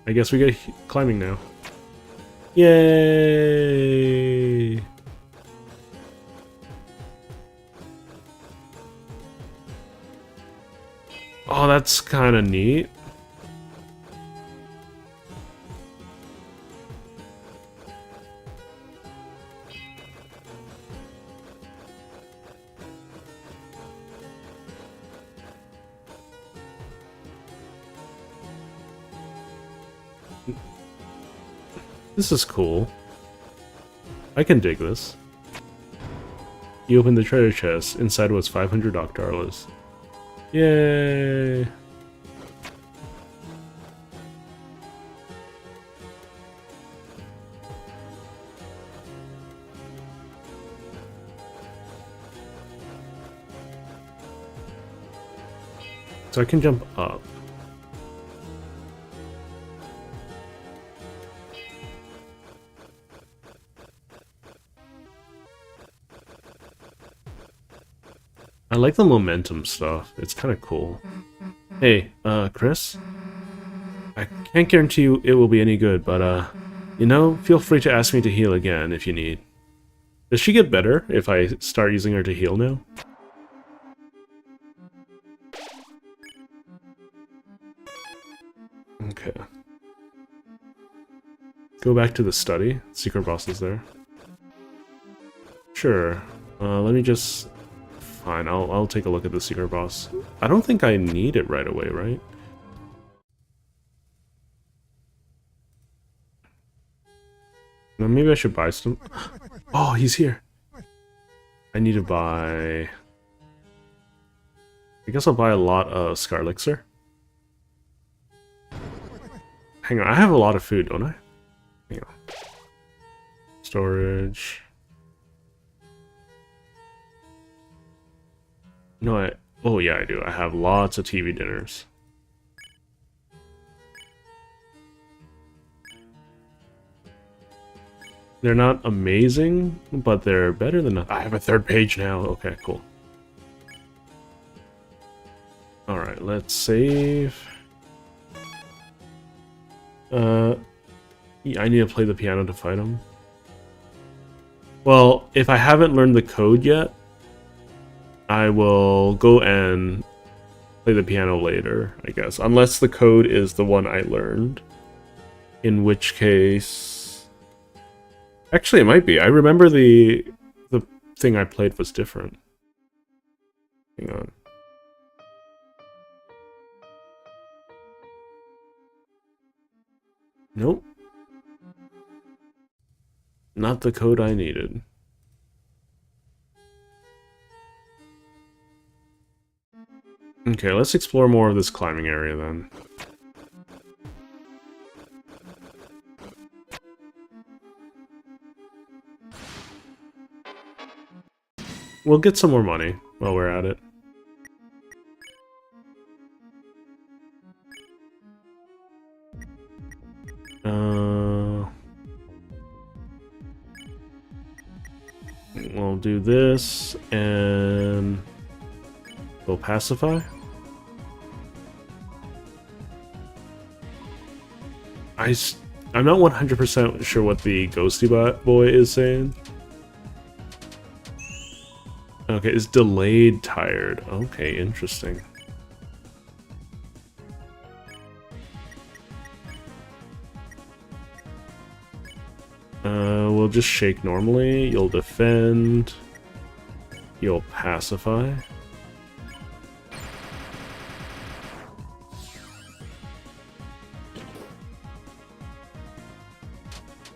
S1: I guess we get climbing now. Yay! Oh, that's kind of neat. This is cool. I can dig this. You opened the treasure chest. Inside was 500 Octarlas. Yay! So I can jump up. I like the momentum stuff. It's kind of cool. Hey, Chris? I can't guarantee you it will be any good, but, you know, feel free to ask me to heal again if you need. Does she get better if I start using her to heal now? Okay. Go back to the study. Secret boss is there. Sure. Let me just... Fine, I'll take a look at the secret boss. I don't think I need it right away, right? Now maybe I should buy some... Oh, he's here! I need to buy... I guess I'll buy a lot of Scar Elixir. Hang on, I have a lot of food, don't I? Hang on. Storage... No, Oh yeah, I do. I have lots of TV dinners. They're not amazing, but they're better than nothing. I have a third page now. Okay, cool. Alright, let's save. Yeah, I need to play the piano to fight him. Well, if I haven't learned the code yet, I will go and play the piano later, I guess. Unless the code is the one I learned. In which case... Actually, it might be. I remember the thing I played was different. Hang on. Nope. Not the code I needed. Okay, let's explore more of this climbing area then. We'll get some more money while we're at it. We'll do this, and we'll pacify. I'm not 100% sure what the ghosty boy is saying. Okay, it's delayed tired. Okay, interesting. We'll just shake normally. You'll defend. You'll pacify.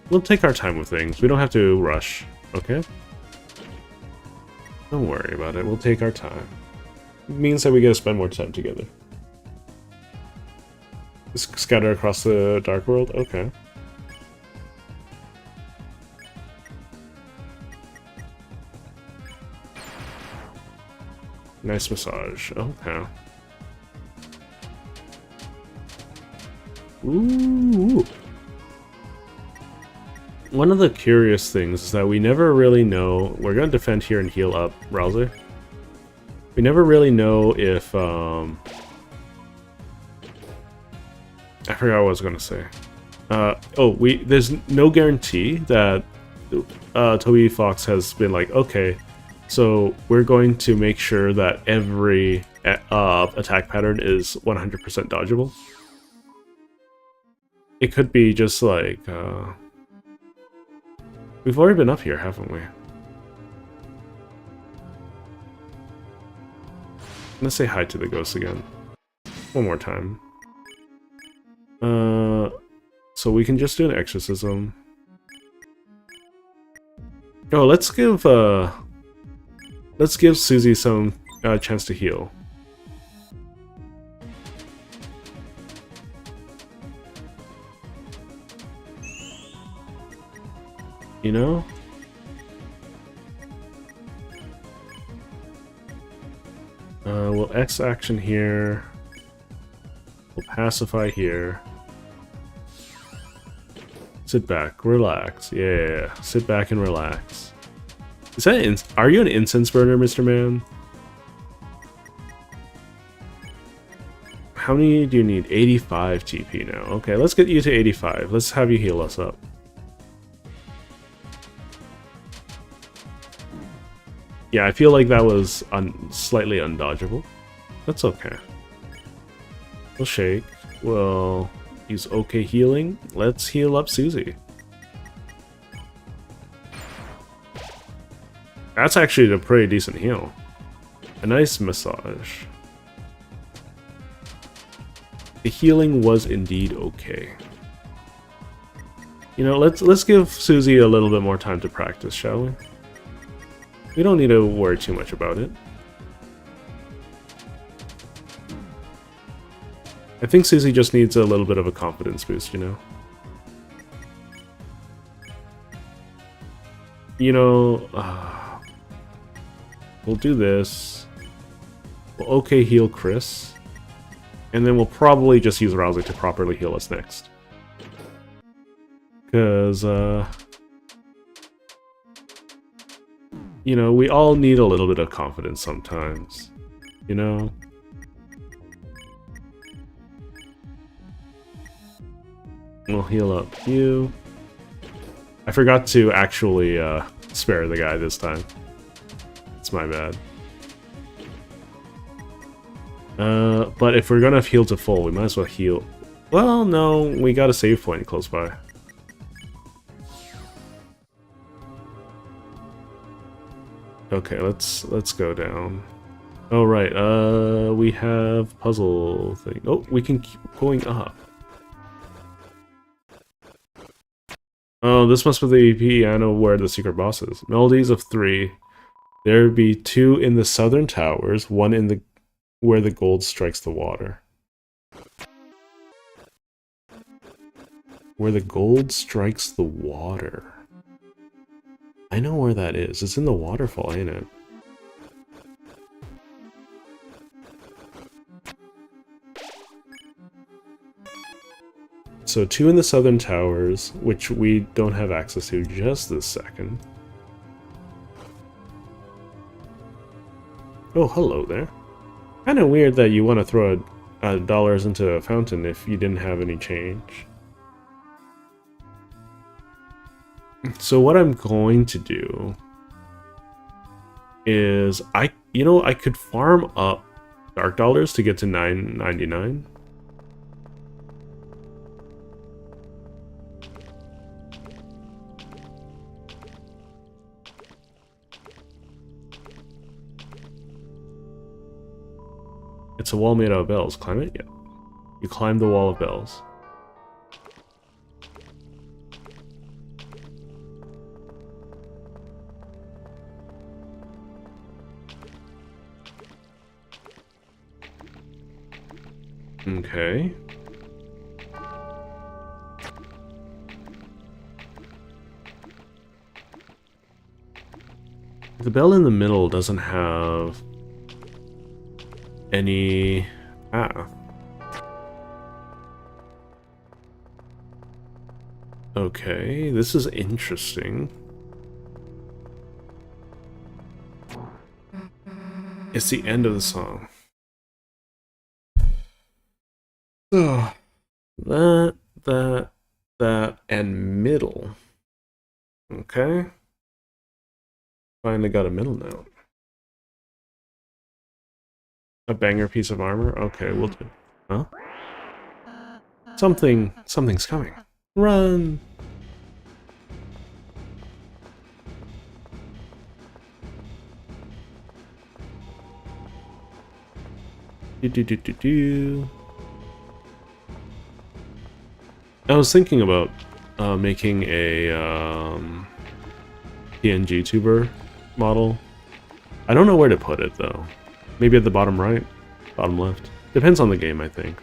S1: We'll take our time with things. We don't have to rush, okay? Don't worry about it. We'll take our time. It means that we get to spend more time together. Scatter across the dark world? Okay. Nice massage. Okay. Ooh. One of the curious things is that we never really know... We're going to defend here and heal up Rousey. We never really know if... I forgot what I was going to say. There's no guarantee that Toby Fox has been like, okay, so we're going to make sure that every attack pattern is 100% dodgeable. It could be just like... We've already been up here, haven't we? Let's say hi to the ghost again. One more time. So we can just do an exorcism. Oh, let's give Susie some chance to heal. You know? We'll X action here. We'll pacify here. Sit back, relax. Yeah, sit back and relax. Is that are you an incense burner, Mr. Man? How many do you need? 85 TP now. Okay, let's get you to 85. Let's have you heal us up. Yeah, I feel like that was slightly undodgeable. That's okay. We'll shake. We'll use OK healing. Let's heal up Susie. That's actually a pretty decent heal. A nice massage. The healing was indeed okay. You know, let's give Susie a little bit more time to practice, shall we? We don't need to worry too much about it. I think Susie just needs a little bit of a confidence boost, you know? You know, we'll do this. We'll okay heal Chris. And then we'll probably just use Rousey to properly heal us next. Because, you know, we all need a little bit of confidence sometimes. You know? We'll heal up you. I forgot to actually spare the guy this time. It's my bad. But if we're gonna heal to full, we might as well heal. Well, no, we got a save point close by. Okay, let's go down. Oh right, we have puzzle thing. Oh, we can keep going up. Oh, this must be the piano where the secret boss is. Melodies of 3. There be 2 in the southern towers, 1 in the where the gold strikes the water. Where the gold strikes the water. I know where that is. It's in the waterfall, ain't it? So 2 in the southern towers, which we don't have access to just this second. Oh, hello there. Kinda weird that you want to throw dollars into a fountain if you didn't have any change. So what I'm going to do is I could farm up dark dollars to get to 9.99. It's a wall made out of bells. Climb it? Yeah. You climb the wall of bells. Okay. The bell in the middle doesn't have any... Okay, this is interesting. It's the end of the song. Oh, that, and middle. Okay. Finally got a middle note. A banger piece of armor? Okay, we'll do. Huh? Something's coming. Run! Do. I was thinking about making a PNG tuber model. I don't know where to put it though. Maybe at the bottom right, bottom left. Depends on the game, I think.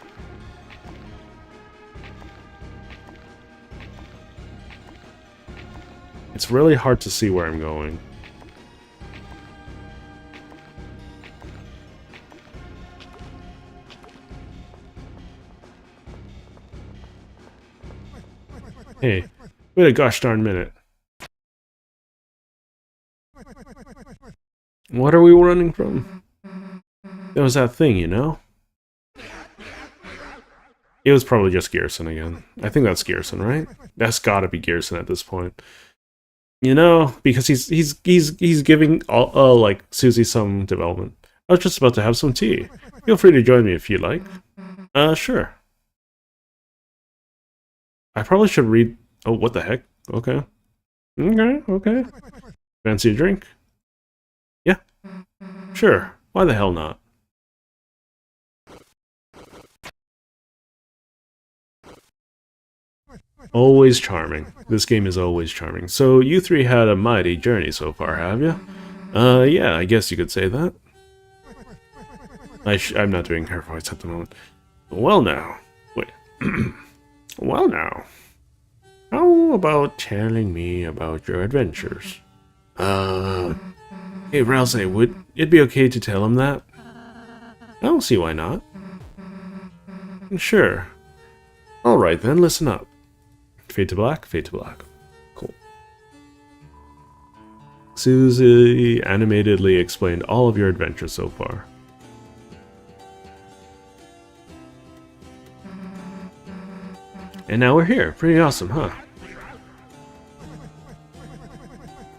S1: It's really hard to see where I'm going. Hey, wait a gosh darn minute. What are we running from? There was that thing, you know? It was probably just Gearson again. I think that's Gearson, right? That's gotta be Gearson at this point. You know, because he's giving like Susie some development. I was just about to have some tea. Feel free to join me if you like. Sure. I probably should read... Oh, what the heck? Okay. Okay. Fancy a drink? Yeah. Sure. Why the hell not? Always charming. This game is always charming. So, you three had a mighty journey so far, have you? Yeah, I guess you could say that. I'm not doing her voice at the moment. Well now. Wait. Well now. How about telling me about your adventures? Hey Rousey, would it be okay to tell him that? I don't see why not. Sure. Alright then, listen up. Fade to black, fade to black. Cool. Susie animatedly explained all of your adventures so far. And now we're here. Pretty awesome, huh?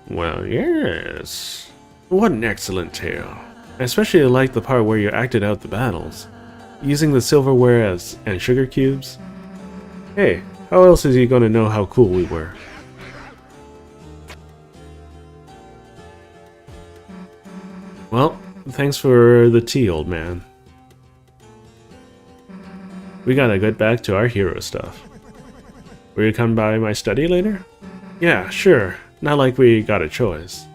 S1: Well, yes. What an excellent tale. I especially like the part where you acted out the battles, using the silverware and sugar cubes. Hey, how else is he gonna know how cool we were? Well, thanks for the tea, old man. We gotta get back to our hero stuff. Will you come by my study later? Yeah, sure. Not like we got a choice.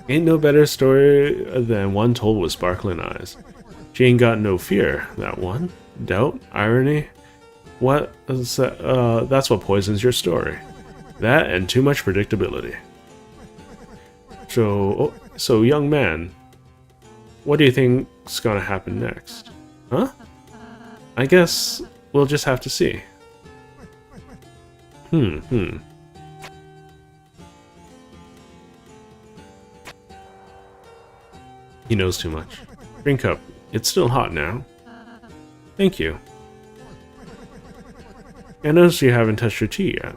S1: Ain't no better story than one told with sparkling eyes. She ain't got no fear, that one. Doubt? Irony? What? That's what poisons your story. That and too much predictability. So young man, what do you think's gonna happen next? Huh? I guess we'll just have to see. He knows too much. Drink up. It's still hot now. Thank you. I noticed you haven't touched your tea yet.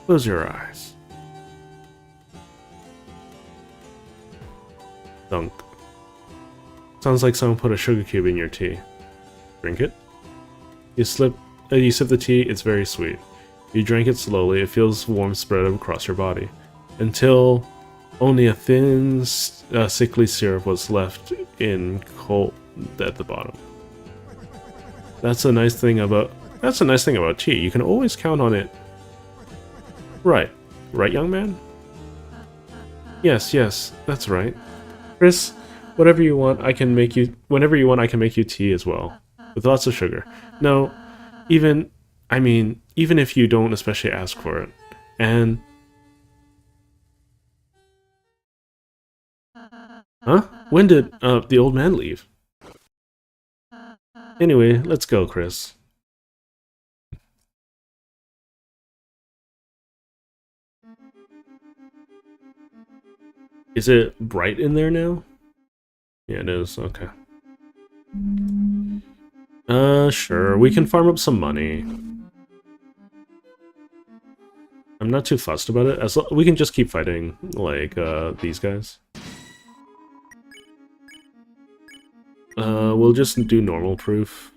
S1: Close your eyes. Thunk. Sounds like someone put a sugar cube in your tea. Drink it. You sip the tea, it's very sweet. You drink it slowly, it feels warm spread across your body. Until only a thin, sickly syrup was left in cold at the bottom. That's a nice thing about tea. You can always count on it. Right. Right, young man? Yes, that's right. Chris, whenever you want, I can make you tea as well. With lots of sugar. No, even if you don't especially ask for it. And... Huh? When did, the old man leave? Anyway, let's go, Chris. Is it bright in there now? Yeah, it is. Okay. Sure. We can farm up some money. I'm not too fussed about it. We can just keep fighting, like, these guys. We'll just do normal proof.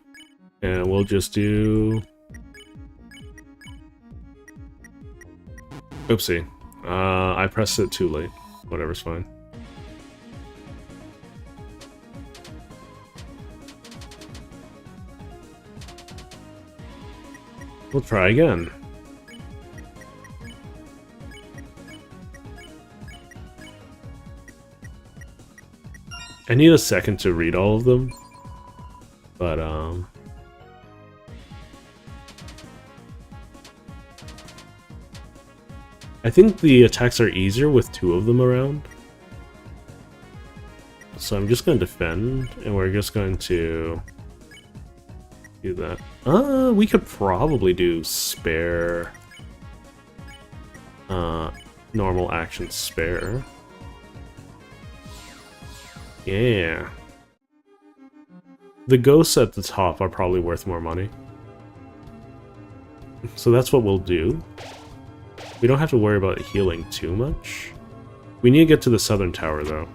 S1: And we'll just do... Oopsie. I pressed it too late. Whatever's fine. We'll try again. I need a second to read all of them, but I think the attacks are easier with two of them around. So I'm just going to defend, and we're just going to do that. We could probably do spare, normal action spare. Yeah. The ghosts at the top are probably worth more money. So that's what we'll do. We don't have to worry about healing too much. We need to get to the southern tower, though.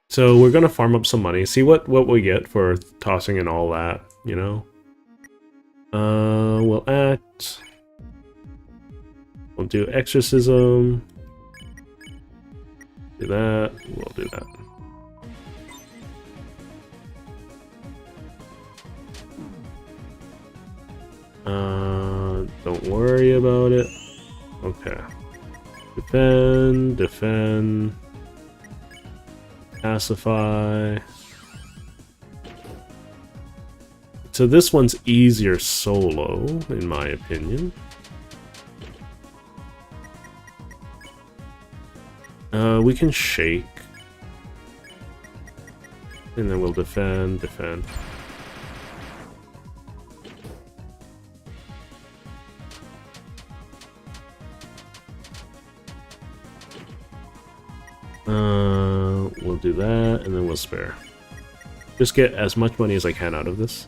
S1: So we're gonna farm up some money, see what we get for tossing and all that, you know? We'll act... We'll do exorcism. Do that. We'll do that. Don't worry about it. Okay. Defend. Pacify. So this one's easier solo, in my opinion. We can shake. And then we'll defend. We'll do that, and then we'll spare. Just get as much money as I can out of this.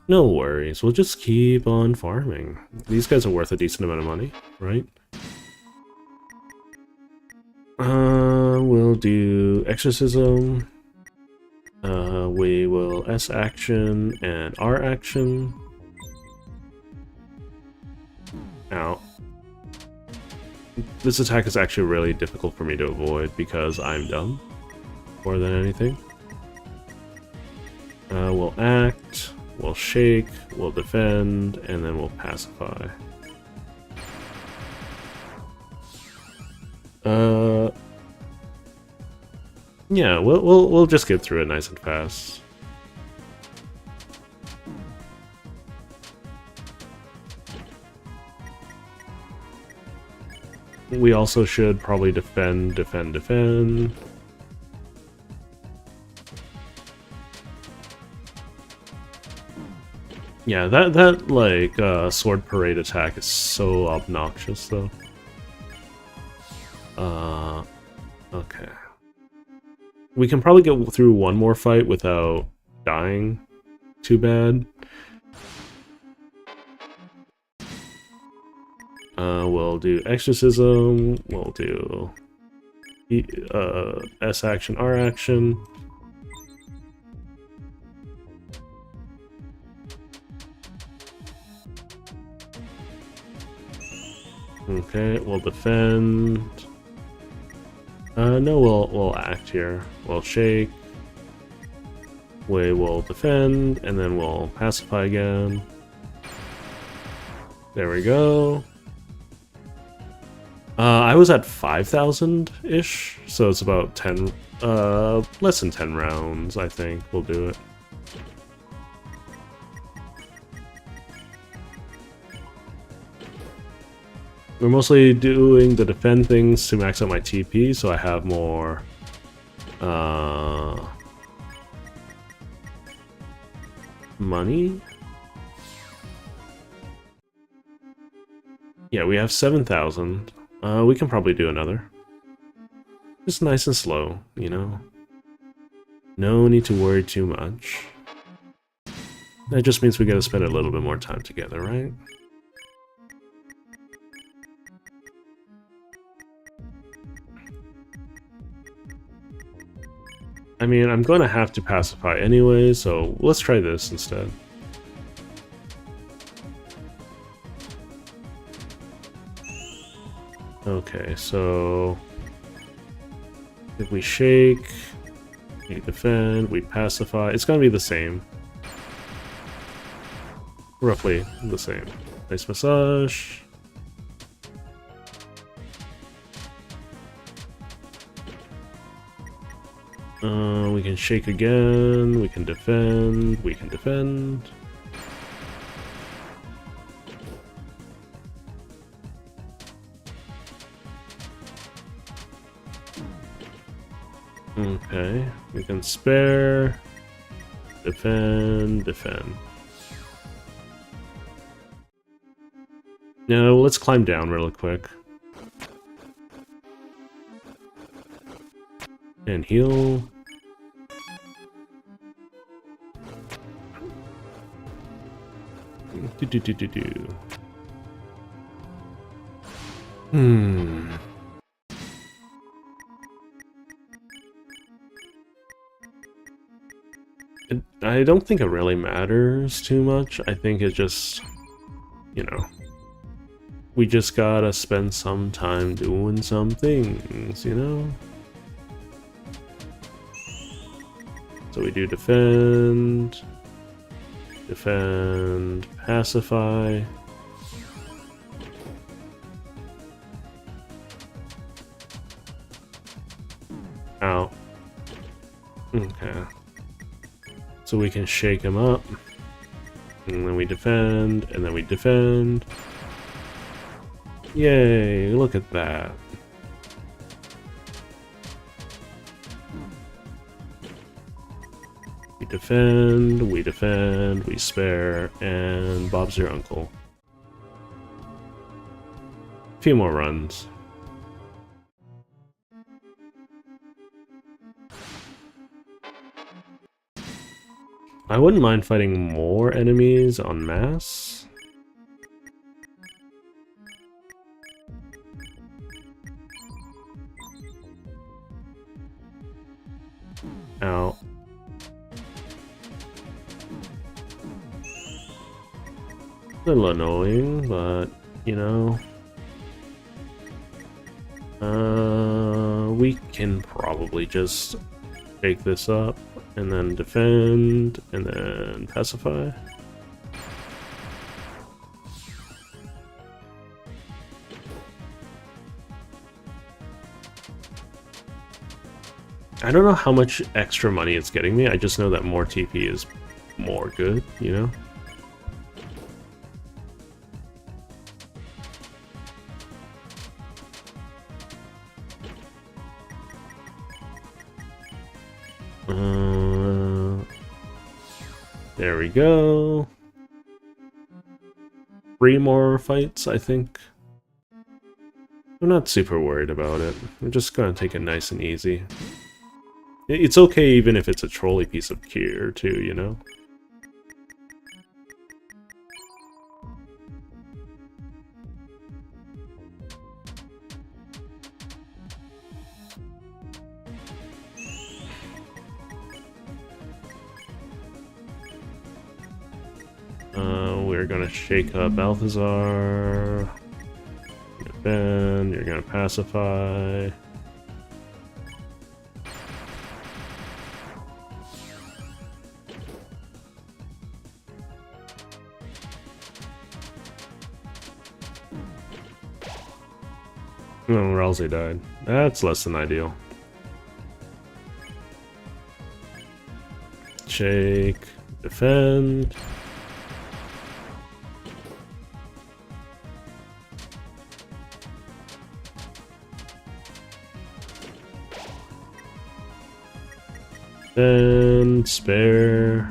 S1: No worries, we'll just keep on farming. These guys are worth a decent amount of money, right? We'll do Exorcism. We will S action and R action. Ow. This attack is actually really difficult for me to avoid because I'm dumb, more than anything. We'll act, we'll shake, we'll defend, and then we'll pacify. Yeah, we'll just get through it nice and fast. We also should probably defend. Yeah, that like sword parade attack is so obnoxious though. Okay. We can probably get through one more fight without dying too bad. We'll do Exorcism, we'll do S action, R action. Okay, we'll defend. No, we'll act here. We'll shake. We will defend, and then we'll pacify again. There we go. I was at 5,000-ish, so it's about 10, less than 10 rounds, I think. We'll do it. We're mostly doing the defend things to max out my TP, so I have more, money? Yeah, we have 7,000. We can probably do another. Just nice and slow, you know? No need to worry too much. That just means we gotta spend a little bit more time together, right? I mean, I'm gonna have to pacify anyway, so let's try this instead. Okay, so if we shake, we defend, we pacify, it's gonna be the same. Roughly the same. Nice massage. We can shake again, we can defend, Okay, we can spare, defend. No, let's climb down really quick. And heal. I don't think it really matters too much. I think it just, you know, we just gotta spend some time doing some things, you know? So we do defend, pacify. Ow. Okay. So we can shake him up. And then we defend, and then we defend. Yay, look at that. We defend, we spare, and Bob's your uncle. A few more runs. I wouldn't mind fighting more enemies en masse. Ow. A little annoying, but, you know... we can probably just take this up, and then defend, and then pacify. I don't know how much extra money it's getting me, I just know that more TP is more good, you know? There we go. 3 more fights, I think. I'm not super worried about it. I'm just gonna take it nice and easy. It's okay even if it's a trolly piece of gear too, you know? We're gonna shake up Balthazar. Defend, you're gonna pacify. Oh, Ralsei died. That's less than ideal. Shake, defend. Then spare.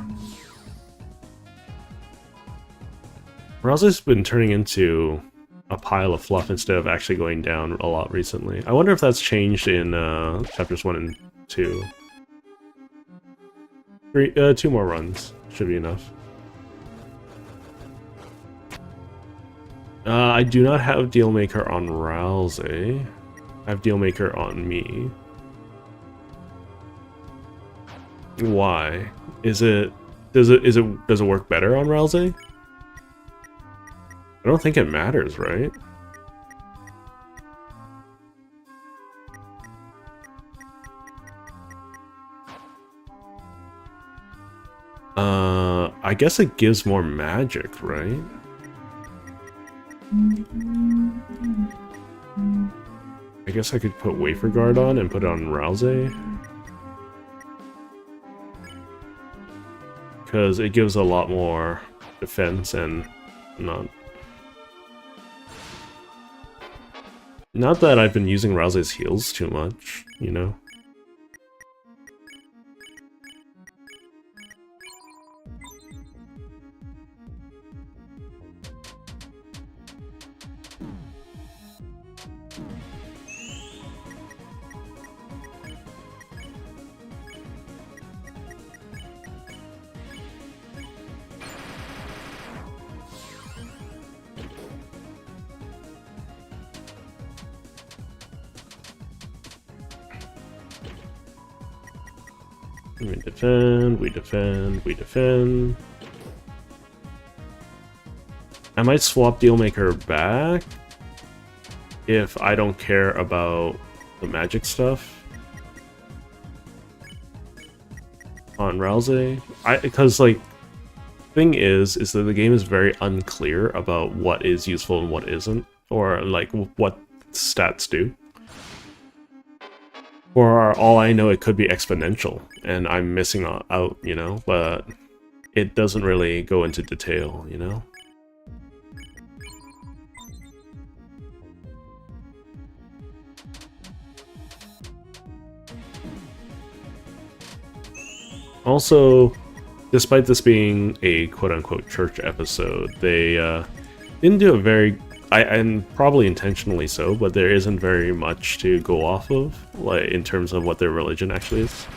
S1: Ralsei's been turning into a pile of fluff instead of actually going down a lot recently. I wonder if that's changed in chapters 1 and 2. 2 more runs should be enough. I do not have Dealmaker on Ralsei. I have Dealmaker on me. Why? Does it work better on Ralsei? I don't think it matters, right? I guess it gives more magic, right? I guess I could put Wafer Guard on and put it on Ralsei. Because it gives a lot more defense and not that I've been using Ralsei's heals too much, you know? We defend, we defend, we defend. I might swap Dealmaker back if I don't care about the magic stuff on Ralsei. Because, like, thing is that the game is very unclear about what is useful and what isn't, or, like, what stats do. For all I know, it could be exponential, and I'm missing out, you know, but it doesn't really go into detail, you know? Also, despite this being a quote-unquote church episode, they didn't do a very, and probably intentionally so, but there isn't very much to go off of, like in terms of what their religion actually is.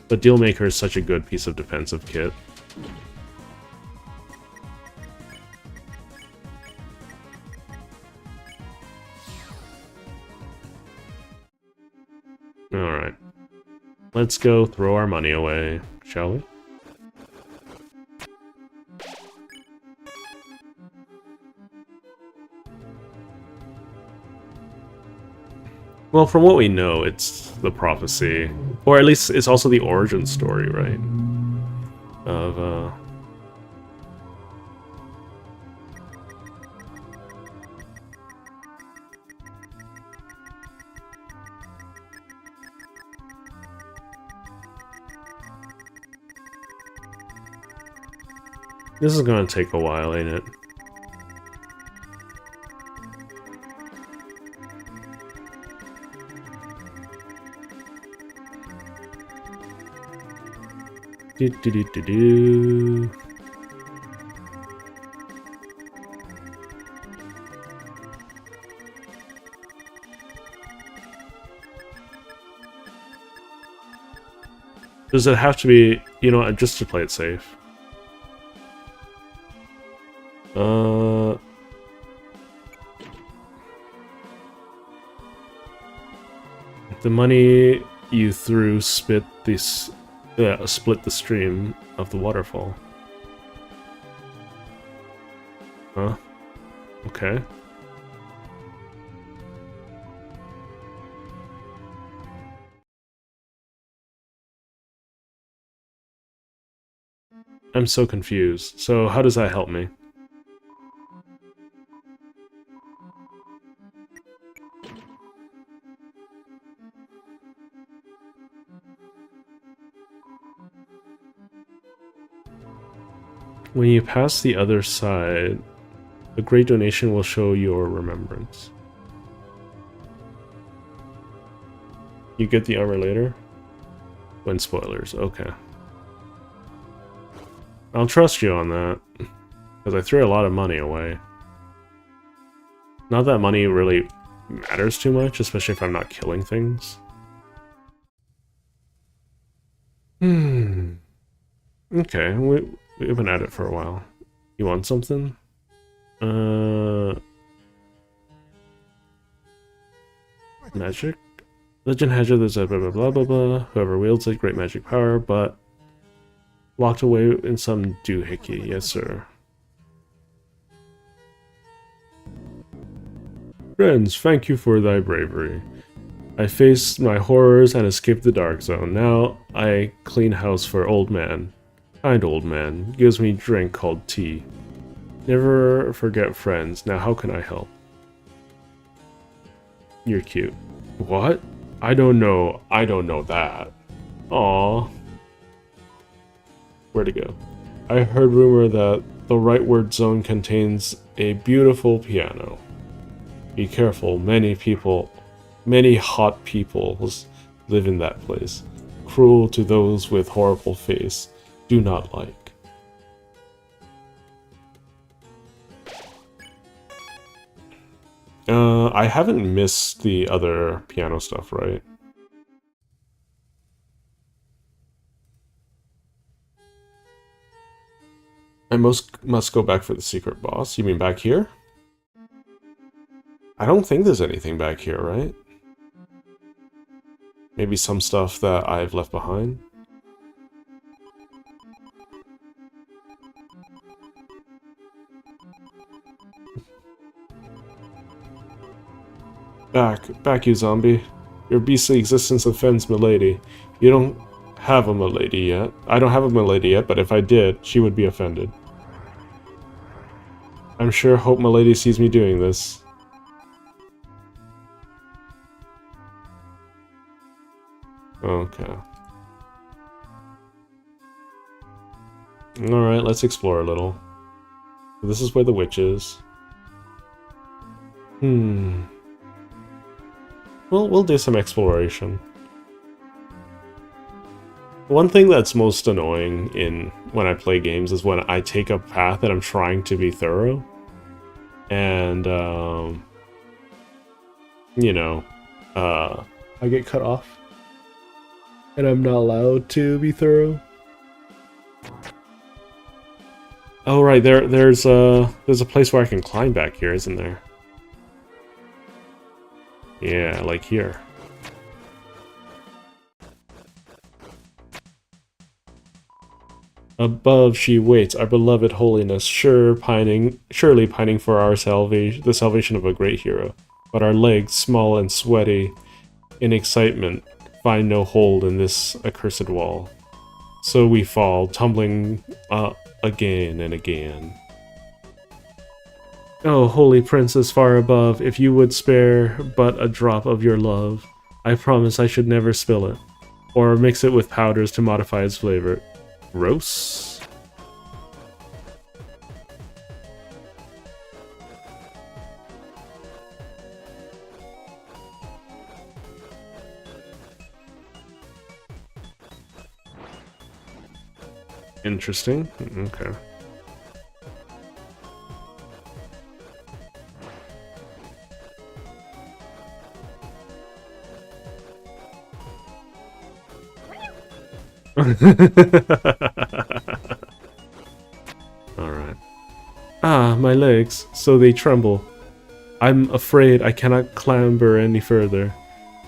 S1: But Dealmaker is such a good piece of defensive kit. Alright. Let's go throw our money away, shall we? Well, from what we know, it's the prophecy. Or at least it's also the origin story, right? Of, This is gonna take a while, ain't it? Do do do do do. Does it have to be, you know, just to play it safe? The money you threw split the stream of the waterfall. Huh? Okay. I'm so confused. So how does that help me? When you pass the other side, a great donation will show your remembrance. You get the armor later? When spoilers, okay. I'll trust you on that, because I threw a lot of money away. Not that money really matters too much, especially if I'm not killing things. Okay, we've been at it for a while. You want something? Magic? Legend has it there's a blah blah blah blah blah. Whoever wields it, great magic power, but locked away in some doohickey. Yes, sir. Friends, thank you for thy bravery. I faced my horrors and escaped the dark zone. Now I clean house for old man. Kind old man. Gives me drink called tea. Never forget friends. Now how can I help? You're cute. What? I don't know that. Aww. Where'd it go? I heard rumor that the Rightward Zone contains a beautiful piano. Be careful, many hot people live in that place. Cruel to those with horrible face. Do not like. I haven't missed the other piano stuff, right? I must go back for the secret boss. You mean back here? I don't think there's anything back here, right? Maybe some stuff that I've left behind? Back, you zombie. Your beastly existence offends milady. You don't have a milady yet. I don't have a milady yet, but if I did, she would be offended. I'm sure hope milady sees me doing this. Okay. Alright, let's explore a little. This is where the witch is. Well, we'll do some exploration. One thing that's most annoying when I play games is when I take a path that I'm trying to be thorough. And, you know, I get cut off. And I'm not allowed to be thorough. Oh right, there's a place where I can climb back here, isn't there? Yeah, like here. Above she waits, our beloved holiness, surely pining for our salvation, the salvation of a great hero. But our legs, small and sweaty, in excitement, find no hold in this accursed wall. So we fall, tumbling again and again. Oh, holy princess far above, if you would spare but a drop of your love, I promise I should never spill it, or mix it with powders to modify its flavor. Gross. Interesting. Okay. Alright. Ah, my legs, so they tremble. I'm afraid I cannot clamber any further.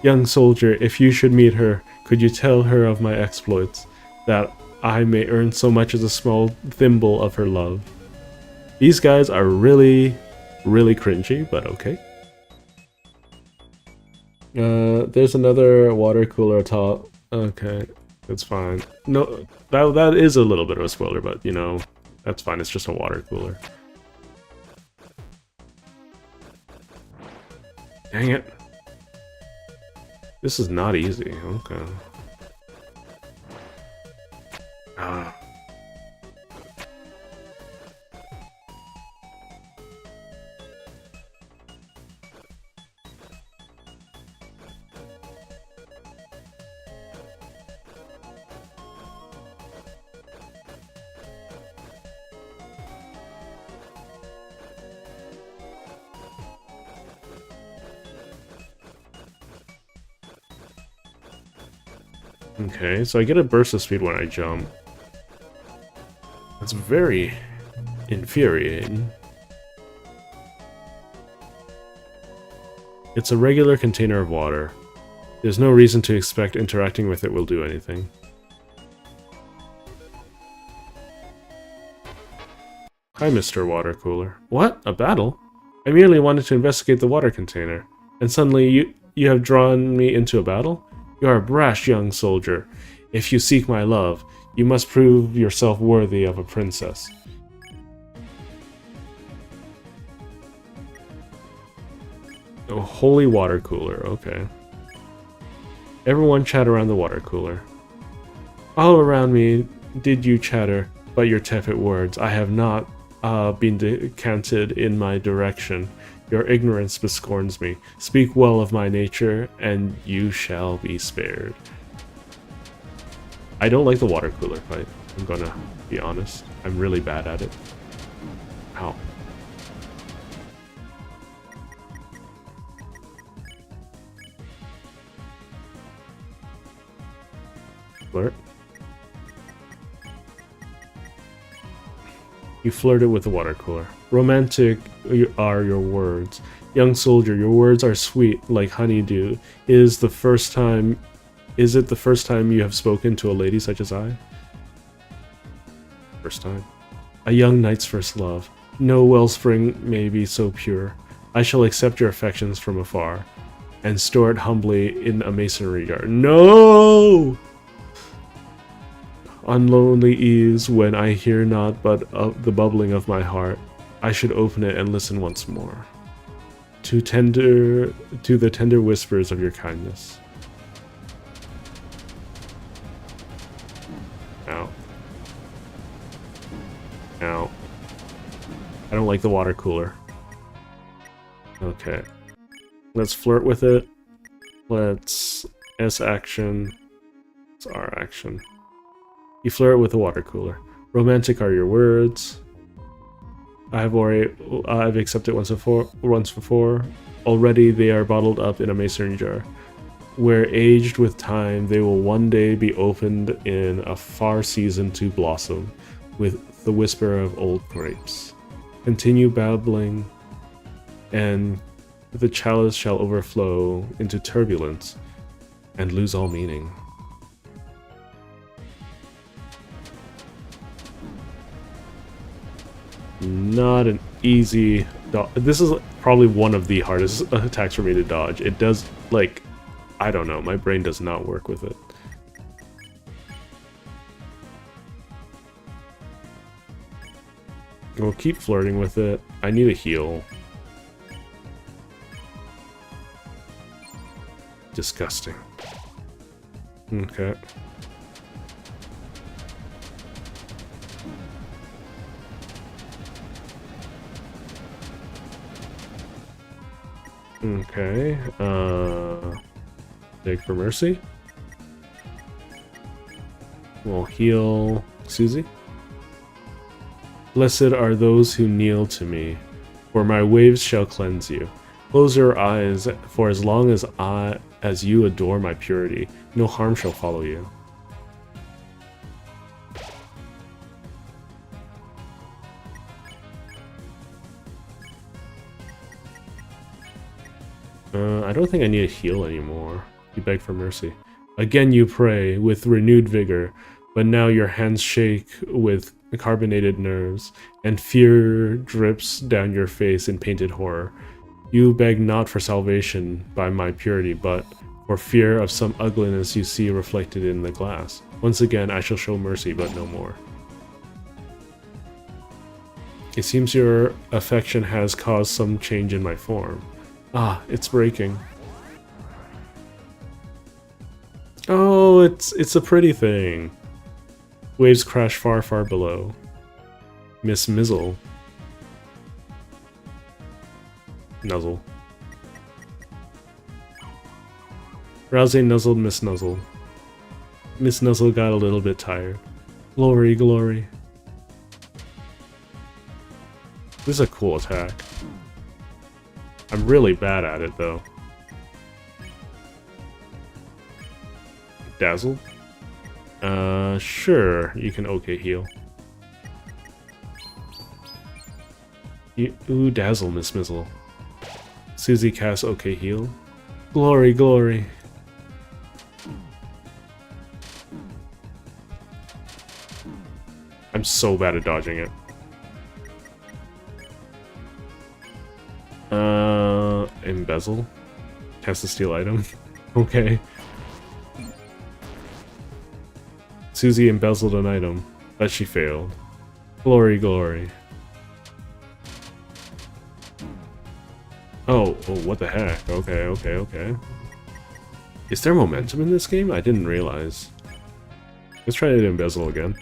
S1: Young soldier, if you should meet her, could you tell her of my exploits, that I may earn so much as a small thimble of her love? These guys are really, really cringy, but okay. There's another water cooler atop. Okay. That's fine. No, that is a little bit of a spoiler, but, you know, that's fine. It's just a water cooler. Dang it. This is not easy. Okay. Ah. Okay, so I get a burst of speed when I jump. That's very infuriating. It's a regular container of water. There's no reason to expect interacting with it will do anything. Hi, Mr. Water Cooler. What? A battle? I merely wanted to investigate the water container, and suddenly you have drawn me into a battle? You are a brash young soldier. If you seek my love, you must prove yourself worthy of a princess. Oh, holy water cooler, okay. Everyone chat around the water cooler. All around me did you chatter, but your tepid words. I have not been decanted in my direction. Your ignorance bescorns me. Speak well of my nature, and you shall be spared. I don't like the water cooler fight. I'm gonna be honest. I'm really bad at it. Ow. Flirt. You flirted with the water cooler. Romantic are your words. Young soldier, your words are sweet like honeydew. Is it the first time you have spoken to a lady such as I? First time. A young knight's first love. No wellspring may be so pure. I shall accept your affections from afar. and store it humbly in a masonry jar. No! On lonely eves, when I hear not but the bubbling of my heart, I should open it and listen once more. To the tender whispers of your kindness. Ow. Ow. I don't like the water cooler. Okay. Let's flirt with it. Let's S action. It's R action. You flirt with the water cooler. Romantic are your words. I've accepted once before. Already they are bottled up in a mason jar, where aged with time they will one day be opened in a far season to blossom, with the whisper of old grapes. Continue babbling, and the chalice shall overflow into turbulence and lose all meaning. Not an easy dodge. This is probably one of the hardest attacks for me to dodge. It does, like, I don't know, my brain does not work with it. We'll keep flirting with it. I need a heal. Disgusting. Okay. Okay, beg for mercy. We'll heal Susie. Blessed are those who kneel to me, for my waves shall cleanse you. Close your eyes, for as long as you adore my purity, no harm shall follow you. I don't think I need a heal anymore. You beg for mercy. Again you pray with renewed vigor, but now your hands shake with carbonated nerves, and fear drips down your face in painted horror. You beg not for salvation by my purity, but for fear of some ugliness you see reflected in the glass. Once again I shall show mercy, but no more. It seems your affection has caused some change in my form. Ah, it's breaking. Oh, it's a pretty thing. Waves crash far, far below. Miss Mizzle. Nuzzle. Rousey nuzzled Miss Nuzzle. Miss Nuzzle got a little bit tired. Glory, glory. This is a cool attack. I'm really bad at it, though. Dazzle? Sure, you can okay heal. Ooh, dazzle, Miss Mizzle. Susie casts okay heal. Glory, glory. I'm so bad at dodging it. Embezzle? Cast a steal item? Okay. Susie embezzled an item, but she failed. Glory, glory. Oh, what the heck? Okay, okay, okay. Is there momentum in this game? I didn't realize. Let's try to embezzle again.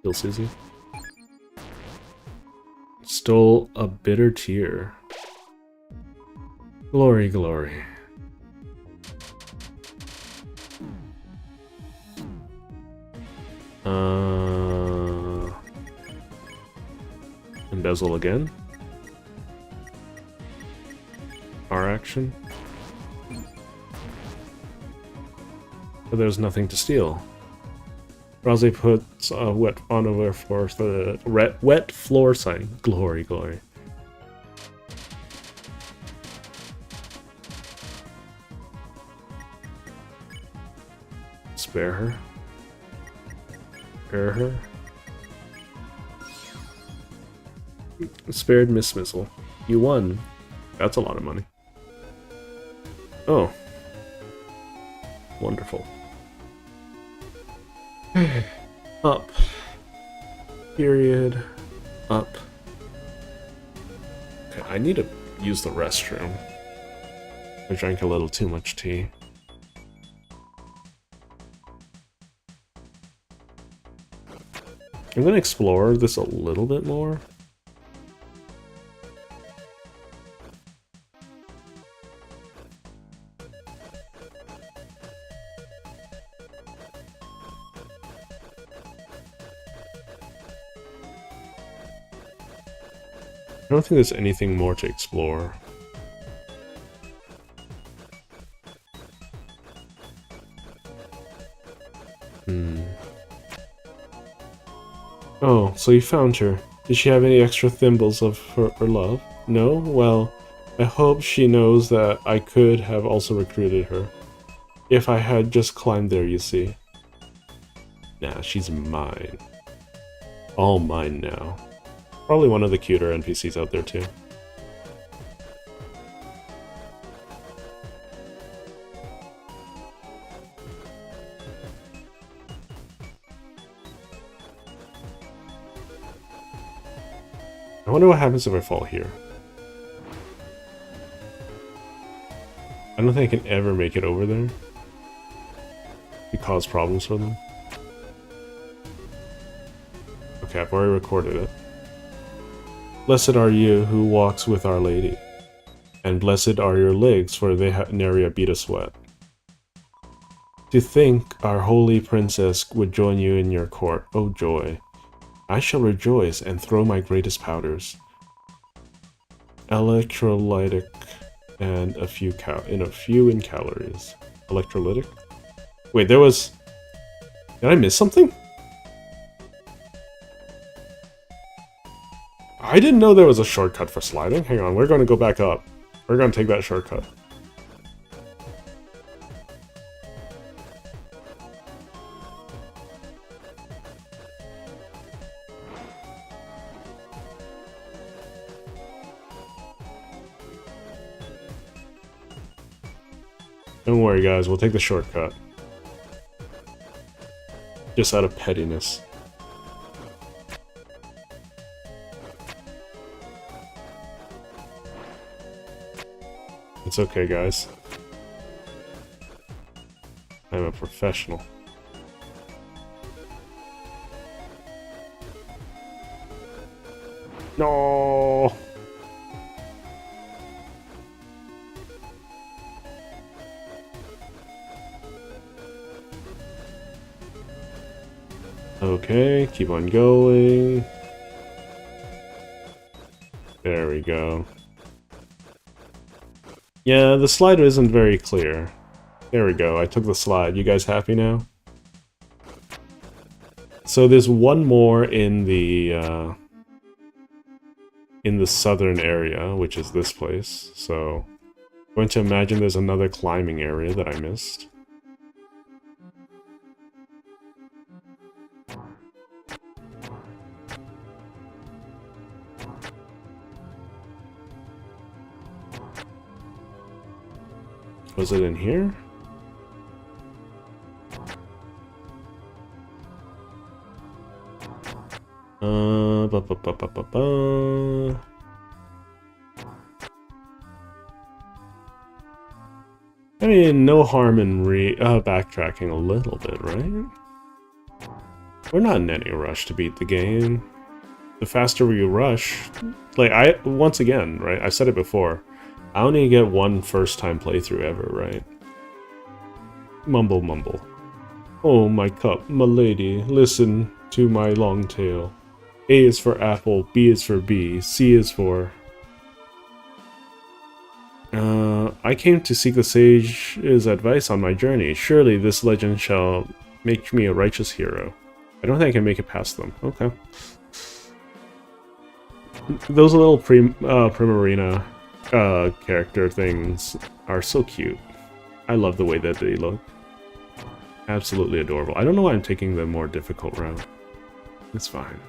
S1: Kill Susie. Stole a bitter tear. Glory, glory. Embezzle again. R action. But there's nothing to steal. Rousey puts a wet on over for the wet floor sign. Glory, glory. Spare her. Spare her. Spared Miss Mizzle. You won. That's a lot of money. Oh. Wonderful. Up. Period. Up. Okay, I need to use the restroom. I drank a little too much tea. I'm gonna explore this a little bit more. I don't think there's anything more to explore. Oh, so you found her. Did she have any extra thimbles of her love? No? Well, I hope she knows that I could have also recruited her. If I had just climbed there, you see. Nah, she's mine. All mine now. Probably one of the cuter NPCs out there too. I wonder what happens if I fall here. I don't think I can ever make it over there. It cause problems for them. Okay, I've already recorded it. Blessed are you who walks with Our Lady, and blessed are your legs, for they nary a beat of sweat. To think our holy princess would join you in your court, oh joy! I shall rejoice and throw my greatest powders. Electrolytic and a few in calories. Electrolytic? Wait, there was... Did I miss something? I didn't know there was a shortcut for sliding. Hang on, we're going to go back up. We're going to take that shortcut. Don't worry, guys. We'll take the shortcut. Just out of pettiness. It's okay, guys. I'm a professional. No. Okay, keep on going. There we go. Yeah, the slide isn't very clear. There we go, I took the slide. You guys happy now? So there's one more in the southern area, which is this place. So I'm going to imagine there's another climbing area that I missed. Was it in here? I mean, no harm in backtracking a little bit, right? We're not in any rush to beat the game. The faster we rush, like once again, right? I've said it before. I only get one first-time playthrough ever, right? Mumble, mumble. Oh, my cup, my lady, listen to my long tale. A is for apple, B is for bee, C is for... I came to seek the sage's advice on my journey. Surely this legend shall make me a righteous hero. I don't think I can make it past them. Okay. Those little Primarina character things are so cute. I love the way that they look. Absolutely adorable. I don't know why I'm taking the more difficult route. It's fine.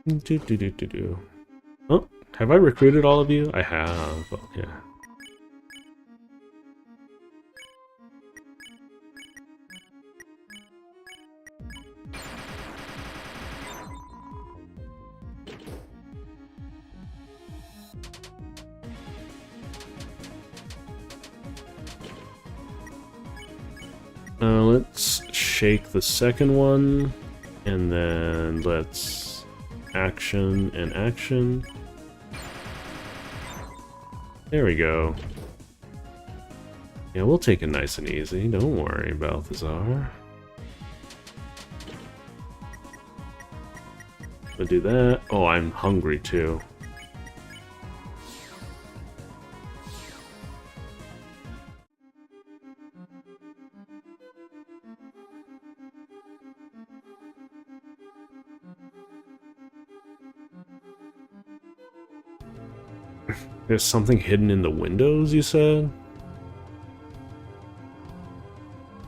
S1: Do, do, do, do, do. Oh, have I recruited all of you? I have. Oh, yeah. Let's shake the second one, and then let's action and action. There we go. Yeah, we'll take it nice and easy. Don't worry, Balthazar. We'll do that. Oh, I'm hungry too. There's something hidden in the windows, you said?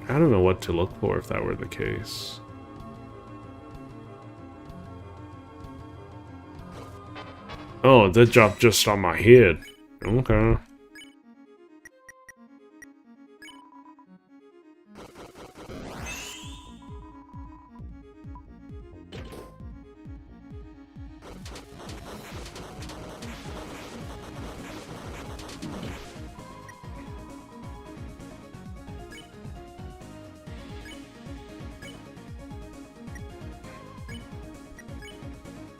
S1: I don't know what to look for if that were the case. Oh, that dropped just on my head. Okay.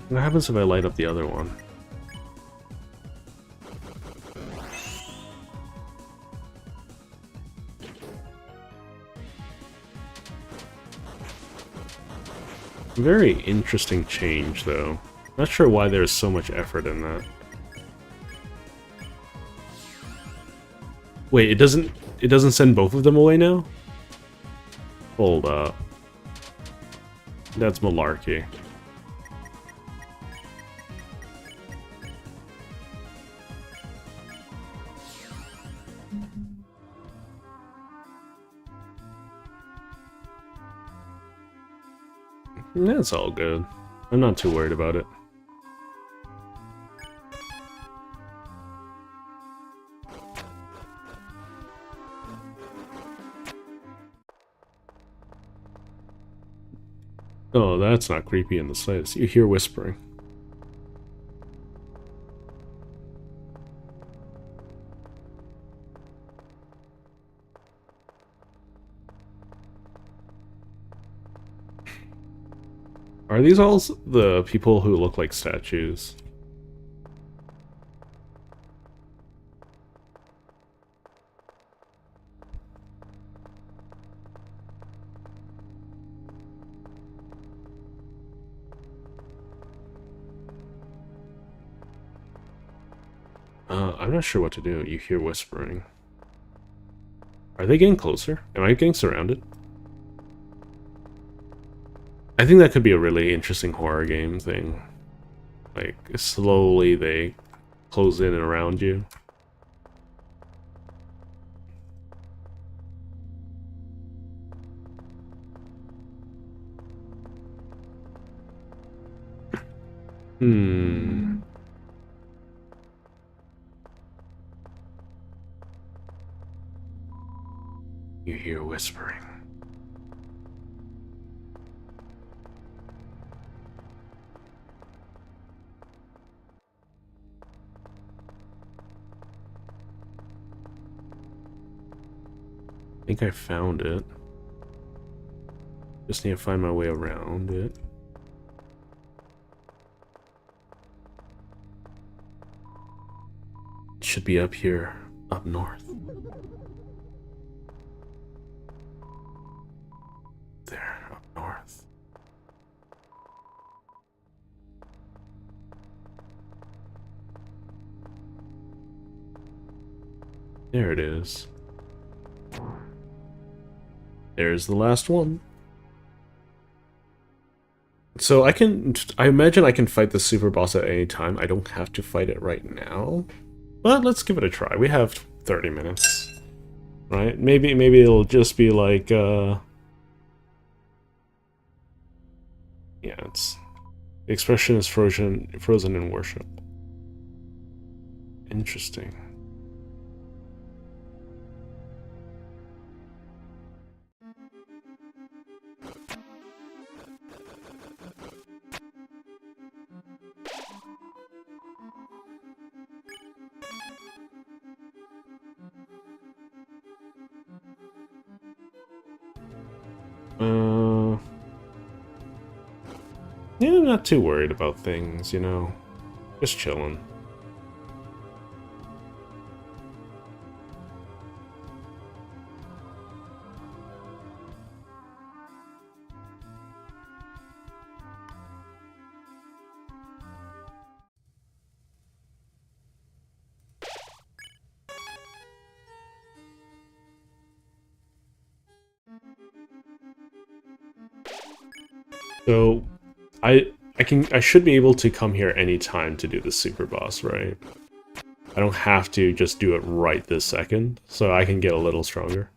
S1: What happens if I light up the other one? Very interesting change, though. Not sure why there's so much effort in that. Wait, it doesn't send both of them away now? Hold up. That's malarkey. That's all good. I'm not too worried about it. Oh, that's not creepy in the slightest. You hear whispering. Are these all the people who look like statues? I'm not sure what to do. You hear whispering. Are they getting closer? Am I getting surrounded? I think that could be a really interesting horror game thing. Like, slowly they close in and around you. Hmm. You hear whispering. I think I found it. Just need to find my way around it. It should be up here, up north. There, up north. There it is. There's the last one. So I imagine I can fight the super boss at any time. I don't have to fight it right now. But let's give it a try. We have 30 minutes. Right? Maybe it'll just be like, yeah, The expression is frozen in worship. Interesting. Yeah, I'm not too worried about things, you know. Just chilling. So, I should be able to come here anytime to do the super boss, right? I don't have to just do it right this second, so I can get a little stronger.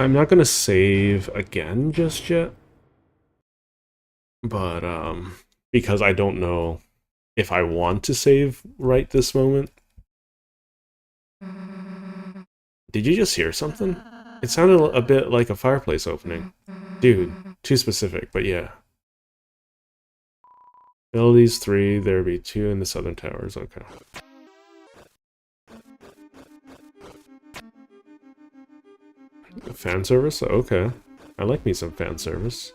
S1: I'm not gonna save again just yet, but because I don't know if I want to save right this moment. Did you just hear something? It sounded a bit like a fireplace opening. Dude, too specific, but yeah. Fill these 3, there be 2 in the southern towers, okay. Fan service? Okay. I like me some fan service.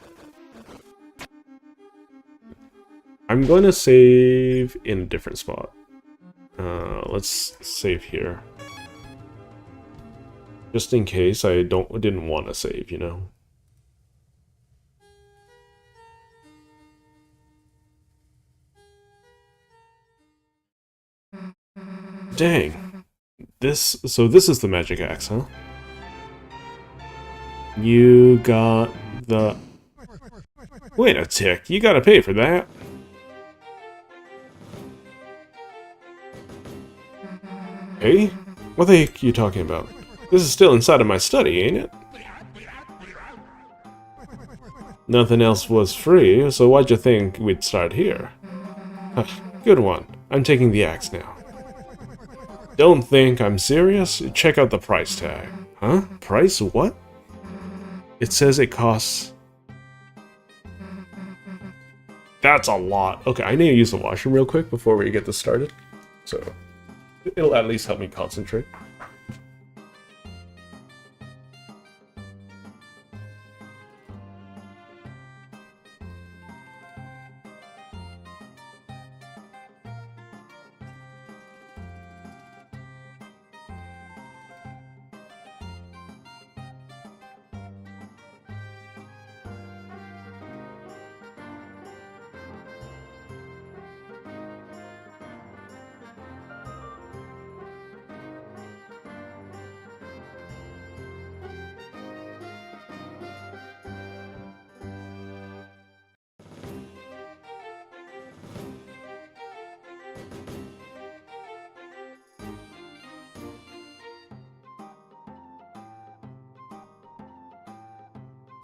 S1: I'm going to save in a different spot. Let's save here. Just in case I didn't want to save, you know? Dang. So this is the magic axe, huh? You got the... Wait a tick, you gotta pay for that. Hey? What the heck are you talking about? This is still inside of my study, ain't it? Nothing else was free, so why'd you think we'd start here? Good one. I'm taking the axe now. Don't think I'm serious? Check out the price tag. Huh? Price what? It says it costs... That's a lot. Okay, I need to use the washroom real quick before we get this started. So, it'll at least help me concentrate.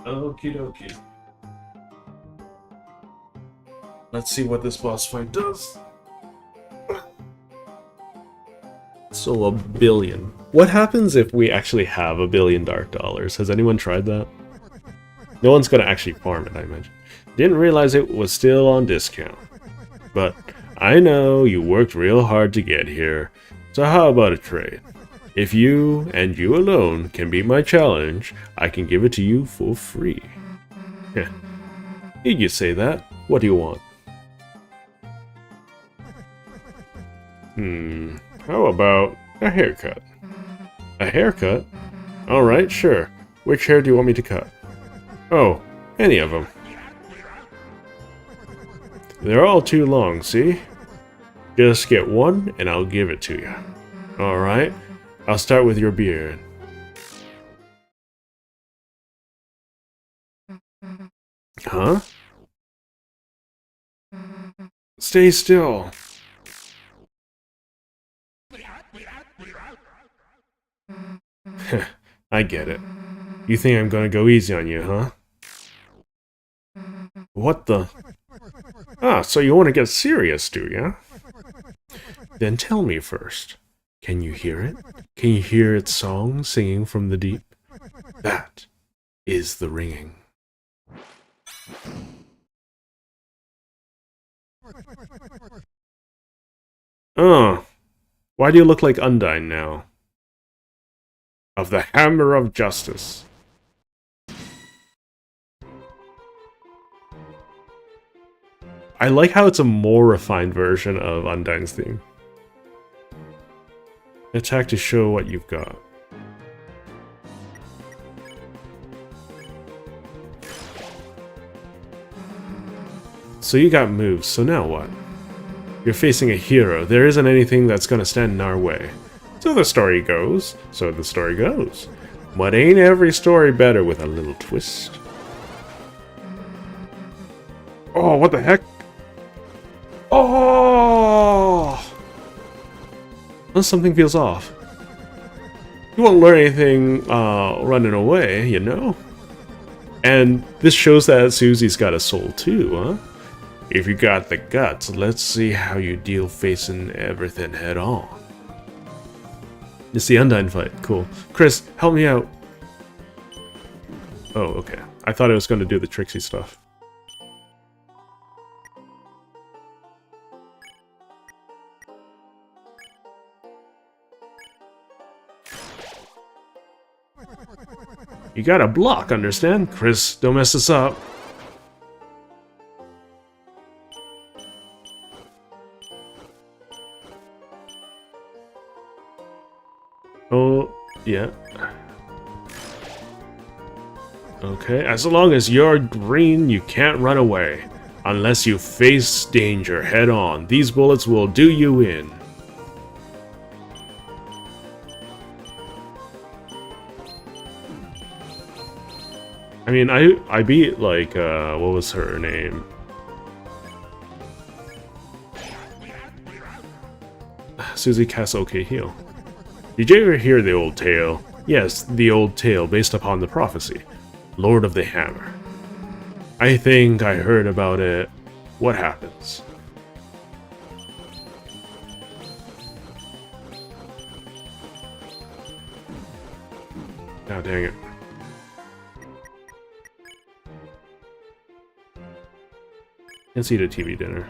S1: Okie dokie. Let's see what this boss fight does. So $1 billion. What happens if we actually have $1 billion dark dollars? Has anyone tried that? No one's gonna actually farm it, I imagine. Didn't realize it was still on discount. But I know you worked real hard to get here, so how about a trade? If you, and you alone, can beat my challenge, I can give it to you for free. Did you say that? What do you want? How about a haircut? A haircut? Alright, sure. Which hair do you want me to cut? Oh, any of them. They're all too long, see? Just get one and I'll give it to you. Alright, I'll start with your beard. Huh? Stay still. I get it. You think I'm gonna go easy on you, huh? What the? Ah, so you want to get serious, do ya? Then tell me first. Can you hear it? Can you hear its song singing from the deep? That is the ringing. Oh, why do you look like Undyne now? Of the Hammer of Justice. I like how it's a more refined version of Undyne's theme. Attack to show what you've got. So you got moves, so now what? You're facing a hero. There isn't anything that's gonna stand in our way. So the story goes. So the story goes. But ain't every story better with a little twist? Oh, what the heck? Oh! Well, something feels off. You won't learn anything running away, you know? And this shows that Susie's got a soul too, huh? If you got the guts, let's see how you deal facing everything head on. It's the Undyne fight. Cool. Chris, help me out. Oh, okay. I thought I was going to do the Trixie stuff. You gotta block, understand? Chris, don't mess this up. Oh, yeah. Okay, as long as you're green, you can't run away. Unless you face danger head on. These bullets will do you in. I mean, I beat, like, what was her name? Susie casts OK Heal. Did you ever hear the old tale? Yes, the old tale based upon the prophecy. Lord of the Hammer. I think I heard about it. What happens? Oh, dang it. Let's eat a TV dinner.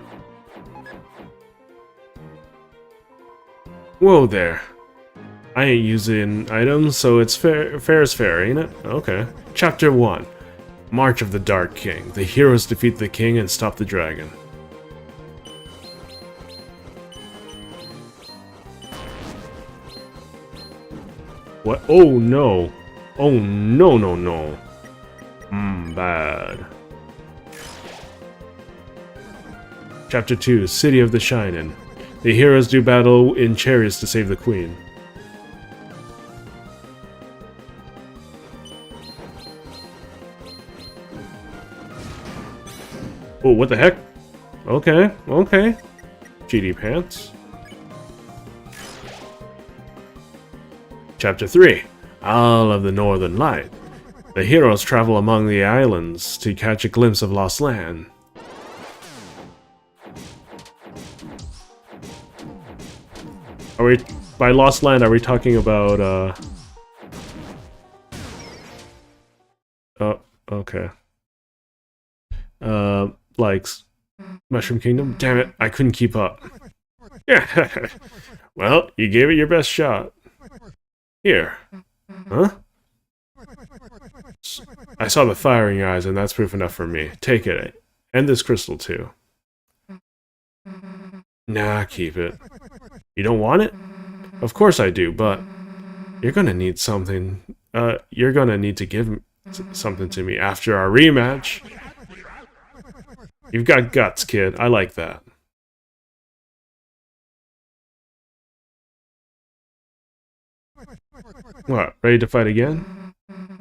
S1: Whoa there. I ain't using items, so it's fair is fair, ain't it? Okay. Chapter 1. March of the Dark King. The heroes defeat the king and stop the dragon. What? Oh no. Oh no, no, no. Bad. Chapter 2. City of the Shining. The heroes do battle in chariots to save the queen. Oh, what the heck? Okay, okay. GD pants. Chapter 3. Isle of the Northern Light. The heroes travel among the islands to catch a glimpse of lost land. Are we, by lost land, are we talking about, oh, okay. Like, Mushroom Kingdom? Damn it, I couldn't keep up. Yeah, well, you gave it your best shot. Here. Huh? I saw the fire in your eyes, and that's proof enough for me. Take it. And this crystal, too. Nah, keep it. You don't want it? Of course I do, but you're gonna need something. You're gonna need to give something to me after our rematch. You've got guts, kid. I like that. What? Ready to fight again?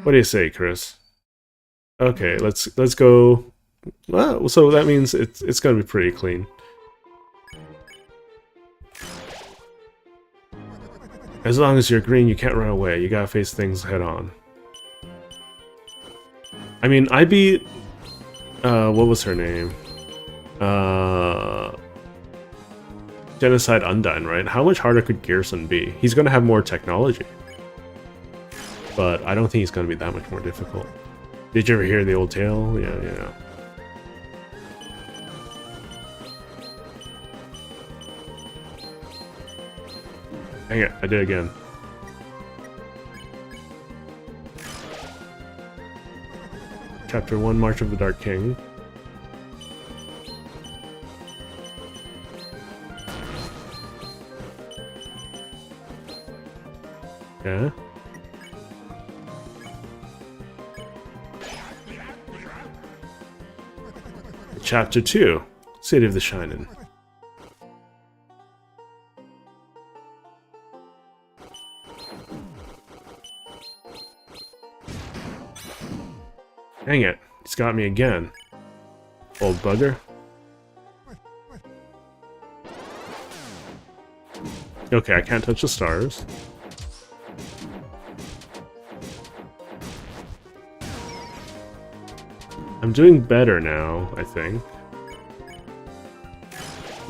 S1: What do you say, Chris? Okay, let's go Well, so that means it's gonna be pretty clean. As long as you're green, you can't run away. You gotta face things head on. I mean, I beat... what was her name? Genocide Undyne, right? How much harder could Gearson be? He's gonna have more technology. But I don't think he's gonna be that much more difficult. Did you ever hear the old tale? Yeah, yeah. Dang it, I did it again. Chapter 1, March of the Dark King. Yeah. Chapter 2, City of the Shining. Dang it, he's got me again. Old bugger. Okay, I can't touch the stars. I'm doing better now, I think.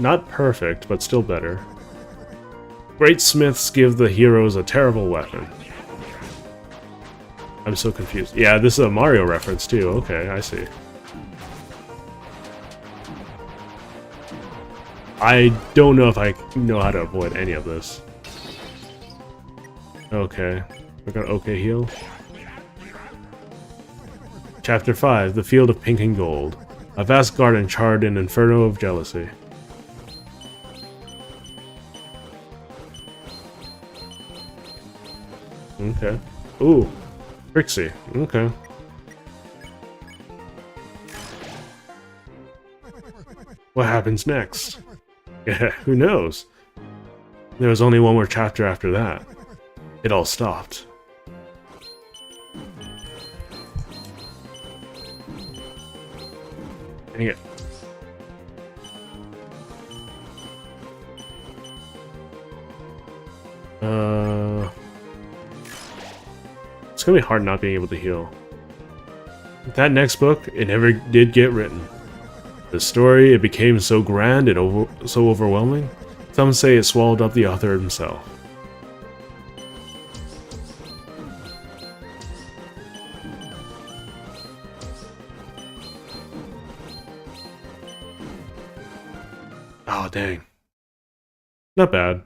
S1: Not perfect, but still better. Great smiths give the heroes a terrible weapon. I'm so confused. Yeah, this is a Mario reference too. Okay, I see. I don't know if I know how to avoid any of this. Okay. We're gonna okay heal. Chapter 5, The Field of Pink and Gold. A vast garden charred in inferno of jealousy. Okay. Ooh. Trixie. Okay. What happens next? Yeah, who knows? There was only one more chapter after that. It all stopped. Dang it. It's gonna be hard not being able to heal. That next book, it never did get written. The story, it became so grand and so overwhelming. Some say it swallowed up the author himself. Oh, dang. Not bad.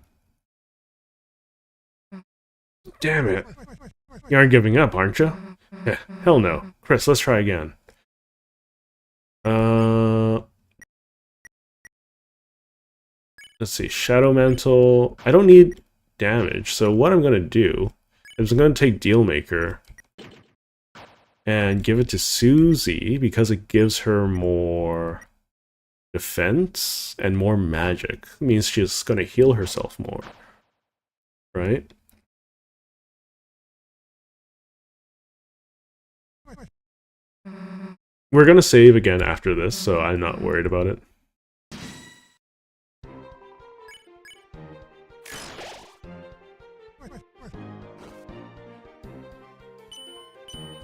S1: Damn it. You aren't giving up, aren't you? Yeah, hell no. Chris, let's try again. Let's see. Shadow Mantle. I don't need damage, so what I'm gonna do is I'm gonna take Dealmaker and give it to Susie because it gives her more defense and more magic. It means she's gonna heal herself more. Right? We're gonna save again after this, so I'm not worried about it.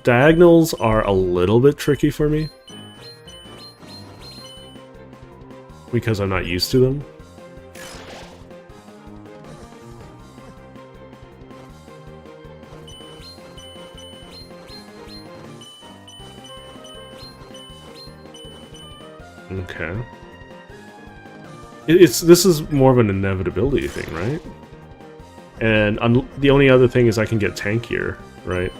S1: Diagonals are a little bit tricky for me because I'm not used to them. Okay. This is more of an inevitability thing, right? And the only other thing is I can get tankier, right?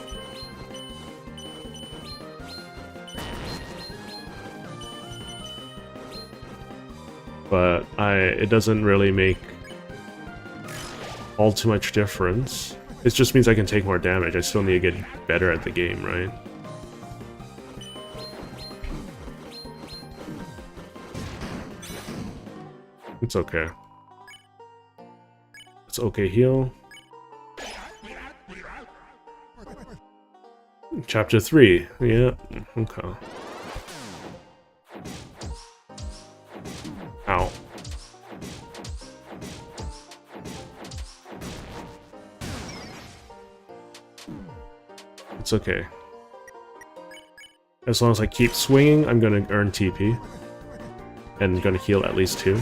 S1: But it doesn't really make all too much difference. It just means I can take more damage. I still need to get better at the game, right? It's okay. It's okay heal. Chapter 3. Yeah, okay.
S2: It's okay. As long as I keep swinging, I'm gonna earn TP. And gonna heal at least 2.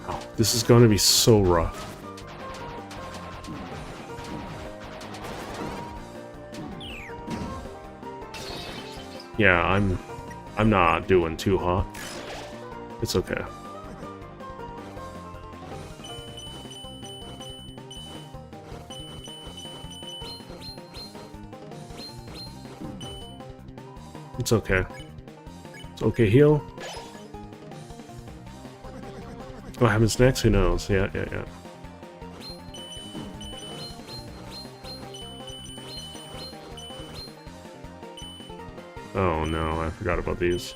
S2: Oh, this is gonna be so rough. Yeah, I'm not doing too hot. It's okay. It's okay. It's okay, heal. What happens next? Who knows? Yeah. Oh no, I forgot about these.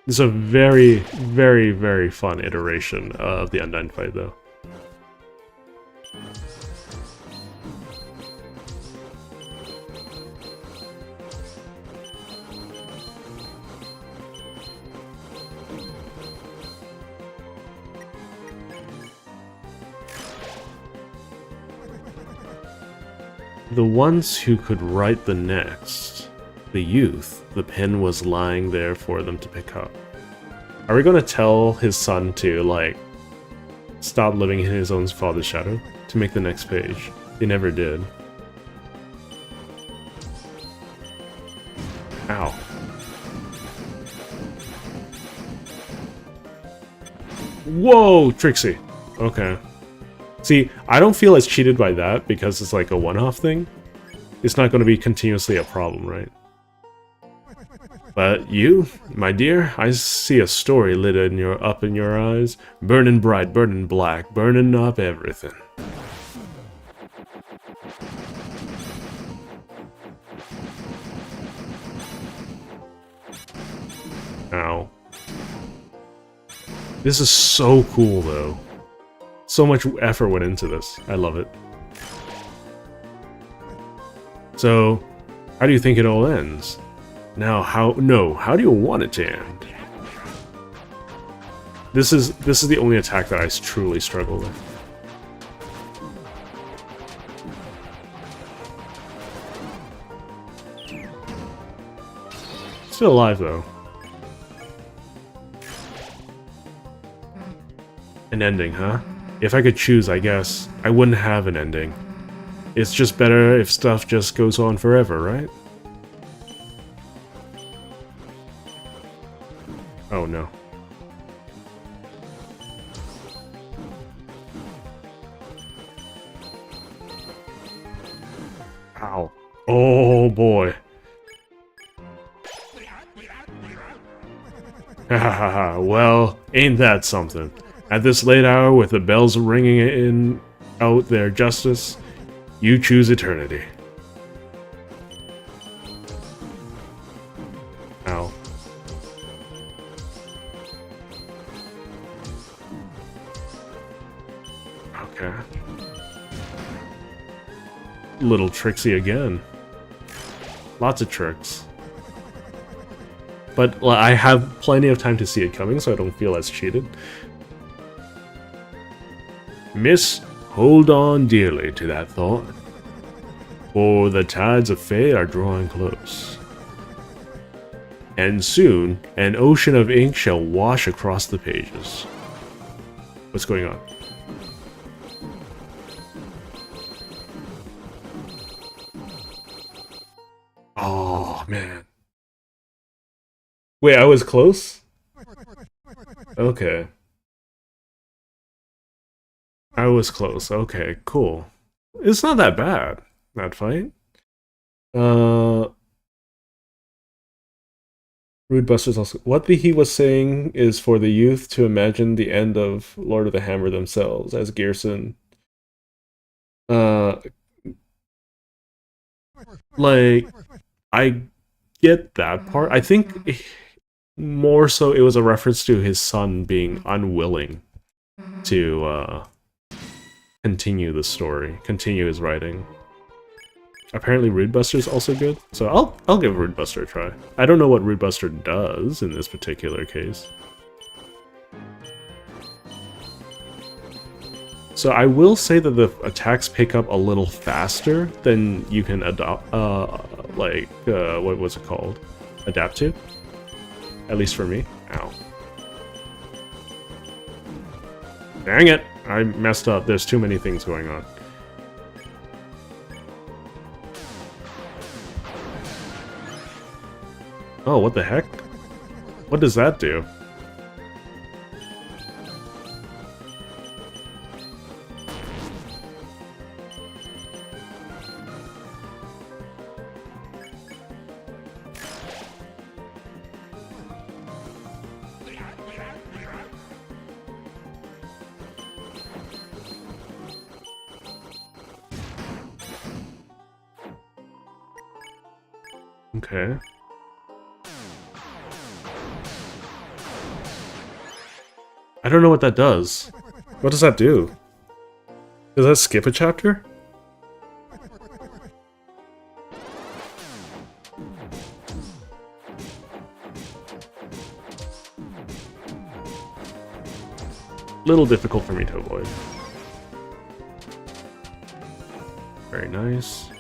S2: This is a very, very, very fun iteration of the Undyne fight, though. The ones who could write the next, the youth, the pen was lying there for them to pick up. Are we gonna tell his son to, like, stop living in his own father's shadow to make the next page? They never did. Ow. Whoa, Trixie. Okay. See, I don't feel as cheated by that because it's like a one-off thing. It's not going to be continuously a problem, right? But you, my dear, I see a story lit up in your eyes, burning bright, burning black, burning up everything. Ow. This is so cool, though. So much effort went into this. I love it. So, how do you think it all ends? Now, how do you want it to end? This is the only attack that I truly struggle with. Still alive, though. An ending, huh? If I could choose, I guess, I wouldn't have an ending. It's just better if stuff just goes on forever, right? Oh no. Ow. Oh boy. Hahaha, well, ain't that something. At this late hour, with the bells ringing in out their justice, you choose eternity. Ow. Okay. Little Trixie again. Lots of tricks. But I have plenty of time to see it coming, so I don't feel as cheated. Miss, hold on dearly to that thought, for the tides of fate are drawing close. And soon, an ocean of ink shall wash across the pages. What's going on? Oh, man. Wait, I was close? Okay. I was close. Okay, cool. It's not that bad, that fight. Rude Buster's also... What he was saying is for the youth to imagine the end of Lord of the Hammer themselves, as Gearson. Like, I get that part. I think more so it was a reference to his son being unwilling to, continue the story, continue his writing. Apparently Rude Buster is also good, so I'll give Rude Buster a try. I don't know what Rude Buster does in this particular case. So I will say that the attacks pick up a little faster than you can adopt, what was it called? Adapt to? At least for me. Ow. Dang it! I messed up. There's too many things going on. Oh, what the heck? What does that do? Okay. I don't know what that does. What does that do? Does that skip a chapter? Little difficult for me to avoid. Very nice.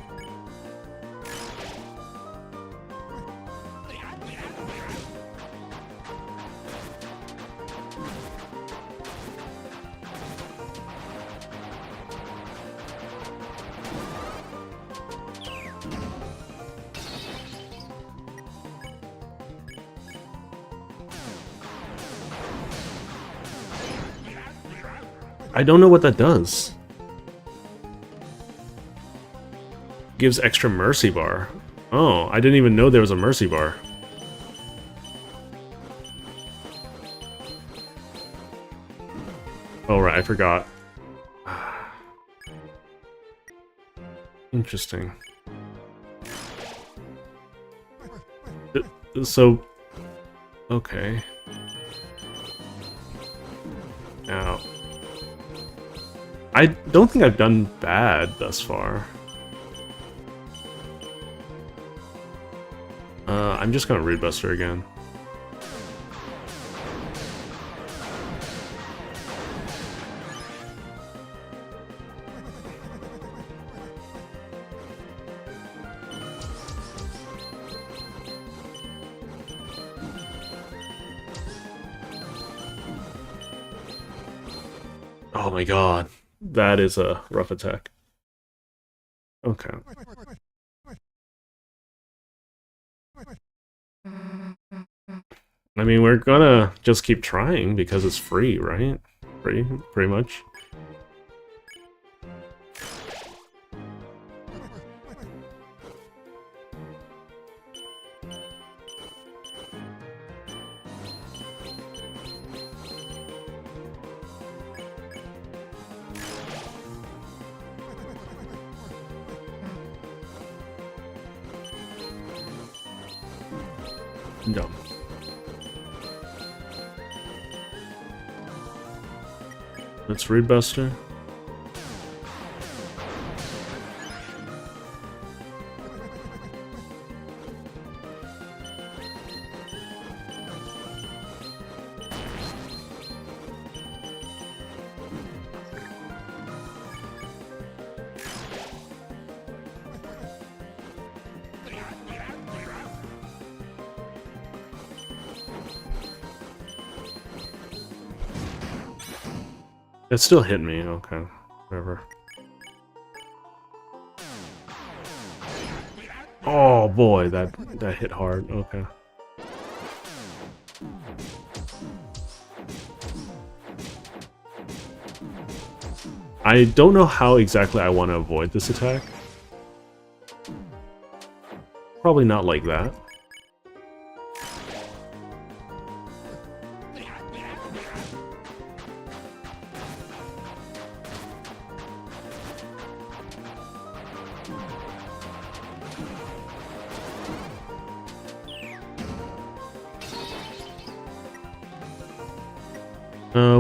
S2: I don't know what that does. Gives extra mercy bar. Oh, I didn't even know there was a mercy bar. Oh right, I forgot. Interesting. So, okay. Now, I don't think I've done bad thus far. I'm just gonna Rude Buster again. Oh my god, that is a rough attack. Okay. I mean, we're gonna just keep trying because it's free, right? Pretty much. No. Let's Rude Buster. It still hit me, okay. Whatever. Oh boy, that hit hard, okay. I don't know how exactly I want to avoid this attack. Probably not like that.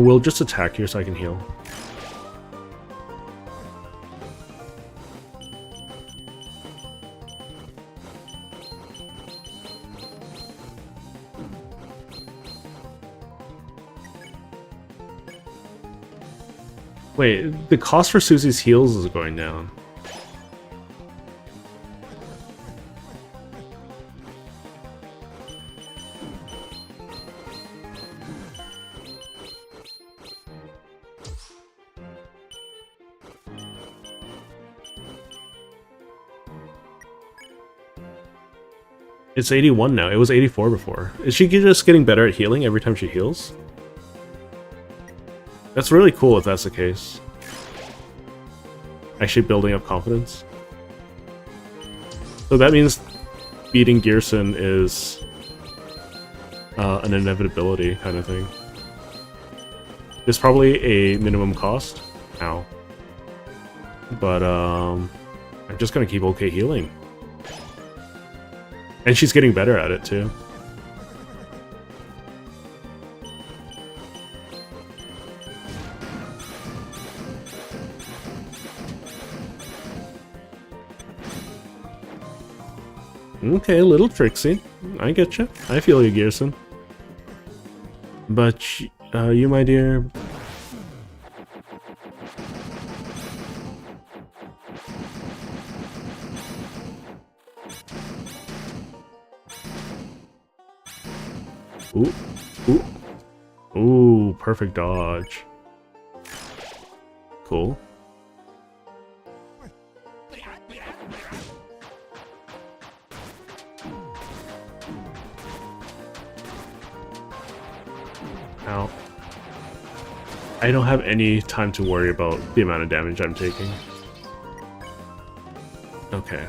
S2: We'll just attack here so I can heal. Wait, the cost for Susie's heals is going down. It's 81 now. It was 84 before. Is she just getting better at healing every time she heals? That's really cool if that's the case. Actually building up confidence. So that means beating Gearson is an inevitability kind of thing. It's probably a minimum cost. Ow. But I'm just gonna keep okay healing. And she's getting better at it too. Okay, a little tricksy. I get you. I feel you, Gearson. But you, my dear... Ooh, ooh, ooh, perfect dodge. Cool. Ow. I don't have any time to worry about the amount of damage I'm taking. Okay.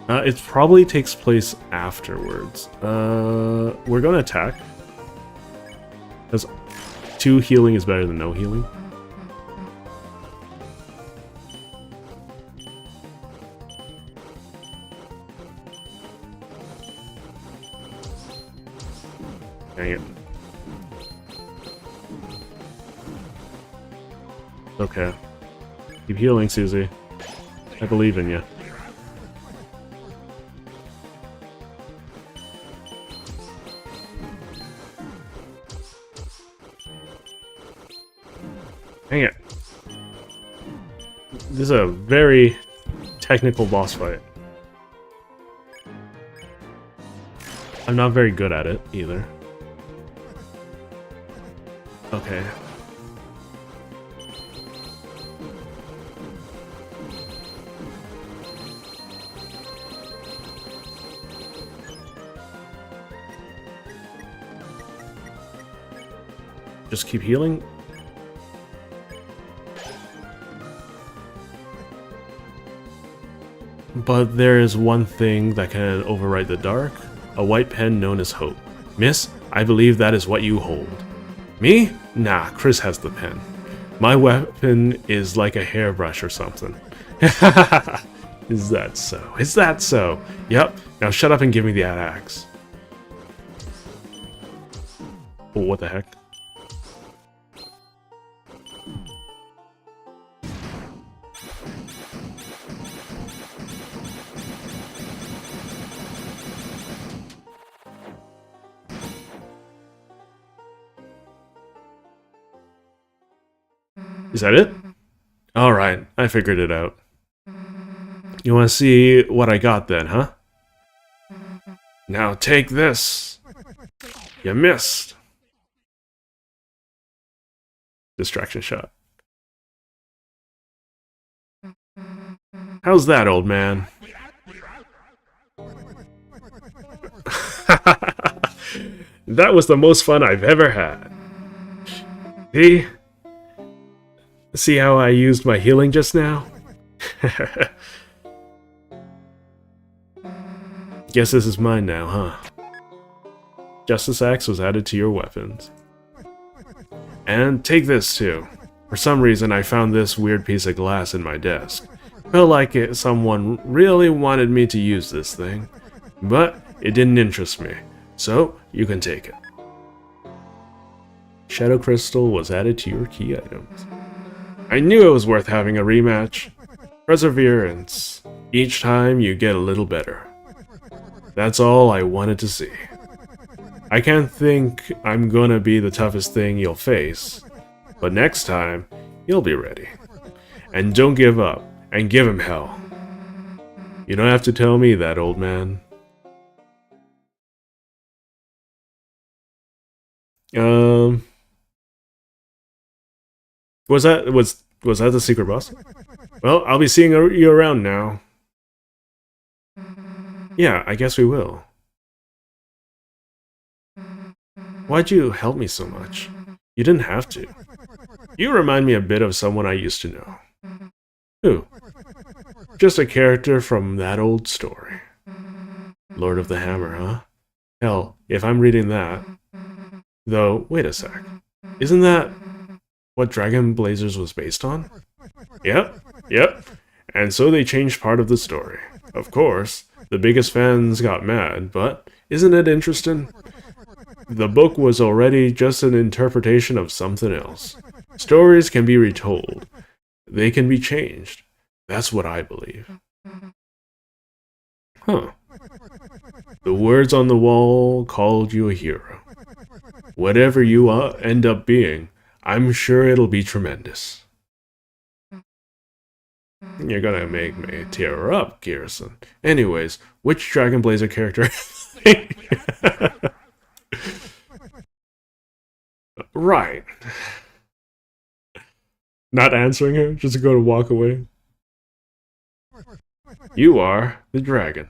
S2: It probably takes place afterwards. We're gonna attack. Because 2 healing is better than no healing. Dang it. Okay. Keep healing, Susie. I believe in you. Dang it. This is a very technical boss fight. I'm not very good at it, either. Okay. Just keep healing. But there is one thing that can override the dark. A white pen known as hope. Miss, I believe that is what you hold. Me? Nah, Chris has the pen. My weapon is like a hairbrush or something. Is that so? Is that so? Yep. Now shut up and give me the axe. Oh, what the heck? Is that it? Alright, I figured it out. You want to see what I got then, huh? Now take this! You missed! Distraction shot. How's that, old man? That was the most fun I've ever had. See? See how I used my healing just now? Guess this is mine now, huh? Justice Axe was added to your weapons. And take this too. For some reason I found this weird piece of glass in my desk. Felt like someone really wanted me to use this thing. But it didn't interest me. So, you can take it. Shadow Crystal was added to your key items. I knew it was worth having a rematch. Perseverance. Each time you get a little better. That's all I wanted to see. I can't think I'm gonna be the toughest thing you'll face, but next time, you'll be ready. And don't give up, and give him hell. You don't have to tell me that, old man. Was that the secret boss? Well, I'll be seeing you around now. Yeah, I guess we will. Why'd you help me so much? You didn't have to. You remind me a bit of someone I used to know. Who? Just a character from that old story. Lord of the Hammer, huh? Hell, if I'm reading that... Though, wait a sec. Isn't that what Dragon Blazers was based on? Yep. And so they changed part of the story. Of course, the biggest fans got mad, but isn't it interesting? The book was already just an interpretation of something else. Stories can be retold. They can be changed. That's what I believe. Huh. The words on the wall called you a hero. Whatever you end up being, I'm sure it'll be tremendous. You're gonna make me tear up, Gearson. Anyways, which Dragon Blazer character? Right. Not answering her, just go to walk away. You are the dragon.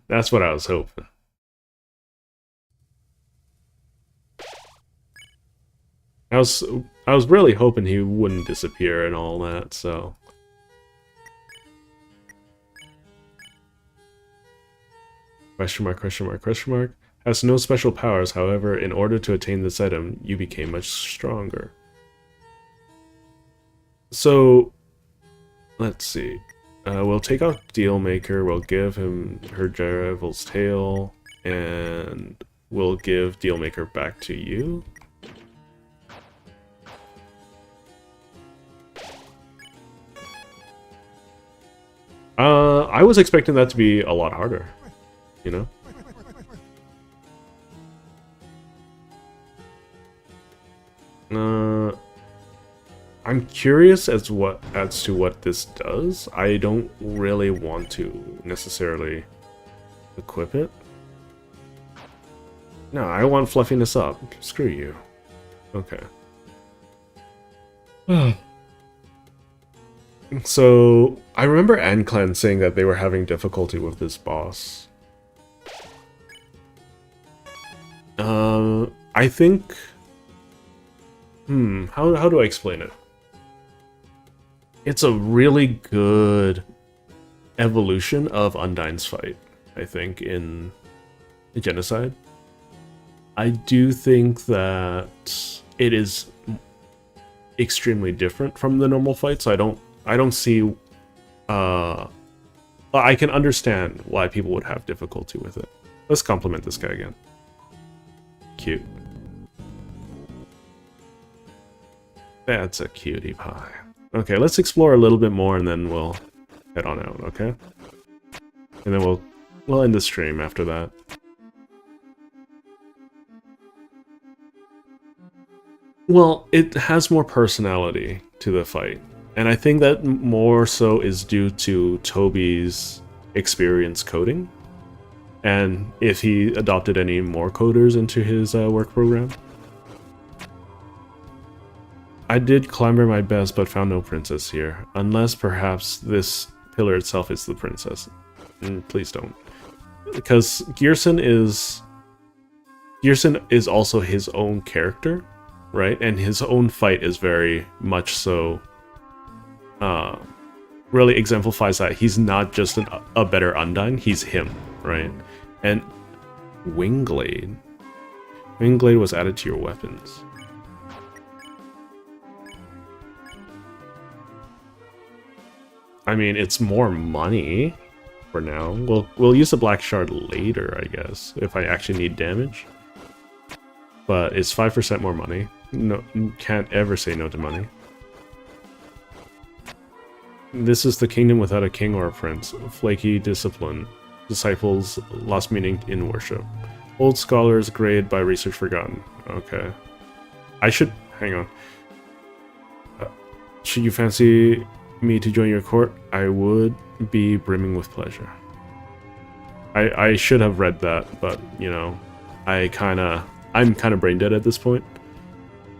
S2: That's what I was hoping. I was really hoping he wouldn't disappear and all that, so... Question mark, question mark, question mark. Has no special powers, however, in order to attain this item, you became much stronger. So, let's see. We'll take out Dealmaker, we'll give him her Devil's Tail, and we'll give Dealmaker back to you. I was expecting that to be a lot harder, you know? I'm curious as to what this does. I don't really want to necessarily equip it. No, I want fluffiness up. Screw you. Okay. So, I remember AnClan saying that they were having difficulty with this boss. I think... how do I explain it? It's a really good evolution of Undyne's fight, I think, in Genocide. I do think that it is extremely different from the normal fight, so I don't see... I can understand why people would have difficulty with it. Let's compliment this guy again. Cute. That's a cutie pie. Okay, let's explore a little bit more and then we'll head on out, okay? And then we'll end the stream after that. Well, it has more personality to the fight. And I think that more so is due to Toby's experience coding. And if he adopted any more coders into his work program. I did clamber my best, but found no princess here. Unless perhaps this pillar itself is the princess. Please don't. Because Gearson is also his own character, right? And his own fight is very much so... really exemplifies that he's not just a better Undyne, he's him, right? And Wingblade. Wingblade was added to your weapons. I mean, it's more money for now. We'll use the Black Shard later, I guess, if I actually need damage. But it's 5% more money. No, can't ever say no to money. This is the kingdom without a king or a prince. Flaky discipline. Disciples lost meaning in worship. Old scholars grayed by research forgotten. Okay. I should hang on. Should you fancy me to join your court? I would be brimming with pleasure. I should have read that, but, you know, I'm kind of brain dead at this point.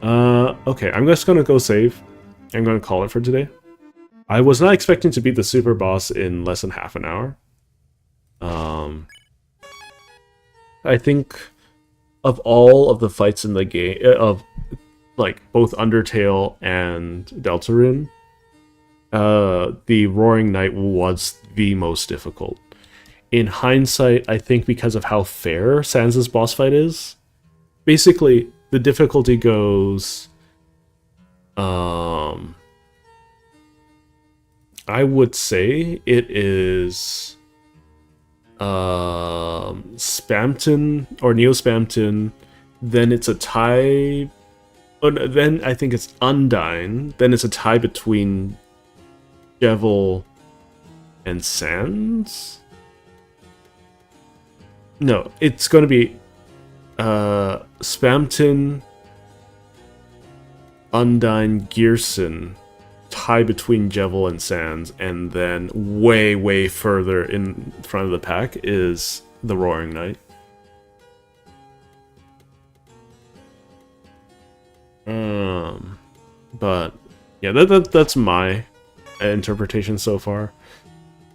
S2: Okay, I'm just gonna go save. I'm gonna call it for today. I was not expecting to beat the super boss in less than half an hour. I think of all of the fights in the game, of like both Undertale and Deltarune, the Roaring Knight was the most difficult. In hindsight, I think because of how fair Sans' boss fight is, basically the difficulty goes, I would say it is Spamton or Neo Spamton, then it's a tie, then I think it's Undyne, then it's a tie between Devil and Sans. No, it's going to be Spamton, Undyne, Gearson, tie between Jevil and Sans, and then way, way further in front of the pack is the Roaring Knight. But yeah, that's my interpretation so far.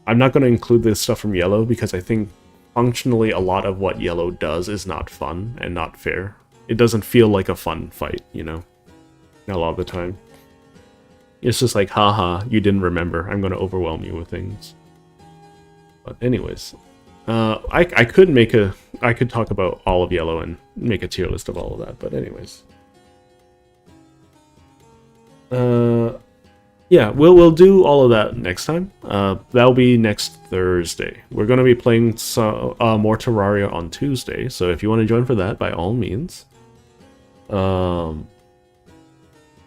S2: I'm not going to include this stuff from Yellow because I think functionally a lot of what Yellow does is not fun and not fair. It doesn't feel like a fun fight, you know, a lot of the time. It's just like, haha, you didn't remember. I'm going to overwhelm you with things. But anyways, I could talk about all of Yellow and make a tier list of all of that. But anyways, yeah, we'll do all of that next time. That'll be next Thursday. We're going to be playing more Terraria on Tuesday, so if you want to join for that, by all means.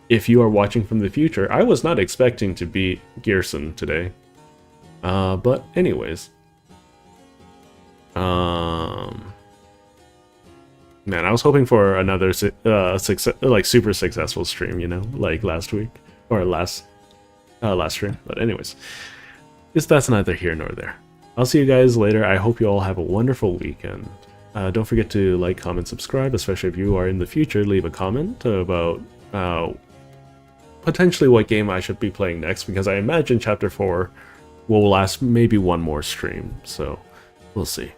S2: If you are watching from the future, I was not expecting to beat Gearson today. But anyways. Man, I was hoping for another super successful stream, you know, like last week. Or last stream. But anyways. That's neither here nor there. I'll see you guys later. I hope you all have a wonderful weekend. Don't forget to like, comment, subscribe, especially if you are in the future. Leave a comment about potentially what game I should be playing next, because I imagine Chapter 4 will last maybe one more stream, so we'll see.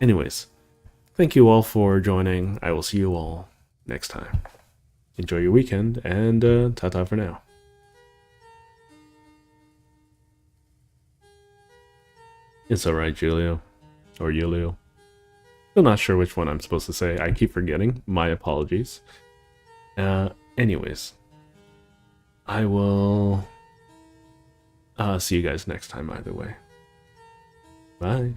S2: Anyways, thank you all for joining. I will see you all next time. Enjoy your weekend, and ta-ta for now. It's alright, Julio. Or Julio. Still not sure which one I'm supposed to say. I keep forgetting. My apologies. Anyways. I will see you guys next time either way. Bye.